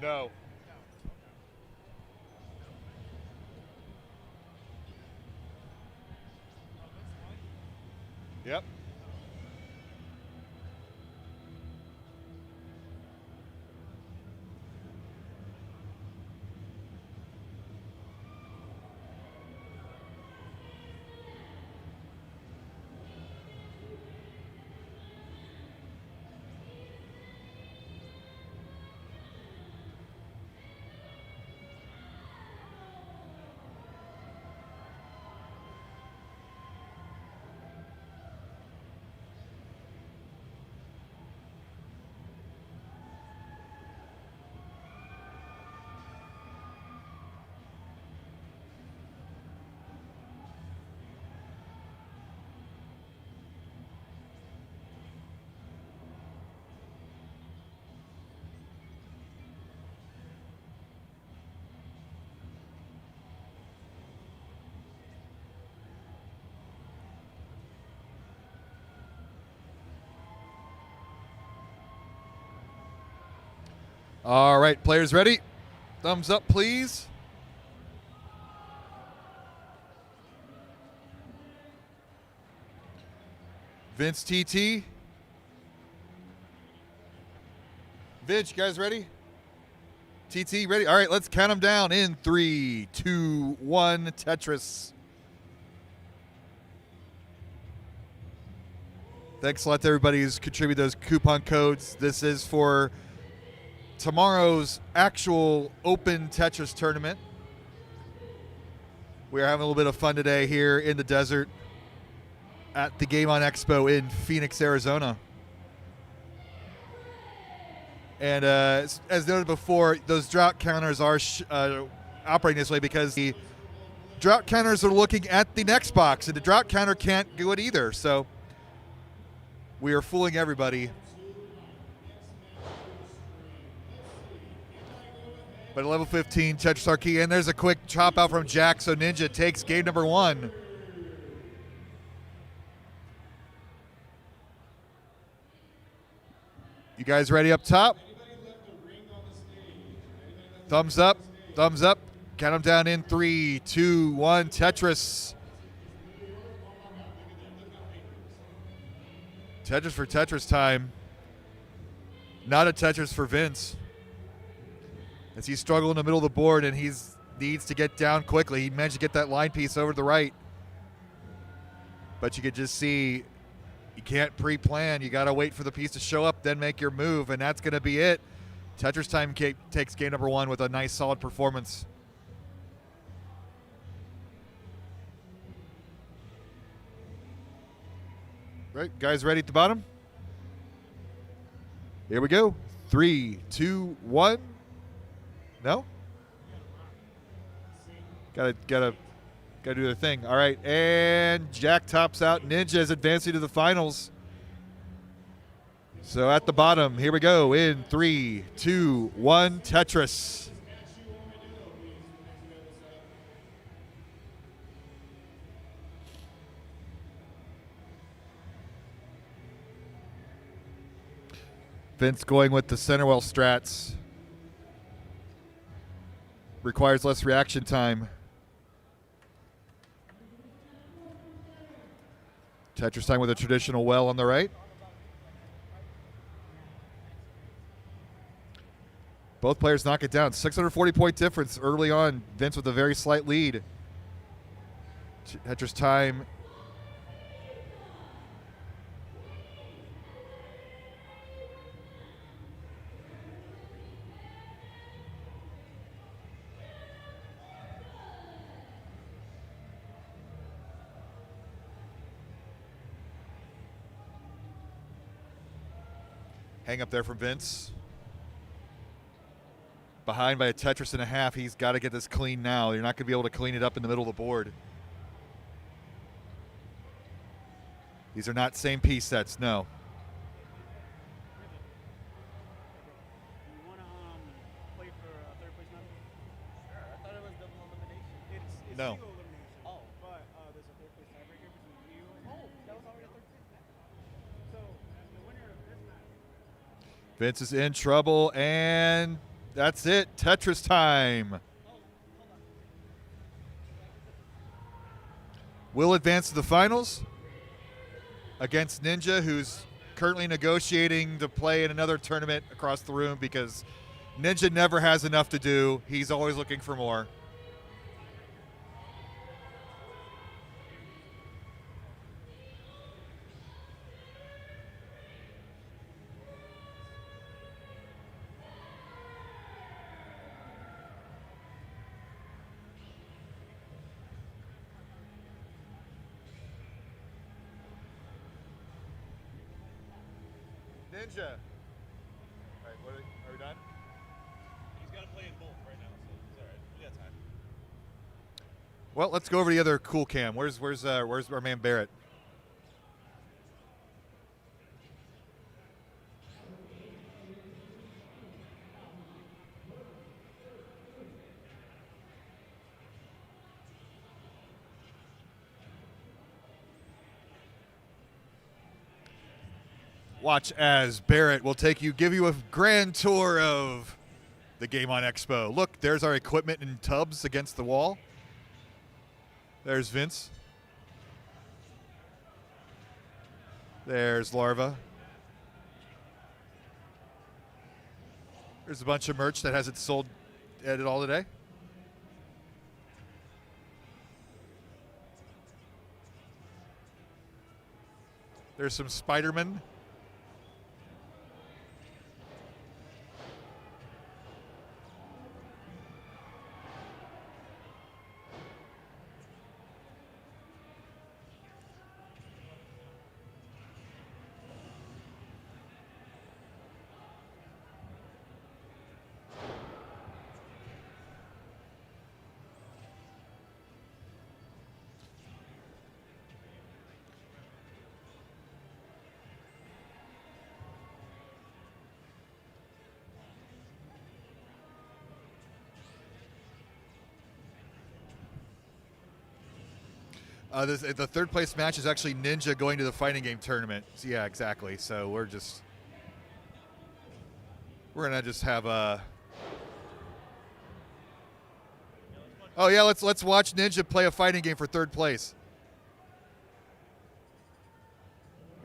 Speaker 1: No. Yep. All right, players ready? Thumbs up, please. Vince TT. Vince, you guys ready? TT, ready? All right, let's count them down in 3, 2, 1, Tetris. Thanks a lot to everybody who's contributed those coupon codes. This is for tomorrow's actual open Tetris tournament. We are having a little bit of fun today here in the desert at the Game On Expo in Phoenix, Arizona. And as noted before, those drought counters are operating this way because the drought counters are looking at the next box, and the drought counter can't do it either. So we are fooling everybody. But at level 15, Tetris our key, and there's a quick chop out from Jack, so Ninja takes game number 1. You guys ready up top? Thumbs up. Thumbs up. Count them down in 3, 2, 1. Tetris. Tetris for Tetris time. Not a Tetris for Vince. As he's struggling in the middle of the board and he's needs to get down quickly. He managed to get that line piece over to the right. But you could just see you can't pre-plan. You got to wait for the piece to show up, then make your move, and that's going to be it. Tetris time takes game number 1 with a nice, solid performance. Right, guys ready at the bottom? Here we go. 3, 2, 1. No? Gotta do the thing. All right, and Jack tops out. Ninja is advancing to the finals. So at the bottom, here we go. In 3, 2, 1. Tetris. Vince going with the Centerwell strats. Requires less reaction time. Tetris time with a traditional well on the right. Both players knock it down. 640-point difference early on. Vince with a very slight lead. Tetris time. Hang up there from Vince. Behind by a Tetris and a half. He's got to get this clean now. You're not going to be able to clean it up in the middle of the board. These are not same piece sets, no. No. Vince is in trouble, and that's it. Tetris time. Will advance to the finals against Ninja, who's currently negotiating to play in another tournament across the room because Ninja never has enough to do. He's always looking for more. Ninja. All right, are we done?
Speaker 10: He's got to play in both right now, so it's all right. We got time.
Speaker 1: Well, let's go over to the other cool cam. Where's our man Barrett? Watch as Barrett will give you a grand tour of the game on Expo. Look, there's our equipment in tubs against the wall. There's Vince. There's Larva. There's a bunch of merch that hasn't sold at all today. There's some Spider-Man. The third place match is actually Ninja going to the fighting game tournament. So yeah, exactly. So we're just We're gonna just have a. Oh yeah, let's watch Ninja play a fighting game for third place.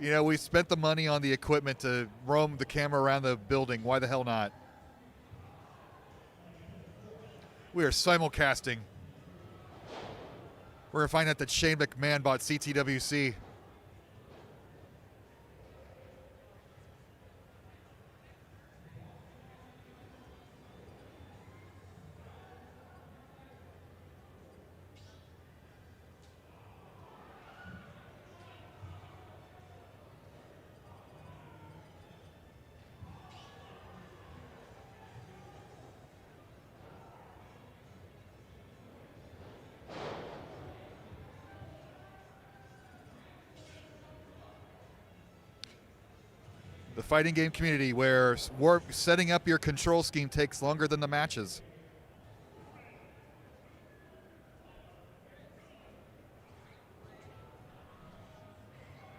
Speaker 1: You know, we spent the money on the equipment to roam the camera around the building. Why the hell not? We are simulcasting. We're gonna find out that Shane McMahon bought Ctwc. The fighting game community where setting up your control scheme takes longer than the matches.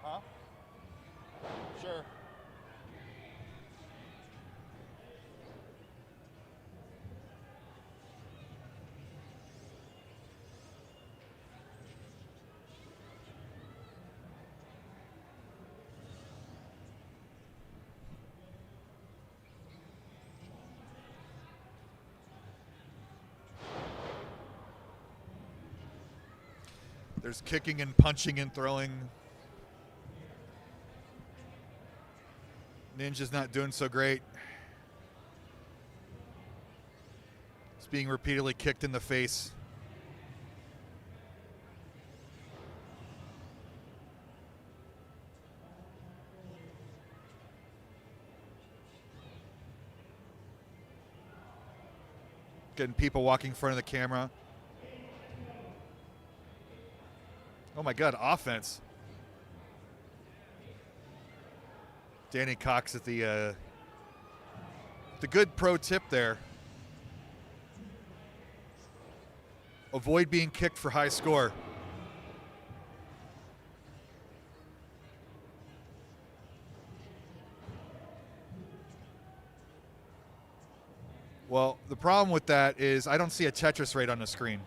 Speaker 1: Huh? Sure. There's kicking and punching and throwing. Ninja's not doing so great. He's being repeatedly kicked in the face. Getting people walking in front of the camera. Oh my God, offense. Danny Cox at the good pro tip there. Avoid being kicked for high score. Well, the problem with that is I don't see a Tetris rate on the screen.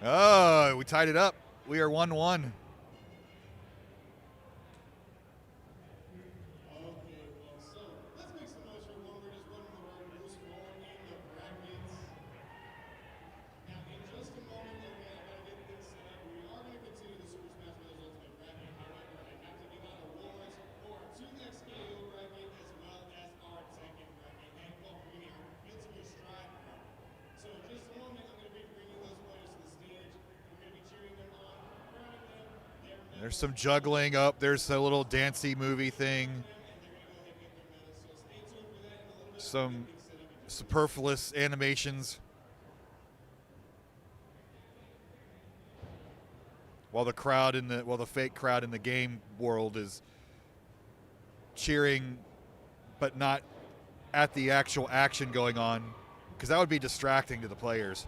Speaker 1: Oh, we tied it up. We are 1-1.
Speaker 3: Okay, well, so let's make some noise for one. We're just running the road loose forward in the brackets. Now, in just a moment, okay, I gotta get things set up. We are gonna continue the Super Smash Bros. Ultimate bracket. However, I have to give out awards for our 2X KO bracket as well as our Tekken bracket, and well, for me, our Guilty Stride bracket. So in just a moment, I'm gonna be bringing those players to the stage. We're gonna be cheering them on, crowning them.
Speaker 1: There's some juggling up. There's a little dancey movie thing. Some superfluous animations. While the fake crowd in the game world is cheering, but not at the actual action going on, because that would be distracting to the players.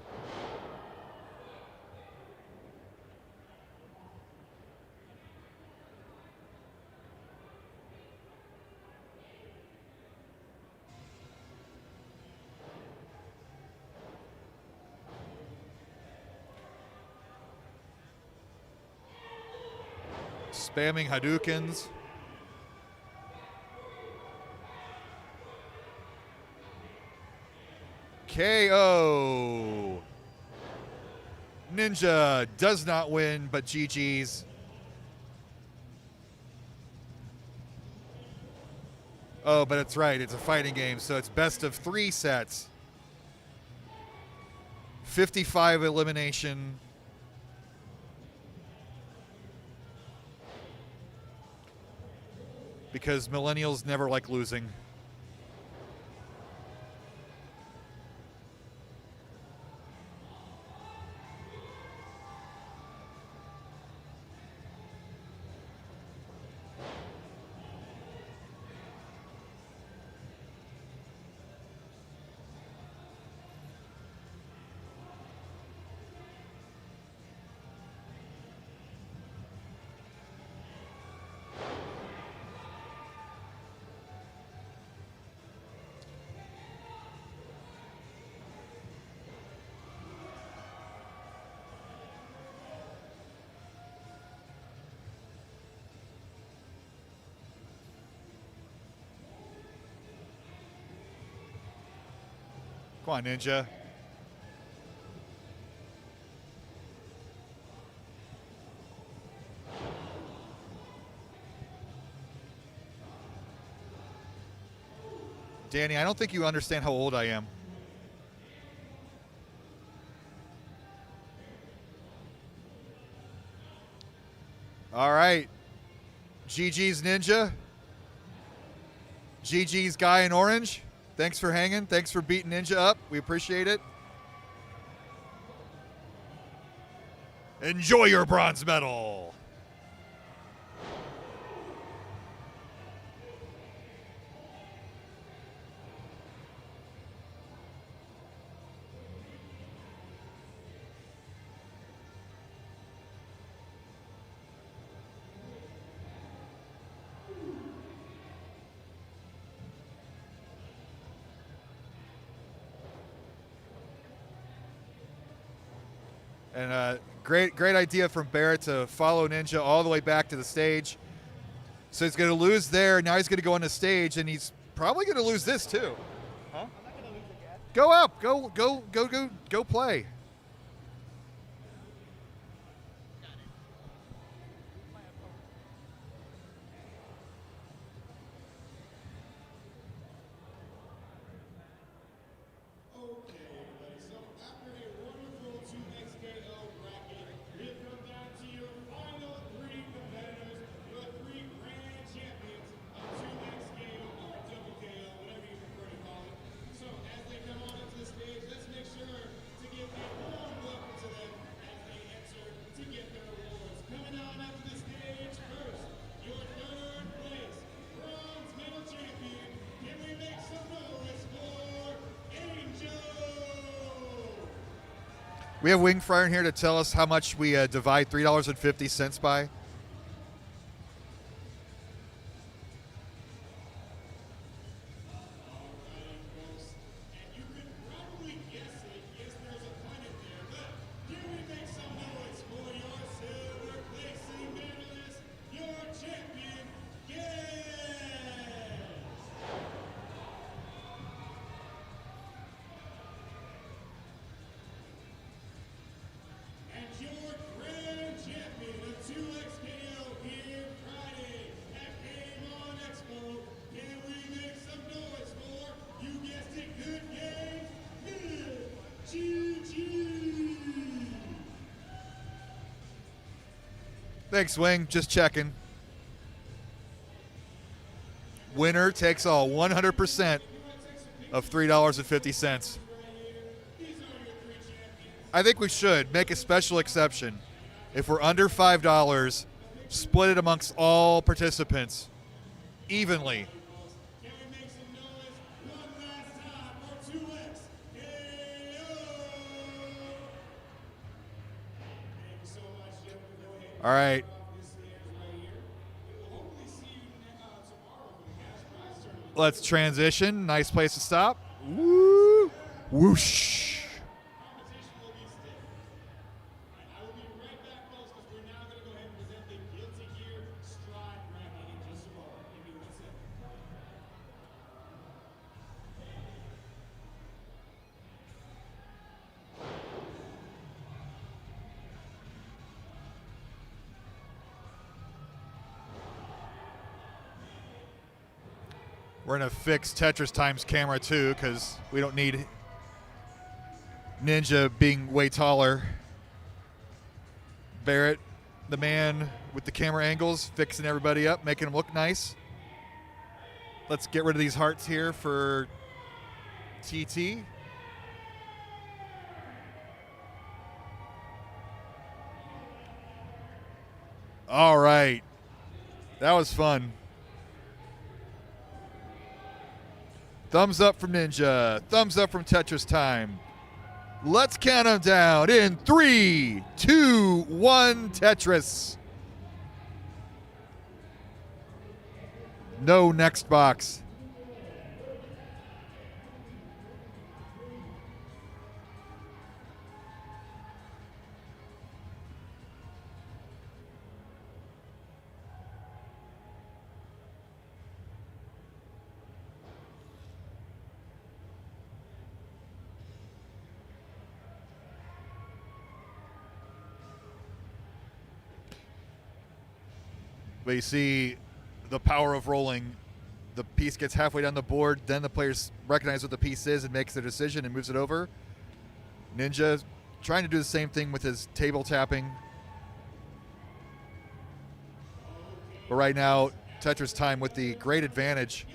Speaker 1: Spamming Hadoukens. KO. Ninja does not win, but GG's. Oh, but it's right. It's a fighting game, so it's best of 3 sets. 55 elimination. Because millennials never like losing. Come on, Ninja. Danny, I don't think you understand how old I am. All right. GG's Ninja. GG's Guy in Orange. Thanks for hanging. Thanks for beating Ninja up. We appreciate it. Enjoy your bronze medal. And great idea from Barrett to follow Ninja all the way back to the stage. So he's going to lose there. Now he's going to go on the stage, and he's probably going to lose this too. Huh? I'm not going to lose again. Go up. Go play. We have Wing Fryer in here to tell us how much we divide $3.50 by. Thanks, Wing. Just checking. Winner takes all 100% of $3.50. I think we should make a special exception. If we're under $5, split it amongst all participants evenly. All right. Let's transition. Nice place to stop. Woo! Whoosh. We're going to fix Tetris Times camera too, because we don't need Ninja being way taller. Barrett, the man with the camera angles, fixing everybody up, making them look nice. Let's get rid of these hearts here for TT. All right. That was fun. Thumbs up from Ninja. Thumbs up from Tetris Time. Let's count them down in 3, 2, 1, Tetris. No next box. But you see the power of rolling. The piece gets halfway down the board, then the players recognize what the piece is and makes their decision and moves it over. Ninja trying to do the same thing with his table tapping. But right now, Tetris Time with the great advantage.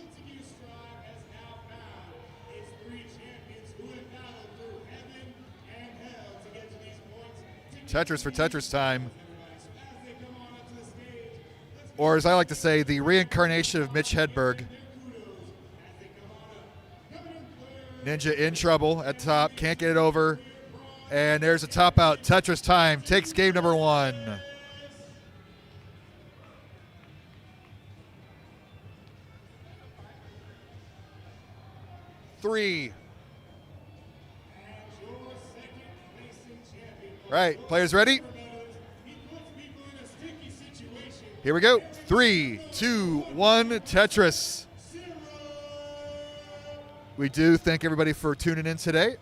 Speaker 1: Tetris for Tetris Time. Or as I like to say, the reincarnation of Mitch Hedberg. Ninja in trouble at top, can't get it over. And there's a top out. Tetris Time takes game number 1. Three. Right, players ready? Here we go. 3, 2, 1, Tetris. We do thank everybody for tuning in today.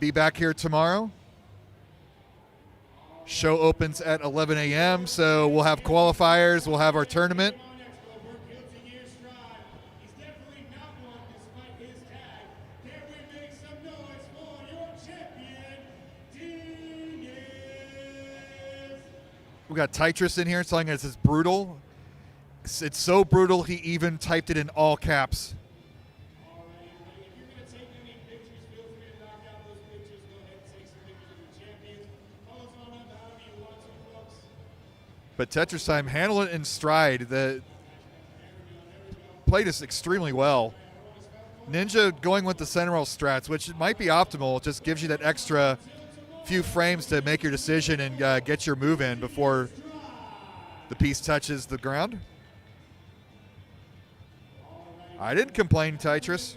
Speaker 1: Be back here tomorrow. Show opens at 11 a.m., so we'll have qualifiers, we'll have our tournament. We got Tetris in here telling us it's brutal. It's so brutal, he even typed it in all caps. But Tetris Time handled it in stride. Played us extremely well. Ninja going with the center roll strats, which might be optimal. It just gives you that extra few frames to make your decision and get your move in before the piece touches the ground. I didn't complain, Tetris.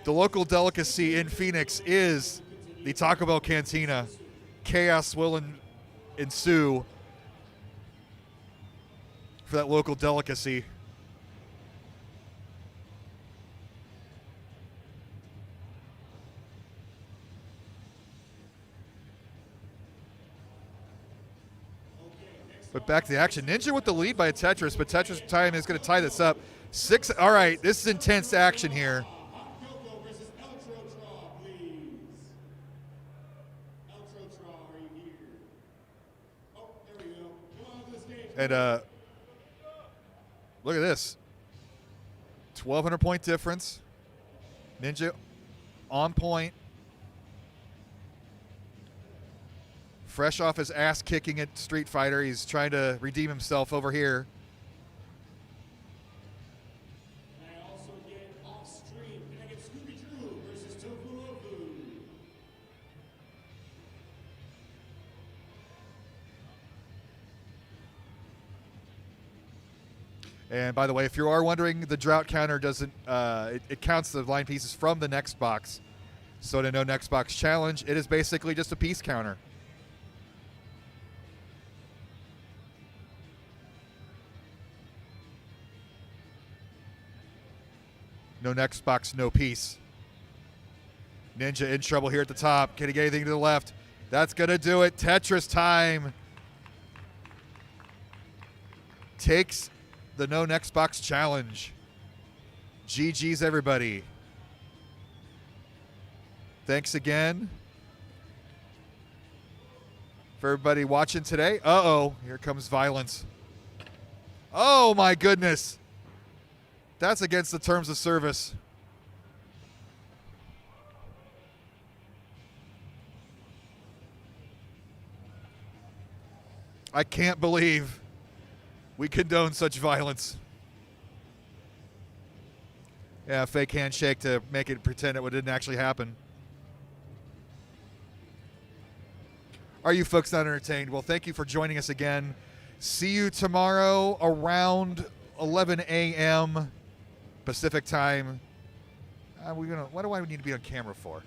Speaker 1: The local delicacy in Phoenix is the Taco Bell Cantina. Chaos will ensue for that local delicacy. But back to the action. Ninja with the lead by a Tetris, but Tetris Time is going to tie this up. 6. All right, this is intense action here. And look at this. 1,200 point difference. Ninja on point. Fresh off his ass kicking at Street Fighter. He's trying to redeem himself over here.
Speaker 3: And I also get off stream. Can I get Scooby-Doo versus Tofu?
Speaker 1: And by the way, if you are wondering, the drought counter doesn't, it counts the line pieces from the next box. So to no next box challenge, it is basically just a piece counter. No next box, no piece. Ninja in trouble here at the top. Can he get anything to the left? That's going to do it. Tetris Time takes the no next box challenge. GG's, everybody. Thanks again for everybody watching today. Uh-oh, here comes violence. Oh, my goodness. That's against the terms of service. I can't believe we condone such violence. Yeah, fake handshake to make it pretend it didn't actually happen. Are you folks not entertained? Well, thank you for joining us again. See you tomorrow around 11 a.m. Pacific time. What do I need to be on camera for?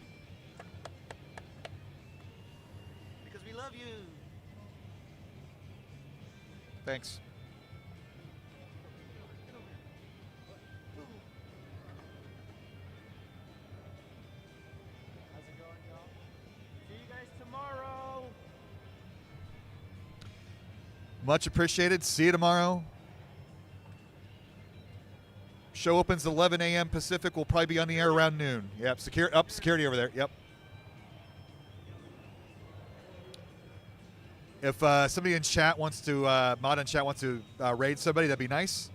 Speaker 2: Because we love you.
Speaker 1: Thanks. Much appreciated. See you tomorrow. Show opens 11 a.m. Pacific. We'll probably be on the air around noon. Yep. Security over there. Yep. If somebody in chat wants to, mod in chat wants to raid somebody, that'd be nice.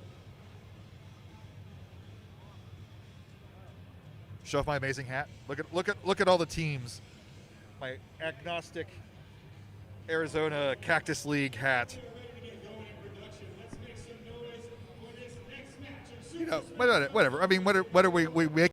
Speaker 1: Show off my amazing hat. Look at all the teams. My agnostic Arizona Cactus League hat. You know, whatever. I mean, what are we make